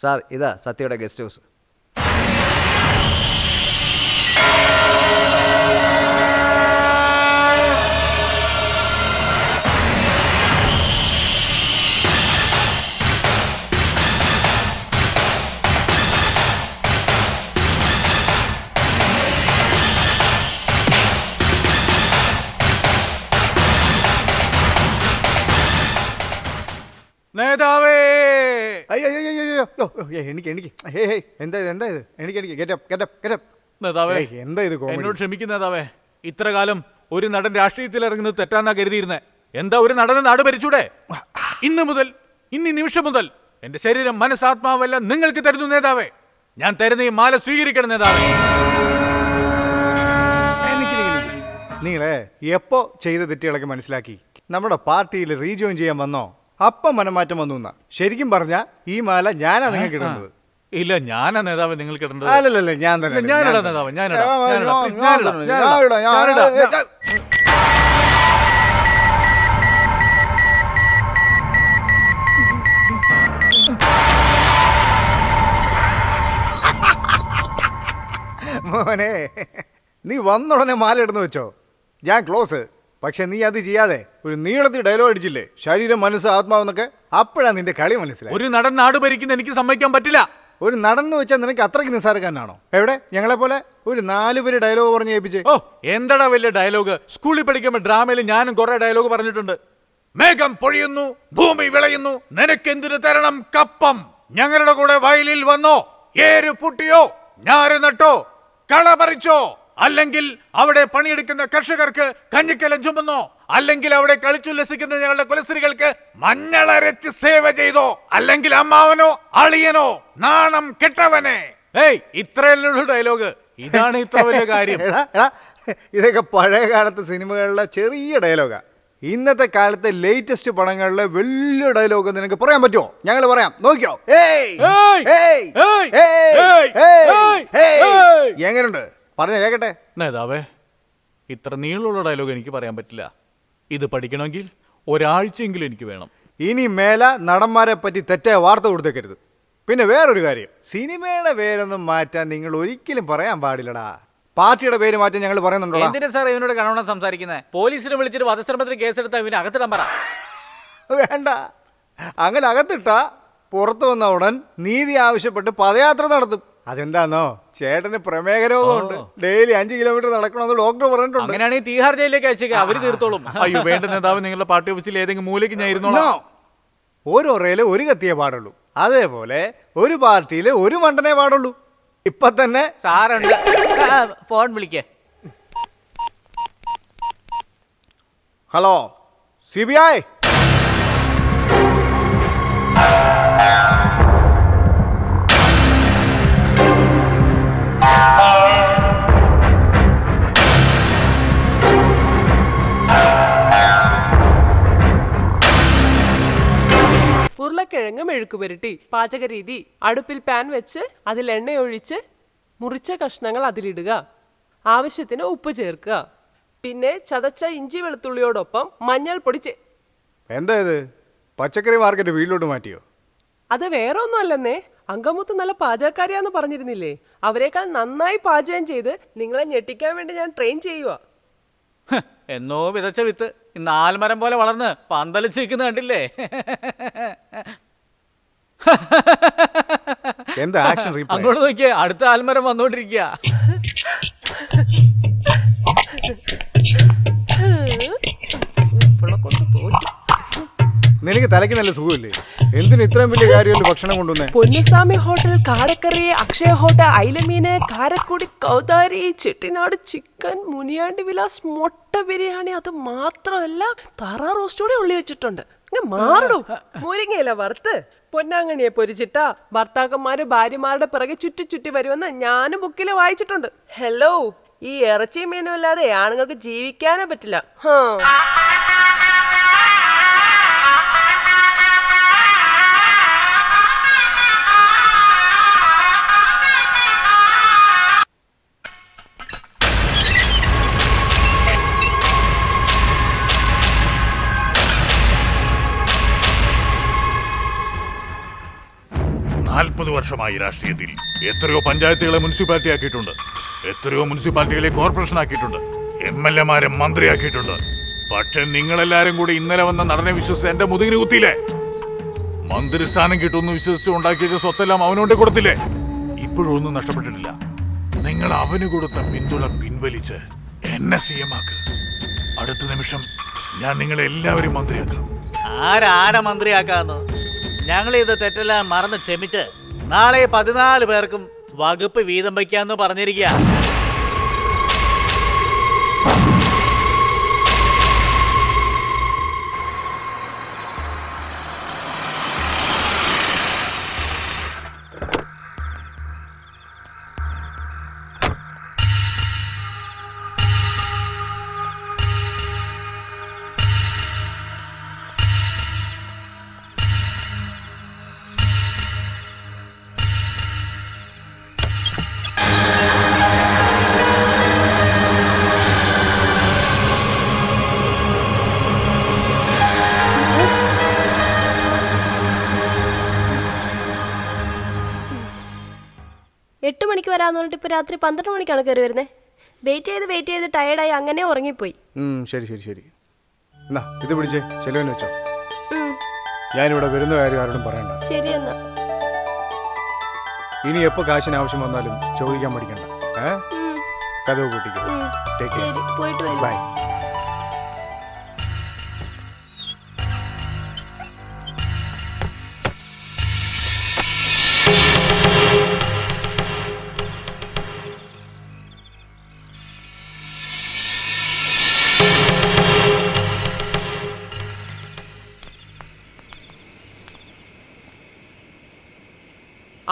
സാർ, ഇതാ സത്യയുടെ ഗസ്റ്റ് ഹൗസ്. നേതാവേ, അയ്യോ എനിക്ക് എന്താ ഇത്? എനിക്ക് നേതാവേ, എന്താ ഇത്? എന്നോട് ക്ഷമിക്കും നേതാവേ. ഇത്ര കാലം ഒരു നടൻ രാഷ്ട്രീയത്തിൽ ഇറങ്ങുന്നത് തെറ്റാന്നാ കരുതിയിരുന്നേ. എന്താ ഒരു നടനെ നാട് ഭരിച്ചൂടെ? ഇന്ന് മുതൽ, ഇന്ന് നിമിഷം മുതൽ എന്റെ ശരീരം, മനസ്സാത്മാവെല്ലാം നിങ്ങൾക്ക് തരുന്നു നേതാവേ. ഞാൻ തരുന്ന ഈ മാല സ്വീകരിക്കണം നേതാവേ. നിങ്ങളെ എപ്പോ ചെയ്ത തെറ്റുകളൊക്കെ മനസ്സിലാക്കി നമ്മുടെ പാർട്ടിയിൽ റീജോയിൻ ചെയ്യാൻ വന്നോ അപ്പം മനമാറ്റം വന്നു എന്നാ. ശരിക്കും പറഞ്ഞ ഈ മാല ഞാനാ നിങ്ങൾക്ക് ഇടുന്നത്. ഇല്ല, ഞാനാ നേതാവ് നിങ്ങൾക്ക് ഇടേണ്ടത്. അല്ലല്ല, ഞാൻ തന്നെ. ഞാനിടാം നേതാവ്, ഞാനിടാം. മോനെ നീ വന്നുടനെ മാല ഇടുന്നു വെച്ചോ, ഞാൻ ക്ലോസ്. പക്ഷെ നീ അത് ചെയ്യാതെ ഒരു നീളത്തിൽ ഡയലോഗ് അടിച്ചില്ലേ, ശരീരം മനസ്സ് ആത്മാവെന്നൊക്കെ, അപ്പോഴാ നിന്റെ കളി മനസ്സിലായി. ഒരു നടൻ നാട് ഭരിക്കുന്ന എനിക്ക് സമ്മതിക്കാൻ പറ്റില്ല. ഒരു നടൻ എന്ന് വെച്ചാൽ നിനക്ക് അത്രയ്ക്ക് നിസ്സാരക്കാരനാണോ? എവിടെ ഞങ്ങളെ പോലെ ഒരു 4 പേര് ഡയലോഗ് പറഞ്ഞ് ഏൽപ്പിച്ചേ. ഓ എന്താടാ വലിയ ഡയലോഗ്. സ്കൂളിൽ പഠിക്കുമ്പോൾ ഡ്രാമയിൽ ഞാനും കുറെ ഡയലോഗ് പറഞ്ഞിട്ടുണ്ട്. മേഘം പൊഴിയുന്നു, ഭൂമി വിളയുന്നു, നിനക്കെന്തിനു തരണം കപ്പം, ഞങ്ങളുടെ കൂടെ വയലിൽ വന്നോ, ഏര് പുട്ടിയോ, ഞാറ് നട്ടോ, കള പറിച്ചോ, അല്ലെങ്കിൽ അവിടെ പണിയെടുക്കുന്ന കർഷകർക്ക് കഞ്ഞിക്കലം ചുമന്നോ, അല്ലെങ്കിൽ അവിടെ കളിച്ചുല്ലസിക്കുന്ന ഞങ്ങളുടെ കുലസ്ത്രീകൾക്ക് മഞ്ഞളരച്ച് സേവ ചെയ്തോ, അല്ലെങ്കിൽ അമ്മാവനോ അളിയനോ നാണം കെട്ടവനെ. ഏയ് ഇത്രയല്ലുള്ളൂ ഡയലോഗ്. ഇതാണ് ഇത്ര വലിയ കാര്യം. എടാ ഇതൊക്കെ പഴയ കാലത്തെ സിനിമകളിലെ ചെറിയ ഡയലോഗാ. ഇന്നത്തെ കാലത്തെ ലേറ്റസ്റ്റ് പടങ്ങളിലെ വലിയ ഡയലോഗ് നിനക്ക് പറയാൻ പറ്റുമോ? ഞങ്ങൾ പറയാം, നോക്കിയോ. എങ്ങനെയുണ്ട് പറഞ്ഞ കേക്കട്ടെ. നേതാവേ, ഇത്ര നീളമുള്ള ഡയലോഗ് എനിക്ക് പറയാൻ പറ്റില്ല. ഇത് പഠിക്കണമെങ്കിൽ ഒരാഴ്ചയെങ്കിലും എനിക്ക് വേണം. ഇനി മേല നടന്മാരെ പറ്റി തെറ്റായ വാർത്ത കൊടുത്തേക്കരുത്. പിന്നെ വേറൊരു കാര്യം, സിനിമയുടെ പേരൊന്നും മാറ്റാൻ നിങ്ങൾ ഒരിക്കലും പറയാൻ പാടില്ലടാ. പാർട്ടിയുടെ പേര് മാറ്റാൻ ഞങ്ങൾ പറയുന്നുണ്ടോ? എന്തിനാ സാർ ഇവനോട് കണവണം സംസാരിക്കുന്നത്? പോലീസിനെ വിളിച്ചിട്ട് വധശ്രമത്തിന് കേസെടുത്താൽ ഇവന് അകത്തിടാൻ പറ. വേണ്ട, അങ്ങനെ അകത്തിട്ടാ പുറത്തു വന്ന ഉടൻ നീതി ആവശ്യപ്പെട്ട് പദയാത്ര നടത്തും. അതെന്താന്നോ, ചേട്ടന് പ്രമേഹ രോഗമുണ്ട്, ഡെയിലി 5 കിലോമീറ്റർ നടക്കണമെന്ന് ഡോക്ടർ പറഞ്ഞിട്ടുണ്ട്. അങ്ങനെയാണെങ്കിൽ തീഹാർ ജയിലിലേക്ക് അയച്ചേക്കാം, അവര് തീർത്തോളും. അയ്യോ വേണ്ട നേതാവ്, നിങ്ങളുടെ പാർട്ടി ഓഫീസിൽ ഏതെങ്കിലും മൂലയ്ക്ക് ഞാൻ ഇരുന്നോളാം. ഓരോ റേല് ഒരു കത്തിയേ പാടുള്ളൂ, അതേപോലെ ഒരു പാർട്ടിയിൽ ഒരു മണ്ടനേ പാടുള്ളൂ. ഇപ്പൊ തന്നെ സാറുണ്ട്, ഫോൺ വിളിക്കേ. Hello CBI. ഉരുളക്കിഴങ്ങ് മെഴുക്ക് പുരട്ടി. പാചകരീതി: അടുപ്പിൽ പാൻ വെച്ച് അതിൽ എണ്ണയൊഴിച്ച് മുറിച്ച കഷ്ണങ്ങൾ അതിലിടുക, ആവശ്യത്തിന് ഉപ്പ് ചേർക്കുക, പിന്നെ ചതച്ച ഇഞ്ചി വെളുത്തുള്ളിയോടൊപ്പം മഞ്ഞൾപ്പൊടി എന്താ ഇത്, പച്ചക്കറി മാർക്കറ്റ് വീട്ടിലോട്ട് മാറ്റിയോ? അത് വേറെ ഒന്നും അല്ലെന്നേ, അങ്കമുത്ത് നല്ല പാചകക്കാരിയാന്ന് പറഞ്ഞിരുന്നില്ലേ, അവരെക്കാൾ നന്നായി പാചകം ചെയ്ത് നിങ്ങളെ ഞെട്ടിക്കാൻ വേണ്ടി ഞാൻ ട്രെയിൻ ചെയ്യുക. എന്നോ വിതച്ച വിത്ത് ഇന്ന് ആൽമരം പോലെ വളർന്ന് പന്തലിച്ച് നിൽക്കുന്ന കണ്ടില്ലേ? എന്താ ആക്ഷൻ റീപ്ലേ? അങ്ങോട്ട് നോക്കിയേ, അടുത്ത ആൽമരം വന്നോണ്ടിരിക്കുക. നിനക്ക് തലയ്ക്ക് നല്ല സുഖമില്ലേ? എന്തിനു ഇത്രയും വലിയ കാര്യമല്ലോ ഭക്ഷണം കൊണ്ടുവന്നേ? പൊന്നുസ്വാമി ഹോട്ടൽ, കാടക്കറി, അക്ഷയ ഹോട്ടൽ, അയിലമീന്, കാരക്കുടി, കൗതാരി, ചെട്ടിനാട് ചിക്കൻ, മുനിയാണ്ടി വിലാസ്, മുട്ട ബിരിയാണി, അത് മാത്രമല്ല താറാ റോസ്റ്റ് കൂടെ ഉള്ളി വെച്ചിട്ടുണ്ട്. മാറും മുരിങ്ങയില വറുത്ത്, പൊന്നാങ്ങണിയെ പൊരിച്ചിട്ട ഭർത്താക്കന്മാര് ഭാര്യമാരുടെ പിറകെ ചുറ്റി ചുറ്റി വരുമെന്ന് ഞാനും ബുക്കിൽ വായിച്ചിട്ടുണ്ട്. ഹലോ, ഈ ഇറച്ചി മീനും ഇല്ലാതെ ആണുങ്ങൾക്ക് ജീവിക്കാനേ പറ്റില്ല. 40 വർഷമായി രാഷ്ട്രീയത്തിൽ. എത്രയോ പഞ്ചായത്തുകളെ മുനിസിപ്പാലിറ്റി ആക്കിയിട്ടുണ്ട്, എത്രയോ മുനിസിപ്പാലിറ്റികളെ കോർപ്പറേഷൻ ആക്കിയിട്ടുണ്ട്, MLA-മാരെ മന്ത്രിയാക്കിയിട്ടുണ്ട്. പക്ഷെ നിങ്ങളെല്ലാരും കൂടി ഇന്നലെ വന്ന നടനെ വിശ്വസിച്ച് എന്റെ മുതുകിന് കുത്തിയില്ലേ? മന്ത്രിസ്ഥാനം കിട്ടുമെന്ന് വിശ്വസിച്ച് ഉണ്ടാക്കിയ സ്വത്തെല്ലാം അവനോണ്ട് കൊടുത്തില്ലേ? ഇപ്പോഴും ഒന്നും നഷ്ടപ്പെട്ടിട്ടില്ല. നിങ്ങൾ അവന് കൊടുത്ത പിന്തുണ പിൻവലിച്ച് എന്നെ CM ആക്ക്. അടുത്ത നിമിഷം ഞാൻ നിങ്ങളെ എല്ലാവരും മന്ത്രിയാക്കാം. ആരാരെ മന്ത്രിയാക്കാന്ന്? ഞങ്ങൾ ഇത് തെറ്റെല്ലാം മറന്ന് ക്ഷമിച്ച് നാളെ 14 പേർക്കും വകുപ്പ് വീതം വയ്ക്കാന്ന് പറഞ്ഞിരിക്കുക. 8 മണിക്ക് വരാമെന്ന് പറഞ്ഞിട്ട് ഇപ്പോൾ രാത്രി 12 മണിക്കാണ് കയറി വരുന്നത്. വെയിറ്റ് ചെയ്ത് ടയേർഡായി അങ്ങനെ ഉറങ്ങിപ്പോയി. ശരി ശരി ശരി. എന്നാ ഇത് പിടിച്ചേ, ചെലവിന് വെച്ചോ. ഉം, ഞാനിവിടെ വരുന്ന കാര്യം ആരോടും പറയണ്ട. ശരി എന്നാ. ഇനി എപ്പോൾ കാശിന് ആവശ്യം വന്നാലും ചോദിക്കാൻ പഠിക്കണ്ട. ഉം, കഥവ് കൂട്ടിക്കോ. ഉം. Take care. ശരി, പോയിട്ട് വരും. ബൈ.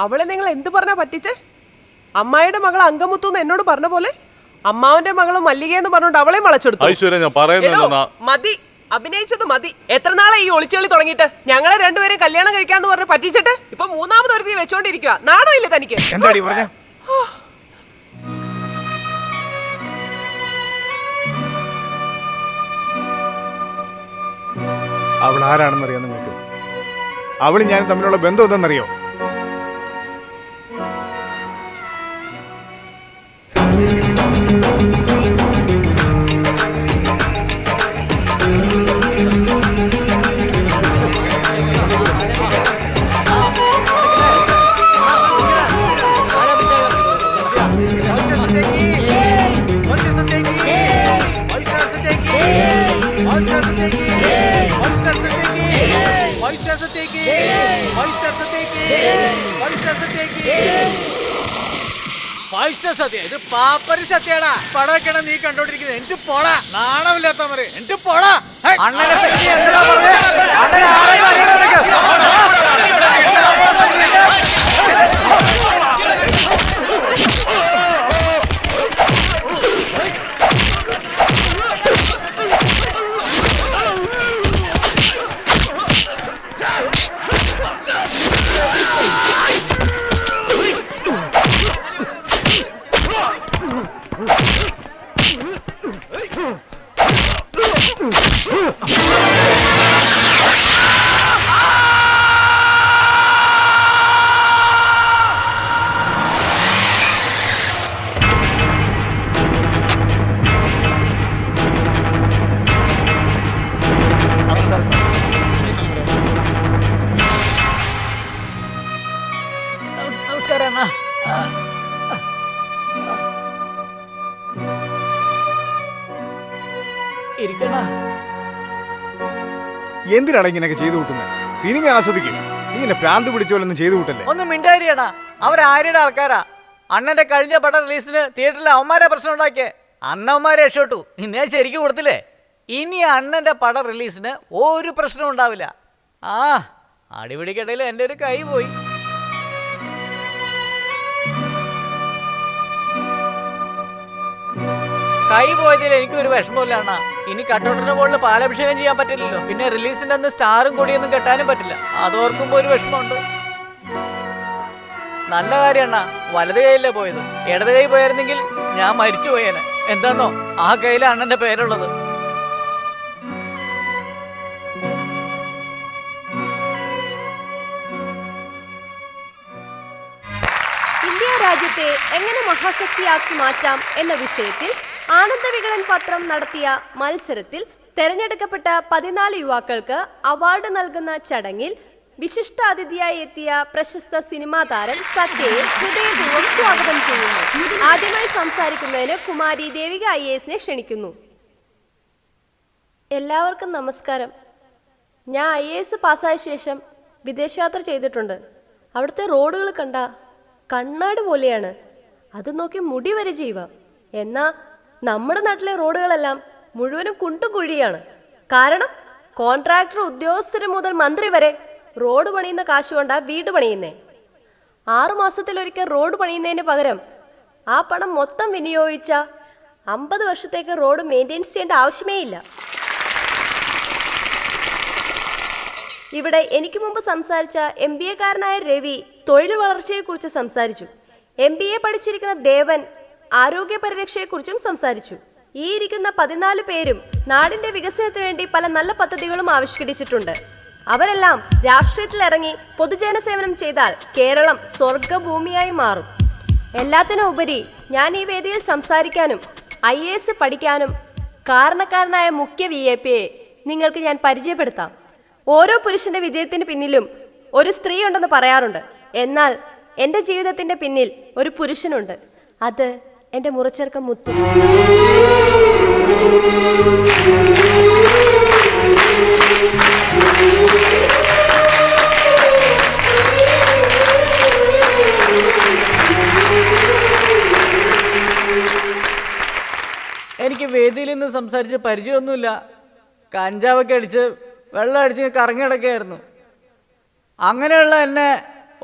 അവളെ നിങ്ങൾ എന്ത് പറഞ്ഞാ പറ്റിച്ചേ? അമ്മായിയുടെ മകൾ അങ്കമുത്തു എന്ന് എന്നോട് പറഞ്ഞ പോലെ അമ്മാവന്റെ മകള് മല്ലികയെന്ന് പറഞ്ഞോണ്ട് അവളെ വളച്ചെടുത്തു. ഐശ്വര്യ ഞാൻ പറയുന്നത് മതി, അഭിനയിച്ചത് മതി. എത്ര നാളെ ഈ ഒളിച്ചുകളി തുടങ്ങിയിട്ട്? ഞങ്ങളെ രണ്ടുപേരും കല്യാണം കഴിക്കാന്ന് പറഞ്ഞ് പറ്റിച്ചിട്ട് ഇപ്പൊ മൂന്നാമത് ഒരുത്തി വെച്ചോണ്ടിരിക്കുക. നാണോ ഇല്ല തനിക്ക്? എന്താടി പറഞ്ഞ? അവൾ ആരാണെന്നറിയാം നിങ്ങൾക്ക്? അവളും ഞാനും തമ്മിലുള്ള ബന്ധം എന്തെന്നറിയോ? ഇത് പാപ്പരി സത്യാടാ. പടക്കണ നീ കണ്ടോണ്ടിരിക്കുന്നത്. എനിക്ക് പോടാ, നാണമില്ലാത്തവര്. എനിക്ക് പോടാ. അണ്ണനെ പറ്റി എന്താ പറഞ്ഞേ? അണ്ണനെ ആരെങ്കിലും അറിയണോ നിനക്ക്? നമസ്കാരം സാർ. നമസ്കാരം അണ്ണാ. ഇരിക്കണ. എന്തിനാണ് ഇങ്ങനെയൊക്കെ ചെയ്തു കൂട്ടുന്നത്? സിനിമ ആസ്വദിക്കും, ഇങ്ങനെ ഭ്രാന്ത് പിടിച്ച പോലൊന്നും ചെയ്തു കൂട്ടല്ലേ. ഒന്നും മിണ്ടായിരിക്കണ. അവരാരുടെ ആൾക്കാരാ? അണ്ണന്റെ കഴിഞ്ഞ പടം റിലീസിന് തിയേറ്ററിൽ അവന്മാരെ പ്രശ്നം ഉണ്ടാക്കിയേ. അണ്ണന്മാരെ രക്ഷപ്പെട്ടു. ഇന്നേ ശരിക്കും കൊടുത്തില്ലേ? ഇനി അണ്ണന്റെ പടം റിലീസിന് ഒരു പ്രശ്നവും ഉണ്ടാവില്ല. ആ അടിപിടിക്കട്ടയിൽ എൻ്റെ ഒരു കൈ പോയി. കൈ പോയതിൽ എനിക്കൊരു വിഷമമില്ല അണ്ണാ. ഇനി കട്ടൗട്ടിന്റെ മുകളിൽ പാലഭിഷേകം ചെയ്യാൻ പറ്റില്ലല്ലോ. പിന്നെ റിലീസിന്റെ അന്ന് സ്റ്റാറും കൊടിയൊന്നും കെട്ടാനും പറ്റില്ല. അതോർക്കുമ്പോ ഒരു വിഷമമുണ്ട്. നല്ല കാര്യം അണ്ണാ, വലത് കൈയിലേ പോയത്. ഇടത് കൈ പോയായിരുന്നെങ്കിൽ ഞാൻ മരിച്ചു പോയേനെ. എന്താന്നോ, ആ കയ്യിലെ അണ്ണന്റെ പേരുള്ളത്. ഇന്ത്യ രാജ്യത്തെ എങ്ങനെ മഹാശക്തിയാക്കി മാറ്റാം എന്ന വിഷയത്തിൽ ആനന്ദവികടൻ പത്രം നടത്തിയ മത്സരത്തിൽ തെരഞ്ഞെടുക്കപ്പെട്ട 14 യുവാക്കൾക്ക് അവാർഡ് നൽകുന്ന ചടങ്ങിൽ വിശിഷ്ട അതിഥിയായി എത്തിയ പ്രശസ്ത സിനിമാ താരം സത്യയെ ഹൃദയപൂർവ്വം സ്വാഗതം ചെയ്യുന്നു. ആദ്യമായി സംസാരിക്കുന്നതിന് കുമാരി ദേവിക IAS ക്ഷണിക്കുന്നു. എല്ലാവർക്കും നമസ്കാരം. ഞാൻ IAS പാസ്സായ ശേഷം വിദേശയാത്ര ചെയ്തിട്ടുണ്ട്. അവിടുത്തെ റോഡുകൾ കണ്ട കണ്ണാട് പോലെയാണ്. അത് നോക്കി മുടി വരെ ജീവ. എന്നാ നമ്മുടെ നാട്ടിലെ റോഡുകളെല്ലാം മുഴുവനും കുണ്ടും കുഴിയാണ്. കാരണം കോൺട്രാക്ടർ, ഉദ്യോഗസ്ഥര് മുതൽ മന്ത്രി വരെ റോഡ് പണിയുന്ന കാശുകൊണ്ടാ വീട് പണിയുന്നേ. 6 മാസത്തിലൊരിക്കൽ റോഡ് പണിയുന്നതിന് പകരം ആ പണം മൊത്തം വിനിയോഗിച്ച 50 വർഷത്തേക്ക് റോഡ് മെയിൻറ്റെയിൻസ് ചെയ്യേണ്ട ആവശ്യമേ ഇല്ല. ഇവിടെ എനിക്ക് മുമ്പ് സംസാരിച്ച MBA കാരനായ രവി തൊഴിൽ വളർച്ചയെക്കുറിച്ച് സംസാരിച്ചു. MBA പഠിച്ചിരിക്കുന്ന ദേവൻ ആരോഗ്യ പരിരക്ഷയെക്കുറിച്ചും സംസാരിച്ചു. ഈ ഇരിക്കുന്ന 14 പേരും നാടിന്റെ വികസനത്തിനു വേണ്ടി പല നല്ല പദ്ധതികളും ആവിഷ്കരിച്ചിട്ടുണ്ട്. അവരെല്ലാം രാഷ്ട്രീയത്തിൽ ഇറങ്ങി പൊതുജന സേവനം ചെയ്താൽ കേരളം സ്വർഗഭൂമിയായി മാറും. എല്ലാത്തിനും ഉപരി ഞാൻ ഈ വേദിയിൽ സംസാരിക്കാനും IAS പഠിക്കാനും കാരണക്കാരനായ മുഖ്യ VIPയെ നിങ്ങൾക്ക് ഞാൻ പരിചയപ്പെടുത്താം. ഓരോ പുരുഷന്റെ വിജയത്തിന് പിന്നിലും ഒരു സ്ത്രീ ഉണ്ടെന്ന് പറയാറുണ്ട്. എന്നാൽ എൻ്റെ ജീവിതത്തിന്റെ പിന്നിൽ ഒരു പുരുഷനുണ്ട്. അത് എൻ്റെ മുറച്ചെറുക്കൻ മുത്തു. എനിക്ക് വേദിയിൽ നിന്ന് സംസാരിച്ച് പരിചയമൊന്നുമില്ല. കഞ്ചാവൊക്കെ അടിച്ച് വെള്ളം അടിച്ച് കറങ്ങി കിടക്കുകയായിരുന്നു. അങ്ങനെയുള്ള എന്നെ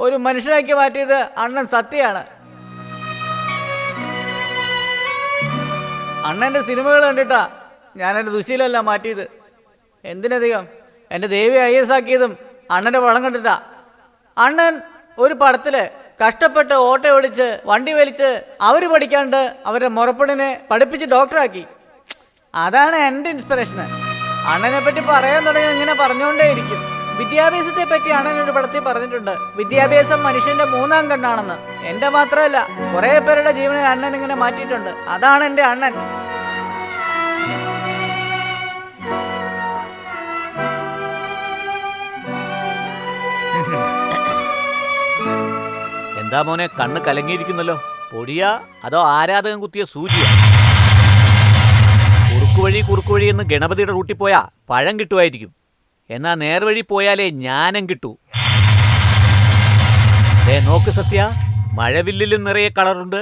ഒരു മനുഷ്യനാക്കി മാറ്റിയത് അണ്ണൻ സത്യമാണ്. അണ്ണൻ്റെ സിനിമകൾ കണ്ടിട്ടാ ഞാൻ എൻ്റെ ദുശീലല്ല മാറ്റിയത്. എന്തിനധികം എൻ്റെ ദേവി IAS ആക്കിയതും അണ്ണൻ്റെ വളം കണ്ടിട്ടാ. അണ്ണൻ ഒരു പടത്തില് കഷ്ടപ്പെട്ട് ഓട്ടോ ഓടിച്ച് വണ്ടി വലിച്ച് അവർ പഠിക്കാണ്ട് അവരുടെ മുറപ്പെടിനെ പഠിപ്പിച്ച് ഡോക്ടറാക്കി. അതാണ് എൻ്റെ ഇൻസ്പിറേഷന്. അണ്ണനെ പറ്റി പറയാൻ തുടങ്ങി ഇങ്ങനെ പറഞ്ഞുകൊണ്ടേയിരിക്കും. വിദ്യാഭ്യാസത്തെ പറ്റി അണ്ണൻ ഒരു പടത്തിൽ പറഞ്ഞിട്ടുണ്ട്, വിദ്യാഭ്യാസം മനുഷ്യന്റെ 3ാം കണ്ണാണെന്ന്. എൻ്റെ മാത്രമല്ല, കുറേ പേരുടെ ജീവനെ അണ്ണൻ ഇങ്ങനെ മാറ്റിയിട്ടുണ്ട്. അതാണ് എൻ്റെ അണ്ണൻ. എന്താ മോനെ കണ്ണ് കലങ്ങിയിരിക്കുന്നല്ലോ? പൊടിയാ അതോ ആരാധകൻ കുത്തിയ സൂചിയാ? കുറുക്കുവഴി എന്ന് ഗണപതിയുടെ റൂട്ടിൽ പോയാ പഴം കിട്ടുമായിരിക്കും. എന്നാ നേർവഴി പോയാലേ ജ്ഞാനം കിട്ടൂ. നോക്ക് സത്യ, മഴവില്ലിലും നിറയെ കളറുണ്ട്,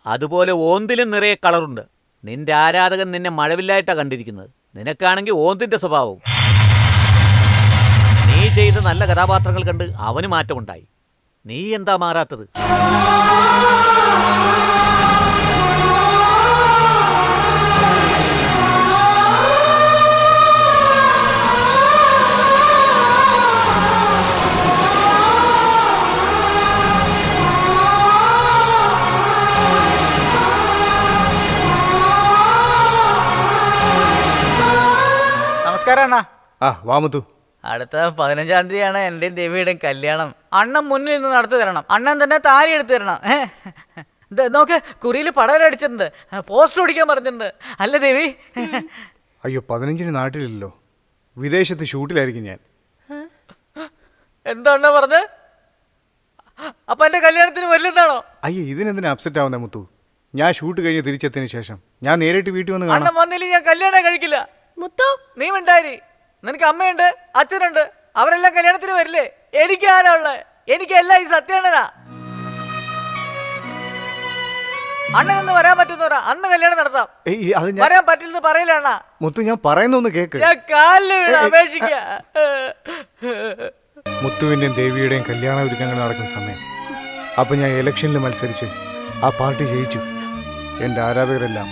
അതുപോലെ ഓന്തിലും നിറയെ കളറുണ്ട്. നിന്റെ ആരാധകൻ നിന്നെ മഴവില്ലായിട്ടാണ് കണ്ടിരിക്കുന്നത്. നിനക്കാണെങ്കിൽ ഓന്തിന്റെ സ്വഭാവവും. നീ ചെയ്ത നല്ല കഥാപാത്രങ്ങൾ കണ്ട് അവന് മാറ്റമുണ്ടായി. നീ എന്താ മാറാത്തത്? നമസ്കാരം അണ്ണാ. വാമുത്തു, അടുത്ത 15-ാം തീയതിയാണ് എൻ്റെയും ദേവിയുടെയും കല്യാണം. അണ്ണൻ മുന്നിൽ നിന്ന് നടത്തി തരണം. അണ്ണൻ തന്നെ താലി എടുത്തു തരണം. നോക്ക്, കുറിയിൽ പടലടിച്ചിട്ടുണ്ട്, പോസ്റ്റ് ഓടിക്കാൻ പറഞ്ഞിട്ടുണ്ട്. അല്ല ദേവി? അയ്യോ, 15-ന് നാട്ടിലില്ലല്ലോ, വിദേശത്ത് ഷൂട്ടിലായിരിക്കും ഞാൻ. എന്താ അണ്ണ പറഞ്ഞത്? അപ്പൊ എന്റെ കല്യാണത്തിന് വരില്ലെന്നാണോ? അയ്യോ, ഇതിനെന്തിനാ അപ്സെറ്റ് ആവുന്നേ മുത്തു? ഞാൻ ഷൂട്ട് കഴിഞ്ഞ് തിരിച്ചെത്തിയതിനു ശേഷം ഞാൻ നേരിട്ട് വീട്ടിൽ വന്ന് അണ്ണൻ വന്നില്ല, ഞാൻ കല്യാണം കഴിക്കില്ല. മുത്തു, നീ മിണ്ടായി. നിനക്ക് അമ്മയുണ്ട്, അച്ഛനുണ്ട്, അവരെല്ലാം കല്യാണത്തിന് വരില്ലേ? എനിക്ക് ആരാ ഉള്ളത്? എനിക്ക് എല്ലാം ഈ സത്യാണനാ. അണ്ണനൊന്ന് വരാൻ പറ്റുന്ന അന്ന് കല്യാണം നടത്താം. വരാൻ പറ്റില്ലെന്ന് പറയില്ല അണ്ണാ. മുത്തു, ഞാൻ പറയുന്നൊന്ന് കേക്ക്. ഞാൻ കാലില് വീണ് അപേക്ഷിക്ക. മുത്തുവിന്റെയും ദേവിയുടെയും കല്യാണ ഒരുക്കങ്ങൾ നടക്കുന്ന സമയം. അപ്പൊ ഞാൻ ഇലക്ഷനിൽ മത്സരിച്ച് ആ പാർട്ടി ജയിച്ചു. എൻ്റെ ആരാധകരെല്ലാം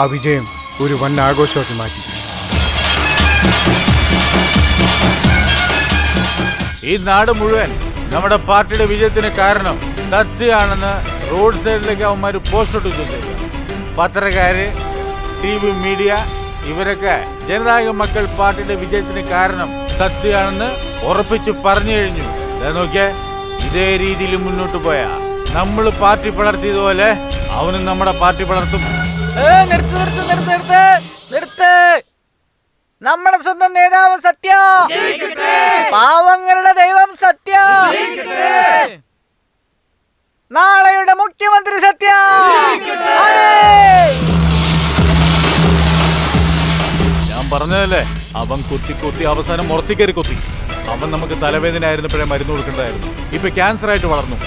ആ വിജയം ഒരു വൻ ആഘോഷമാക്കി മാറ്റി. ഈ നാട് മുഴുവൻ നമ്മുടെ പാർട്ടിയുടെ വിജയത്തിന് കാരണം സത്യമാണെന്ന് റോഡ് സൈഡിലേക്ക് അവന്മാർ പോസ്റ്റ് ഇട്ടു. പത്രക്കാര്, TV മീഡിയ, ഇവരൊക്കെ ജനനായക മക്കൾ പാർട്ടിയുടെ വിജയത്തിന് കാരണം സത്യമാണെന്ന് ഉറപ്പിച്ച് പറഞ്ഞു കഴിഞ്ഞു. നോക്കിയേ, ഇതേ രീതിയിൽ മുന്നോട്ട് പോയാ നമ്മൾ പാർട്ടി പിളർത്തിയതുപോലെ അവനും നമ്മുടെ പാർട്ടി പിളർത്തും. നിർത്ത്. നമ്മുടെ സ്വന്തം നേതാവ് സത്യ, പാവങ്ങളുടെ ദൈവം സത്യ, നാളെയുടെ മുഖ്യമന്ത്രി സത്യ. ഞാൻ പറഞ്ഞതല്ലേ, അവൻ കുത്തി അവസാനം മുറത്തിക്കയറി കൊത്തി. അവൻ നമുക്ക് തലവേദന ആയിരുന്നപ്പോഴേ മരുന്ന് കൊടുക്കേണ്ടതായിരുന്നു. ഇപ്പൊ ക്യാൻസർ ആയിട്ട് വളർന്നു.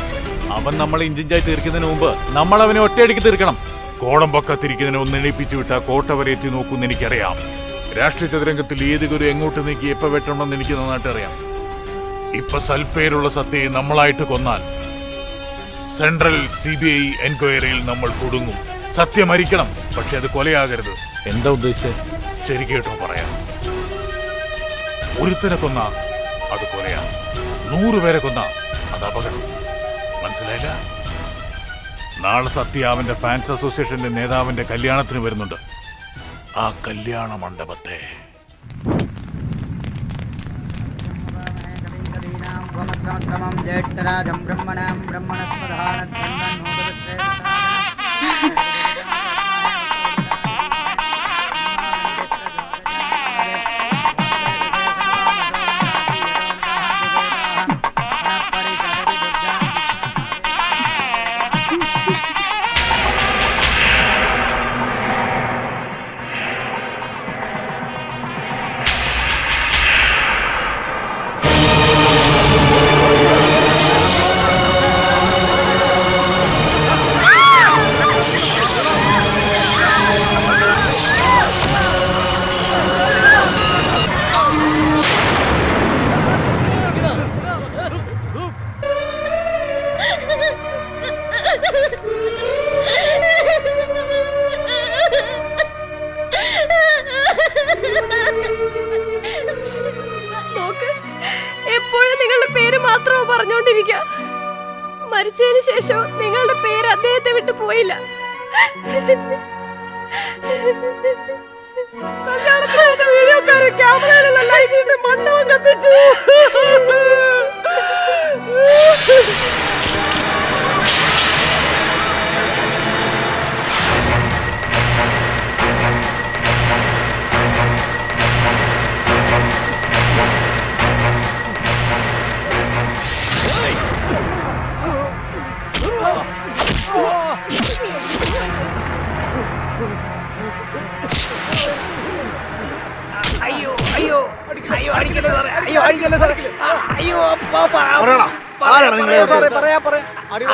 അവൻ നമ്മളെ ഇഞ്ചിഞ്ചായി തീർക്കുന്നതിന് മുമ്പ് നമ്മൾ അവനെ ഒറ്റയടിക്ക് തീർക്കണം. കോടം പൊക്കത്തിരിക്കുന്നതിനെ ഒന്ന് എണീപ്പിച്ചു വിട്ടാൽ കോട്ട വരെ എത്തി നോക്കുമെന്ന് എനിക്കറിയാം. രാഷ്ട്രീയ ചതുരംഗത്തിൽ ഏത് ഗുരു എങ്ങോട്ട് നീക്കി എപ്പോ വെട്ടണമെന്ന് എനിക്ക് നന്നായിട്ട് അറിയാം. ഇപ്പൊ സൽപ്പേരുള്ള സത്യയെ നമ്മളായിട്ട് കൊന്നാൽ സെൻട്രൽ CBI എൻക്വയറിയിൽ നമ്മൾ കുടുങ്ങും. സത്യം മരിക്കണം, പക്ഷെ അത് കൊലയാകരുത്. എന്താ ഉദ്ദേശിച്ചത്? ശരി കേട്ടോ പറയാം. ഒരുത്തനെ കൊന്ന അത് കൊലയാ, 100 പേരെ കൊന്ന അത് അപകടം. മനസ്സിലായില്ല? നാളെ സത്യ അവന്റെ ഫാൻസ് അസോസിയേഷന്റെ നേതാവിന്റെ കല്യാണത്തിന് വരുന്നുണ്ട്. ആ കല്യാണ മണ്ഡപത്തെ ജ്യേഷ്ഠരാജം ബ്രഹ്മണാം ബ്രഹ്മണസ്പദാന മരിച്ചതിന് ശേഷവും നിങ്ങളുടെ പേര് അദ്ദേഹത്തെ വിട്ടു പോയില്ല. വീഡിയോക്കാരൻ ക്യാമറയിലുള്ള ലൈറ്റിന്റെ മണ്ഡപം കത്തിച്ചു.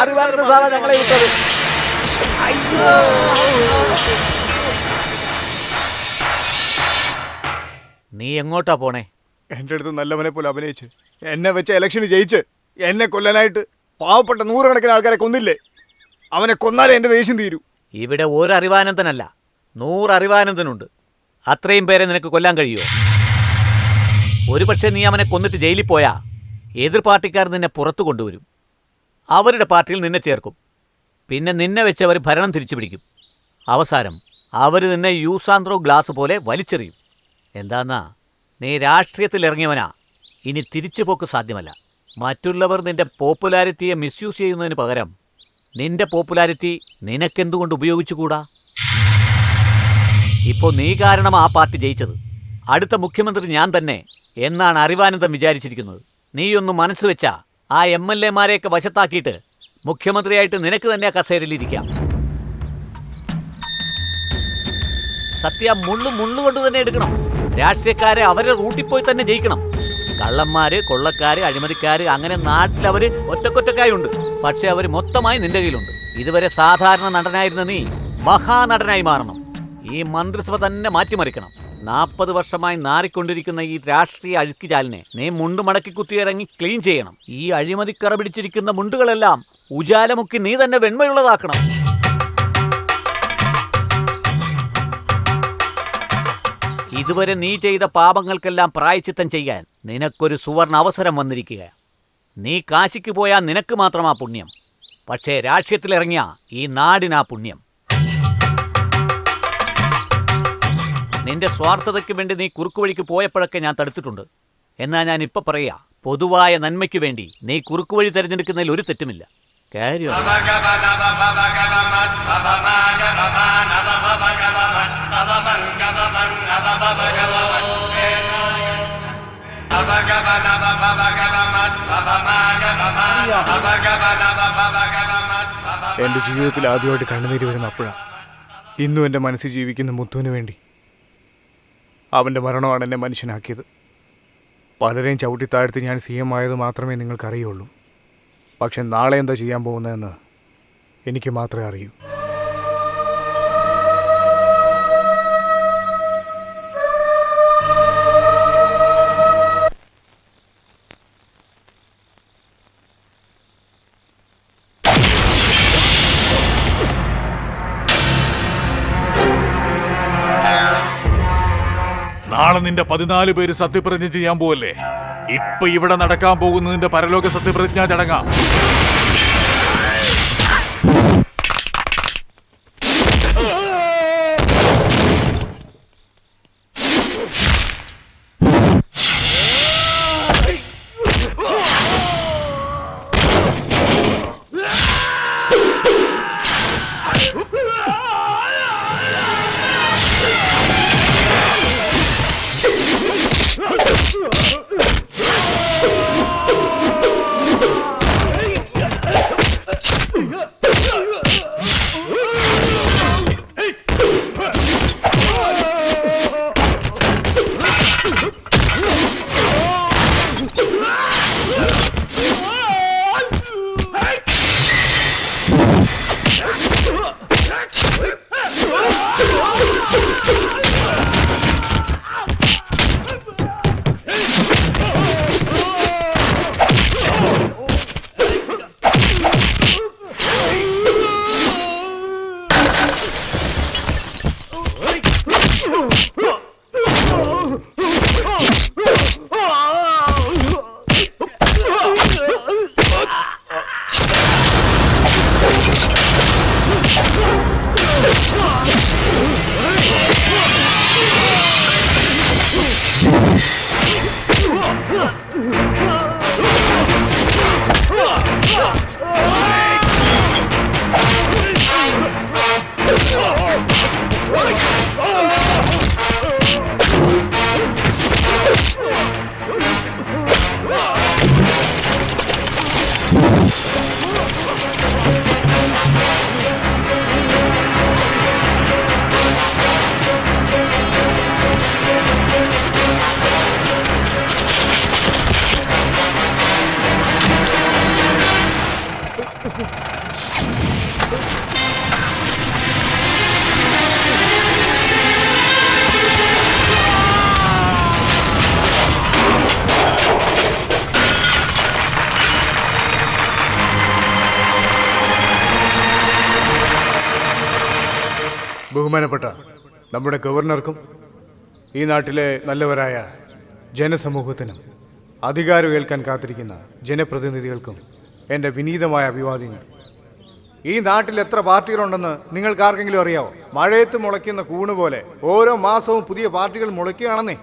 അറിവാനന്ദ സാറാ ഞങ്ങളെ വിട്ടത്. നീ എങ്ങോട്ടാ പോണേ? എൻ്റെ അടുത്ത് നല്ലവനെ പോലെ അഭിനയിച്ച് എന്നെ വെച്ച് ഇലക്ഷന് ജയിച്ച് എന്നെ കൊല്ലാനായിട്ട് പാവപ്പെട്ട നൂറുകണക്കിന് ആൾക്കാരെ കൊന്നില്ലേ? അവനെ കൊന്നാലേ എൻ്റെ ദേഷ്യം തീരൂ. ഇവിടെ ഒരു അറിവാനന്ദനല്ല, 100 അറിവാനന്ദനുണ്ട്. അത്രയും പേരെ നിനക്ക് കൊല്ലാൻ കഴിയുമോ? ഒരുപക്ഷെ നീ അവനെ കൊന്നിട്ട് ജയിലിൽ പോയാ എതിർ പാർട്ടിക്കാർ നിന്നെ പുറത്തു കൊണ്ടുവരും. അവരുടെ പാർട്ടിയിൽ നിന്നെ ചേർക്കും. പിന്നെ നിന്നെ വെച്ച് അവർ ഭരണം തിരിച്ചു പിടിക്കും. അവസാനം അവർ നിന്നെ യൂസാന്ത്രോ ഗ്ലാസ് പോലെ വലിച്ചെറിയും. എന്താന്നാ, നീ രാഷ്ട്രീയത്തിൽ ഇറങ്ങിയവനാ. ഇനി തിരിച്ചുപോക്ക് സാധ്യമല്ല. മറ്റുള്ളവർ നിന്റെ പോപ്പുലാരിറ്റിയെ മിസ്യൂസ് ചെയ്യുന്നതിന് പകരം നിന്റെ പോപ്പുലാരിറ്റി നിനക്കെന്തുകൊണ്ട് ഉപയോഗിച്ചുകൂടാ? ഇപ്പോൾ നീ കാരണം ആ പാർട്ടി ജയിച്ചത്. അടുത്ത മുഖ്യമന്ത്രി ഞാൻ തന്നെ എന്നാണ് അറിവാനന്ദം വിചാരിച്ചിരിക്കുന്നത്. നീയൊന്ന് മനസ്സ് വെച്ചാ ആ MLA-മാരെയൊക്കെ വശത്താക്കിയിട്ട് മുഖ്യമന്ത്രിയായിട്ട് നിനക്ക് തന്നെ ആ കസേരയിലിരിക്കാം. സത്യ മുള്ളുകൊണ്ട് തന്നെ എടുക്കണം. രാഷ്ട്രീയക്കാരെ അവരെ റൂട്ടിൽ പോയി തന്നെ ജയിക്കണം. കള്ളന്മാര്, കൊള്ളക്കാര്, അഴിമതിക്കാര്, അങ്ങനെ നാട്ടിൽ അവർ ഒറ്റക്കൊറ്റക്കായുണ്ട്. പക്ഷെ അവർ മൊത്തമായി നിന്റെ കയ്യിലുണ്ട്. ഇതുവരെ സാധാരണ നടനായിരുന്ന നീ മഹാനടനായി മാറണം. ഈ മന്ത്രിസഭ തന്നെ മാറ്റിമറിക്കണം. 40 വർഷമായി നാറിക്കൊണ്ടിരിക്കുന്ന ഈ രാഷ്ട്രീയ അഴുക്കിചാലിനെ നീ മുണ്ട് മടക്കി കുത്തിയിറങ്ങി ക്ലീൻ ചെയ്യണം. ഈ അഴിമതിക്കറ പിടിച്ചിരിക്കുന്ന മുണ്ടുകളെല്ലാം ഉജാലമുക്കി നീ തന്നെ വെണ്മയുള്ളതാക്കണം. ഇതുവരെ നീ ചെയ്ത പാപങ്ങൾക്കെല്ലാം പ്രായശ്ചിത്തം ചെയ്യാൻ നിനക്കൊരു സുവർണ അവസരം വന്നിരിക്കുക. നീ കാശിക്ക് പോയാൽ നിനക്ക് മാത്രമാ പുണ്യം. പക്ഷേ രാഷ്ട്രീയത്തിലിറങ്ങിയ ഈ നാടിനാ പുണ്യം. നിന്റെ സ്വാർത്ഥതയ്ക്ക് വേണ്ടി നീ കുറുക്കുവഴിക്ക് പോയപ്പോഴൊക്കെ ഞാൻ തടുത്തിട്ടുണ്ട്. എന്നാൽ ഞാൻ ഇപ്പം പറയാ, പൊതുവായ നന്മയ്ക്ക് വേണ്ടി നീ കുറുക്കുവഴി തിരഞ്ഞെടുക്കുന്നതിൽ ഒരു തെറ്റുമില്ല. കാര്യം എൻ്റെ ജീവിതത്തിൽ ആദ്യമായിട്ട് കണ്ണുനീര് വരുന്ന അപ്പോഴാണ്. ഇന്നും എൻ്റെ മനസ്സിൽ ജീവിക്കുന്ന മുത്തുവിന് വേണ്ടി. അവൻ്റെ മരണമാണ് എന്നെ മനുഷ്യനാക്കിയത്. പലരെയും ചവിട്ടി താഴ്ത്തി ഞാൻ CM ആയത് മാത്രമേ നിങ്ങൾക്കറിയുള്ളൂ. പക്ഷെ നാളെ എന്താ ചെയ്യാൻ പോകുന്നതെന്ന് എനിക്ക് മാത്രമേ അറിയൂ. നാളെ നിന്റെ 14 പേര് സത്യപ്രതിജ്ഞ ചെയ്യാൻ പോവല്ലേ? ഇപ്പൊ ഇവിടെ നടക്കാൻ പോകുന്നതിന്റെ പരലോക സത്യപ്രതിജ്ഞാ ചടങ്ങാ. ബഹുമാനപ്പെട്ട നമ്മുടെ ഗവർണർക്കും ഈ നാട്ടിലെ നല്ലവരായ ജനസമൂഹത്തിനും അധികാരം ഏൽക്കാൻ കാത്തിരിക്കുന്ന ജനപ്രതിനിധികൾക്കും എൻ്റെ വിനീതമായ അഭിവാദ്യങ്ങൾ. ഈ നാട്ടിൽ എത്ര പാർട്ടികളുണ്ടെന്ന് നിങ്ങൾക്ക് ആർക്കെങ്കിലും അറിയാവോ? മഴയത്ത് മുളയ്ക്കുന്ന കൂണ് പോലെ ഓരോ മാസവും പുതിയ പാർട്ടികൾ മുളയ്ക്കുകയാണെന്നേ.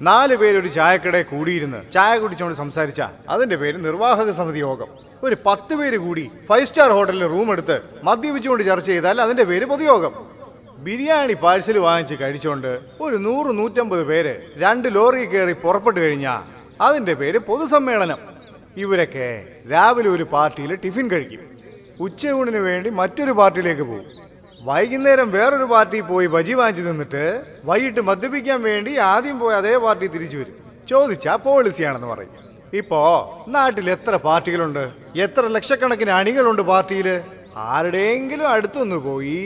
4 പേരൊരു ചായക്കടയിൽ കൂടിയിരുന്ന് ചായ കുടിച്ചുകൊണ്ട് സംസാരിച്ച അതിൻ്റെ പേര് നിർവാഹക സമിതി യോഗം. ഒരു 10 പേര് കൂടി 5 സ്റ്റാർ ഹോട്ടലിൽ റൂം എടുത്ത് മദ്യപിച്ചുകൊണ്ട് ചർച്ച ചെയ്താൽ അതിൻ്റെ പേര് പൊതുയോഗം. ബിരിയാണി പാഴ്സൽ വാങ്ങിച്ച് കഴിച്ചുകൊണ്ട് ഒരു 100-150 പേര് 2 ലോറി കയറി പുറപ്പെട്ടു കഴിഞ്ഞാൽ അതിൻ്റെ പേര് പൊതുസമ്മേളനം. ഇവരൊക്കെ രാവിലെ ഒരു പാർട്ടിയിൽ ടിഫിൻ കഴിക്കും, ഉച്ചയൂണിന് വേണ്ടി മറ്റൊരു പാർട്ടിയിലേക്ക് പോകും, വൈകുന്നേരം വേറൊരു പാർട്ടി പോയി ബജി വാങ്ങിച്ചു നിന്നിട്ട് വൈകിട്ട് മദ്യപിക്കാൻ വേണ്ടി ആദ്യം പോയി അതേ പാർട്ടി തിരിച്ചു വരും. ചോദിച്ചാൽ പോളിസിയാണെന്ന് പറയും. ഇപ്പോ നാട്ടിൽ എത്ര പാർട്ടികളുണ്ട്? എത്ര ലക്ഷക്കണക്കിന് അണികളുണ്ട് പാർട്ടിയിൽ? ആരുടെയെങ്കിലും അടുത്തൊന്ന് പോയി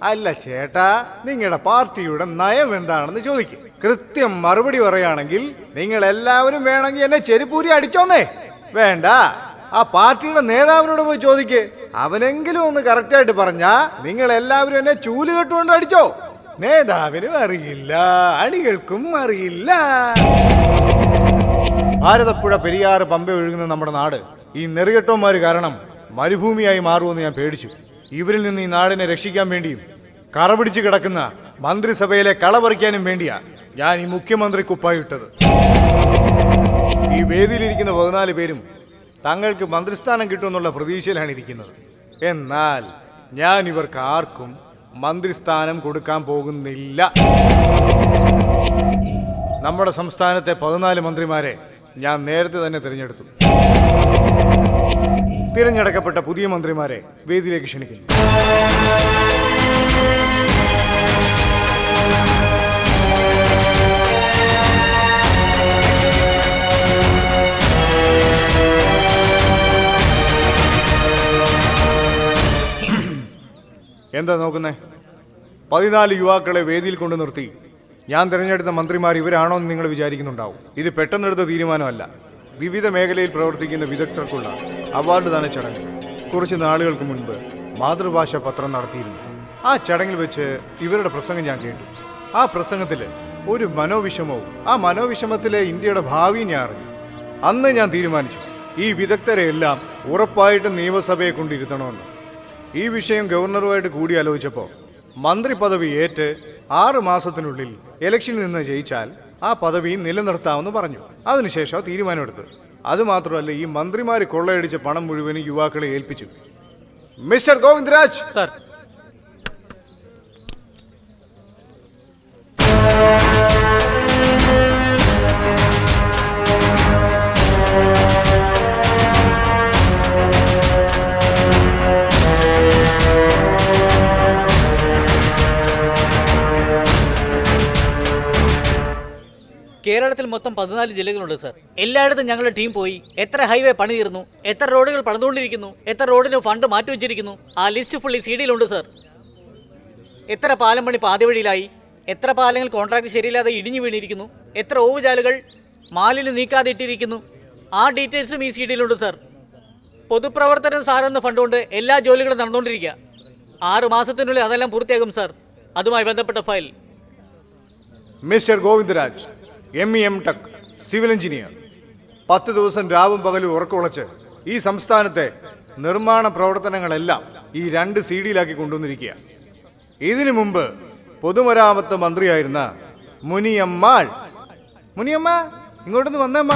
അല്ല ചേട്ടാ നിങ്ങളുടെ പാർട്ടിയുടെ നയം എന്താണെന്ന് ചോദിക്കും. കൃത്യം മറുപടി പറയുകയാണെങ്കിൽ നിങ്ങൾ എല്ലാവരും വേണമെങ്കിൽ എന്നെ ചെരുപ്പൂരി അടിച്ചോന്നേ. വേണ്ട, ആ പാർട്ടിയുടെ നേതാവിനോട് പോയി ചോദിക്ക്. അവനെങ്കിലും ഒന്ന് കറക്റ്റായിട്ട് പറഞ്ഞാ നിങ്ങൾ എല്ലാവരും എന്നെ ചൂല് കെട്ടുകൊണ്ട് അടിച്ചോ. നേതാവിനും അറിയില്ല, അണികൾക്കും അറിയില്ല. ഭാരതപ്പുഴ, പെരിയാറ്, പമ്പ ഒഴുകുന്ന നമ്മുടെ നാട് ഈ നെറികെട്ടോന്മാര് കാരണം മരുഭൂമിയായി മാറുമെന്ന് ഞാൻ പേടിച്ചു. ഇവരിൽ നിന്ന് ഈ നാടിനെ രക്ഷിക്കാൻ വേണ്ടിയും കറപിടിച്ച് കിടക്കുന്ന മന്ത്രിസഭയിലെ കളപറിക്കാനും വേണ്ടിയാ ഞാൻ ഈ മുഖ്യമന്ത്രി കുപ്പായിട്ടത്. ഈ വേദിയിലിരിക്കുന്ന 14 പേരും തങ്ങൾക്ക് മന്ത്രിസ്ഥാനം കിട്ടുമെന്നുള്ള പ്രതീക്ഷയിലാണ് ഇരിക്കുന്നത്. എന്നാൽ ഞാൻ ഇവർക്ക് ആർക്കും മന്ത്രിസ്ഥാനം കൊടുക്കാൻ പോകുന്നില്ല. നമ്മുടെ സംസ്ഥാനത്തെ 14 മന്ത്രിമാരെ ഞാൻ നേരത്തെ തന്നെ തിരഞ്ഞെടുത്തു. തിരഞ്ഞെടുക്കപ്പെട്ട പുതിയ മന്ത്രിമാരെ വേദിയിലേക്ക് ക്ഷണിക്കുന്നു. എന്താ നോക്കുന്നേ? 14 യുവാക്കളെ വേദിയിൽ കൊണ്ടു നിർത്തി ഞാൻ തിരഞ്ഞെടുത്ത മന്ത്രിമാർ ഇവരാണോ എന്ന് നിങ്ങൾ വിചാരിക്കുന്നുണ്ടാവും. ഇത് പെട്ടെന്നെടുത്ത തീരുമാനമല്ല. വിവിധ മേഖലയിൽ പ്രവർത്തിക്കുന്ന വിദഗ്ധർക്കുള്ള അവാർഡ് ദാന ചടങ്ങ് കുറച്ച് നാളുകൾക്ക് മുൻപ് മാതൃഭാഷ പത്രം നടത്തിയിരുന്നു. ആ ചടങ്ങിൽ വെച്ച് ഇവരുടെ പ്രസംഗം ഞാൻ കേട്ടു. ആ പ്രസംഗത്തിൽ ഒരു മനോവിഷമവും ആ മനോവിഷമത്തിലെ ഇന്ത്യയുടെ ഭാവി ഞാൻ അറിഞ്ഞു. അന്ന് ഞാൻ തീരുമാനിച്ചു ഈ വിദഗ്ധരെ എല്ലാം ഉറപ്പായിട്ടും നിയമസഭയെ കൊണ്ടിരുത്തണമെന്ന്. ഈ വിഷയം ഗവർണറുമായിട്ട് കൂടിയാലോചിച്ചപ്പോൾ മന്ത്രി പദവി ഏറ്റ് 6 മാസത്തിനുള്ളിൽ ഇലക്ഷനിൽ നിന്ന് ജയിച്ചാൽ ആ പദവി നിലനിർത്താമെന്ന് പറഞ്ഞു. അതിനുശേഷം തീരുമാനമെടുത്തു. അതുമാത്രമല്ല, ഈ മന്ത്രിമാർ കൊള്ളയടിച്ച പണം മുഴുവനും യുവാക്കളെ ഏൽപ്പിച്ചു. മിസ്റ്റർ ഗോവിന്ദരാജ് സർ, കേരളത്തിൽ മൊത്തം 14 ജില്ലകളുണ്ട് സർ. എല്ലായിടത്തും ഞങ്ങളുടെ ടീം പോയി. എത്ര ഹൈവേ പണി തീർന്നു, എത്ര റോഡുകൾ പണിതുകൊണ്ടിരിക്കുന്നു, എത്ര റോഡിന് ഫണ്ട് മാറ്റിവെച്ചിരിക്കുന്നു, ആ ലിസ്റ്റ് ഫുള്ളി CD-യിലുണ്ട് സർ. എത്ര പാലം പണി പാതിവഴിയിലായി, എത്ര പാലങ്ങൾ കോൺട്രാക്ട് ശരിയില്ലാതെ ഇടിഞ്ഞു വീണിരിക്കുന്നു, എത്ര ഓവുചാലുകൾ മാലിന്യം നീക്കാതെ ഇട്ടിരിക്കുന്നു, ആ ഡീറ്റെയിൽസും ഈ CD-യിലുണ്ട് സർ. പൊതുപ്രവർത്തനം സാറെന്ന ഫണ്ട് കൊണ്ട് എല്ലാ ജോലികളും നടന്നുകൊണ്ടിരിക്കുക. 6 മാസത്തിനുള്ളിൽ അതെല്ലാം പൂർത്തിയാകും സർ. അതുമായി ബന്ധപ്പെട്ട file. Mister Govindaraj, MEM tech, civil engineer, 10 ദിവസം രാവും പകലും ഉറക്കമുളച്ച് ഈ സംസ്ഥാനത്തെ നിർമ്മാണ പ്രവർത്തനങ്ങളെല്ലാം ഈ 2 CD-യിലാക്കി കൊണ്ടുവന്നിരിക്കുക. ഇതിനു മുമ്പ് പൊതുമരാമത്ത് മന്ത്രിയായിരുന്ന മുനിയമ്മാൾ. മുനിയമ്മ, ഇങ്ങോട്ടൊന്ന് വന്നമ്മ.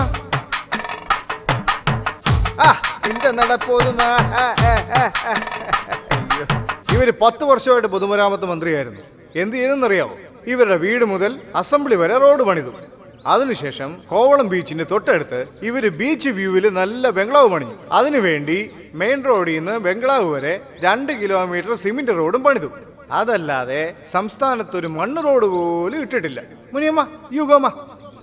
ഇവര് 10 വർഷമായിട്ട് പൊതുമരാമത്ത് മന്ത്രിയായിരുന്നു. എന്ത് ചെയ്തെന്നറിയാവോ? ഇവരുടെ വീട് മുതൽ അസംബ്ലി വരെ റോഡ് പണിതു. അതിനുശേഷം കോവളം ബീച്ചിന് തൊട്ടടുത്ത് ഇവര് ബീച്ച് വ്യൂവിൽ നല്ല ബംഗ്ലാവ് പണിഞ്ഞു. അതിനുവേണ്ടി മെയിൻ റോഡിൽ നിന്ന് ബംഗ്ലാവ് വരെ 2 കിലോമീറ്റർ സിമെന്റ് റോഡും പണിതു. അതല്ലാതെ സംസ്ഥാനത്തൊരു മണ്ണ് റോഡ് പോലും ഇട്ടിട്ടില്ല. മുനിയമ്മ, യുഗമ്മ,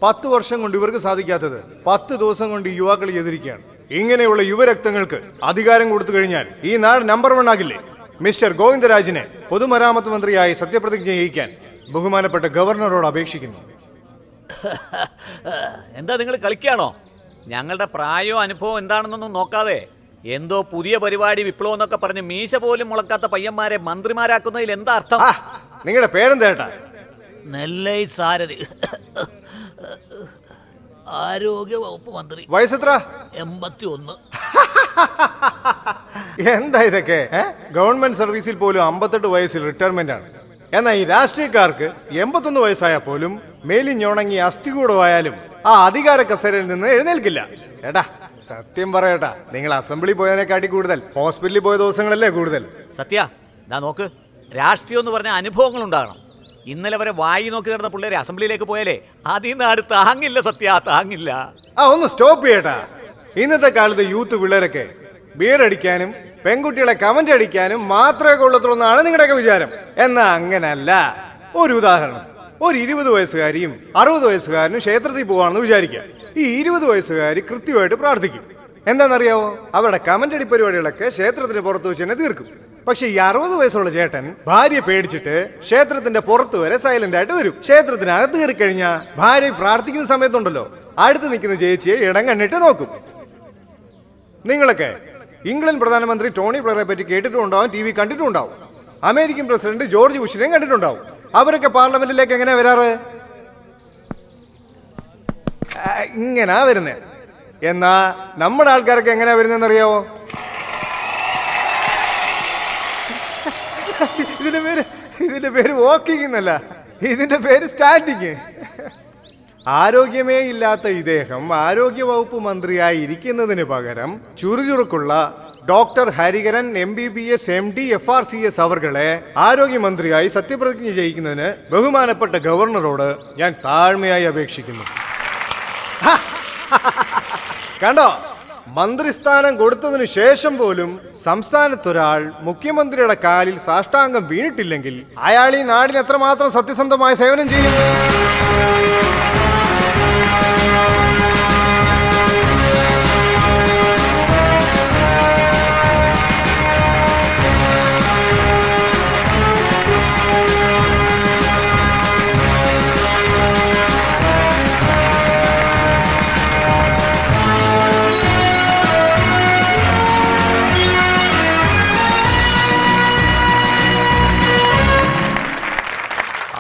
10 വർഷം കൊണ്ട് ഇവർക്ക് സാധിക്കാത്തത് 10 ദിവസം കൊണ്ട് യുവാക്കൾ ചെയ്തിരിക്കുകയാണ്. ഇങ്ങനെയുള്ള യുവരക്തങ്ങൾക്ക് അധികാരം കൊടുത്തു കഴിഞ്ഞാൽ ഈ നാട് നമ്പർ 1 ആകില്ലേ? മിസ്റ്റർ ഗോവിന്ദരാജിനെ പൊതുമരാമത്ത് മന്ത്രിയായി സത്യപ്രതിജ്ഞ ചെയ്യിക്കാൻ ബഹുമാനപ്പെട്ട ഗവർണറോട് അപേക്ഷിക്കുന്നു. എന്താ നിങ്ങൾ കളിക്കുകയാണോ? ഞങ്ങളുടെ പ്രായവും അനുഭവം എന്താണെന്നൊന്നും നോക്കാതെ എന്തോ പുതിയ പരിപാടി വിപ്ലവം എന്നൊക്കെ പറഞ്ഞ് മീശ പോലും മുളക്കാത്ത പയ്യന്മാരെ മന്ത്രിമാരാക്കുന്നതിൽ എന്താ അർത്ഥം? നിങ്ങളുടെ പേരെന്തേട്ടാ? നെല്ലൈ സാരഥി, ആരോഗ്യ വകുപ്പ് മന്ത്രി. വയസ്സെത്ര? 81. എന്താ ഇതൊക്കെ? ഗവൺമെന്റ് സർവീസിൽ പോലും 58 വയസ്സിൽ റിട്ടയർമെന്റ് ആണ്. എന്നാൽ ഈ രാഷ്ട്രീയക്കാർക്ക് 81 വയസ്സായാൽ പോലും മേലിഞ്ഞുണങ്ങി അസ്ഥികൂടമായാലും ആ അധികാര കസേരയിൽ നിന്ന് എഴുന്നേൽക്കില്ല. ഏട്ടാ സത്യം പറയട്ടാ, നിങ്ങൾ അസംബ്ലി പോയതിനെക്കാട്ടി കൂടുതൽ ഹോസ്പിറ്റലിൽ പോയ ദിവസങ്ങളല്ലേ കൂടുതൽ. സത്യ, ദാ നോക്ക്, രാഷ്ട്രീയം എന്ന് പറഞ്ഞ അനുഭവങ്ങൾ ഉണ്ടാകണം. ഇന്നലെ വരെ വായി നോക്കി കിടന്ന പിള്ളേരെ അസംബ്ലിയിലേക്ക് പോയാലേ അതിൽ നാട് താങ്ങില്ല. സത്യ, താങ്ങില്ല. ഒന്ന് സ്റ്റോപ്പ് ചെയ്യട്ടാ. ഇന്നത്തെ കാലത്ത് യൂത്ത് പിള്ളേരൊക്കെ ബിയർ അടിക്കാനും പെൺകുട്ടികളെ കമന്റ് അടിക്കാനും മാത്രമേ കൊള്ളത്തുള്ളൂ എന്നാണ് നിങ്ങളുടെയൊക്കെ വിചാരം. എന്നാ അങ്ങനല്ല. ഒരു ഉദാഹരണം, ഒരു 20 വയസ്സുകാരിയും 60 വയസ്സുകാരനും ക്ഷേത്രത്തിൽ പോവാണെന്ന് വിചാരിക്കുക. ഈ 20 വയസ്സുകാരി കൃത്യമായിട്ട് പ്രാർത്ഥിക്കും. എന്താണെന്നറിയാവോ? അവരുടെ കമന്റ് അടി പരിപാടികളൊക്കെ ക്ഷേത്രത്തിന് പുറത്ത് വെച്ച് തന്നെ തീർക്കും. പക്ഷെ ഈ 60 വയസ്സുള്ള ചേട്ടൻ ഭാര്യയെ പേടിച്ചിട്ട് ക്ഷേത്രത്തിന്റെ പുറത്ത് വരെ സൈലന്റ് ആയിട്ട് വരും. ക്ഷേത്രത്തിനകത്ത് കയറി കഴിഞ്ഞാൽ ഭാര്യ പ്രാർത്ഥിക്കുന്ന സമയത്തുണ്ടല്ലോ, അടുത്ത് നിൽക്കുന്ന ചേച്ചിയെ ഇടം കണ്ണിട്ട് നോക്കും. നിങ്ങളൊക്കെ ഇംഗ്ലണ്ട് പ്രധാനമന്ത്രി ടോണി ബ്ലെയറെ പറ്റി കേട്ടിട്ടുണ്ടാവും, TV കണ്ടിട്ടുണ്ടാവും. അമേരിക്കൻ പ്രസിഡന്റ് ജോർജ് ബുഷിനെയും കണ്ടിട്ടുണ്ടാവും. അവരൊക്കെ പാർലമെന്റിലേക്ക് എങ്ങനെയാ വരാറ്? ഇങ്ങനാ വരുന്നേ. എന്നാ നമ്മുടെ ആൾക്കാരൊക്കെ എങ്ങനെയാ വരുന്നതെന്നറിയാവോ? ഇതിന്റെ പേര് വാക്കിംഗ് എന്നല്ല, ഇതിന്റെ പേര് സ്റ്റാൻഡിങ്. ആരോഗ്യമേ ഇല്ലാത്ത ഇദ്ദേഹം ആരോഗ്യ വകുപ്പ് മന്ത്രിയായി ഇരിക്കുന്നതിന് പകരം ചുറുചുറുക്കുള്ള doctor Hariharan MBBS MD FRCS അവർകളെ ആരോഗ്യമന്ത്രിയായി സത്യപ്രതിജ്ഞ ചെയ്യിക്കുന്നതിന് ബഹുമാനപ്പെട്ട ഗവർണറോട് ഞാൻ താഴ്മയായി അപേക്ഷിക്കുന്നു. കണ്ടോ, മന്ത്രിസ്ഥാനം കൊടുത്തതിനു ശേഷം പോലും സംസ്ഥാനത്തൊരാൾ മുഖ്യമന്ത്രിയുടെ കാലിൽ സാഷ്ടാംഗം വീണിട്ടില്ലെങ്കിൽ അയാൾ ഈ നാടിന് എത്രമാത്രം സത്യസന്ധമായ സേവനം ചെയ്യും?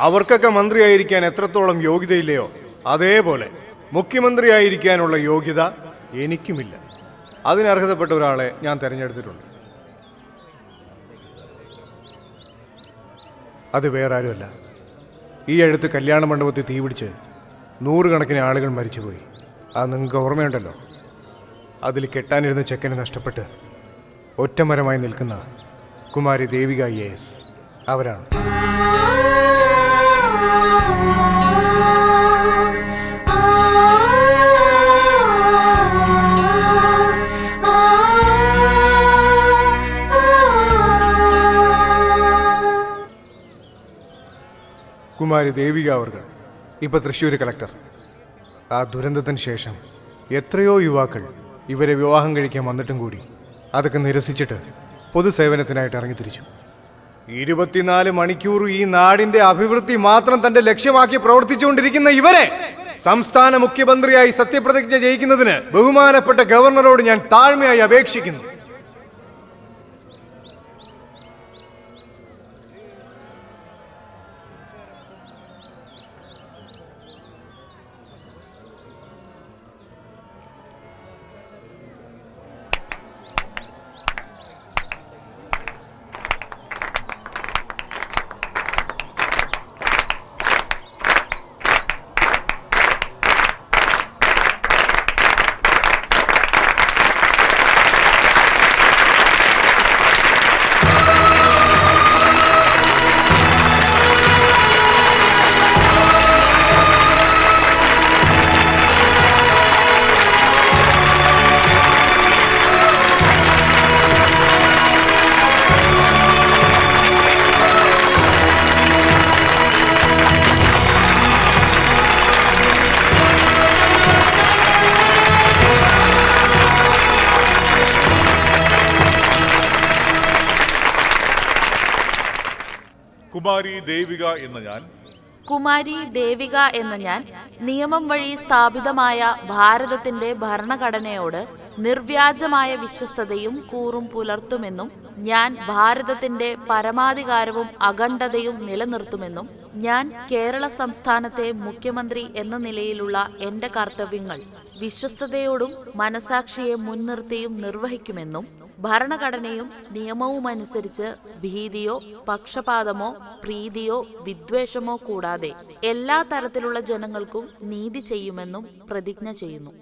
അവർക്കൊക്കെ മന്ത്രിയായിരിക്കാൻ എത്രത്തോളം യോഗ്യതയില്ലയോ അതേപോലെ മുഖ്യമന്ത്രിയായിരിക്കാനുള്ള യോഗ്യത എനിക്കുമില്ല. അതിനർഹതപ്പെട്ട ഒരാളെ ഞാൻ തിരഞ്ഞെടുത്തിട്ടുണ്ട്. അത് വേറെ ആരുമല്ല, ഈ അടുത്ത് കല്യാണ മണ്ഡപത്തിൽ തീപിടിച്ച് 100 കണക്കിന് ആളുകൾ മരിച്ചുപോയി. അത് നിങ്ങൾക്ക് ഓർമ്മയുണ്ടല്ലോ. അതിൽ കെട്ടാനിരുന്ന ചെക്കനെ നഷ്ടപ്പെട്ട് ഒറ്റമരമായി നിൽക്കുന്ന കുമാരി ദേവിക IAS അവരാണ്. കുമാരി ദേവിക അവർകൾ ഇപ്പൊ തൃശ്ശൂർ കളക്ടർ. ആ ദുരന്തത്തിന് ശേഷം എത്രയോ യുവാക്കൾ ഇവരെ വിവാഹം കഴിക്കാൻ വന്നിട്ടും കൂടി അതൊക്കെ നിരസിച്ചിട്ട് പൊതുസേവനത്തിനായിട്ട് ഇറങ്ങിത്തിരിച്ചു. 24 മണിക്കൂർ ഈ നാടിന്റെ അഭിവൃദ്ധി മാത്രം തന്റെ ലക്ഷ്യമാക്കി പ്രവർത്തിച്ചുകൊണ്ടിരിക്കുന്ന ഇവരെ സംസ്ഥാന മുഖ്യമന്ത്രിയായി സത്യപ്രതിജ്ഞ ചെയ്യിക്കുന്നതിന് ബഹുമാനപ്പെട്ട ഗവർണറോട് ഞാൻ താഴ്മയായി അപേക്ഷിക്കുന്നു. കുമാരി ദേവിക എന്ന ഞാൻ നിയമം വഴി സ്ഥാപിതമായ ഭാരതത്തിന്റെ ഭരണഘടനയോട് നിർവ്യാജമായ വിശ്വസ്തതയും കൂറും പുലർത്തുമെന്നും ഞാൻ ഭാരതത്തിന്റെ പരമാധികാരവും അഖണ്ഡതയും നിലനിർത്തുമെന്നും ഞാൻ കേരള സംസ്ഥാനത്തെ മുഖ്യമന്ത്രി എന്ന നിലയിലുള്ള എന്റെ കർത്തവ്യങ്ങൾ വിശ്വസ്തയോടും മനസാക്ഷിയെ മുൻനിർത്തിയും നിർവഹിക്കുമെന്നും ഭരണഘടനയും നിയമവുമനുസരിച്ച് ഭീതിയോ പക്ഷപാതമോ പ്രീതിയോ വിദ്വേഷമോ കൂടാതെ എല്ലാ തരത്തിലുള്ള ജനങ്ങൾക്കും നീതി ചെയ്യുമെന്നും പ്രതിജ്ഞ ചെയ്യുന്നു.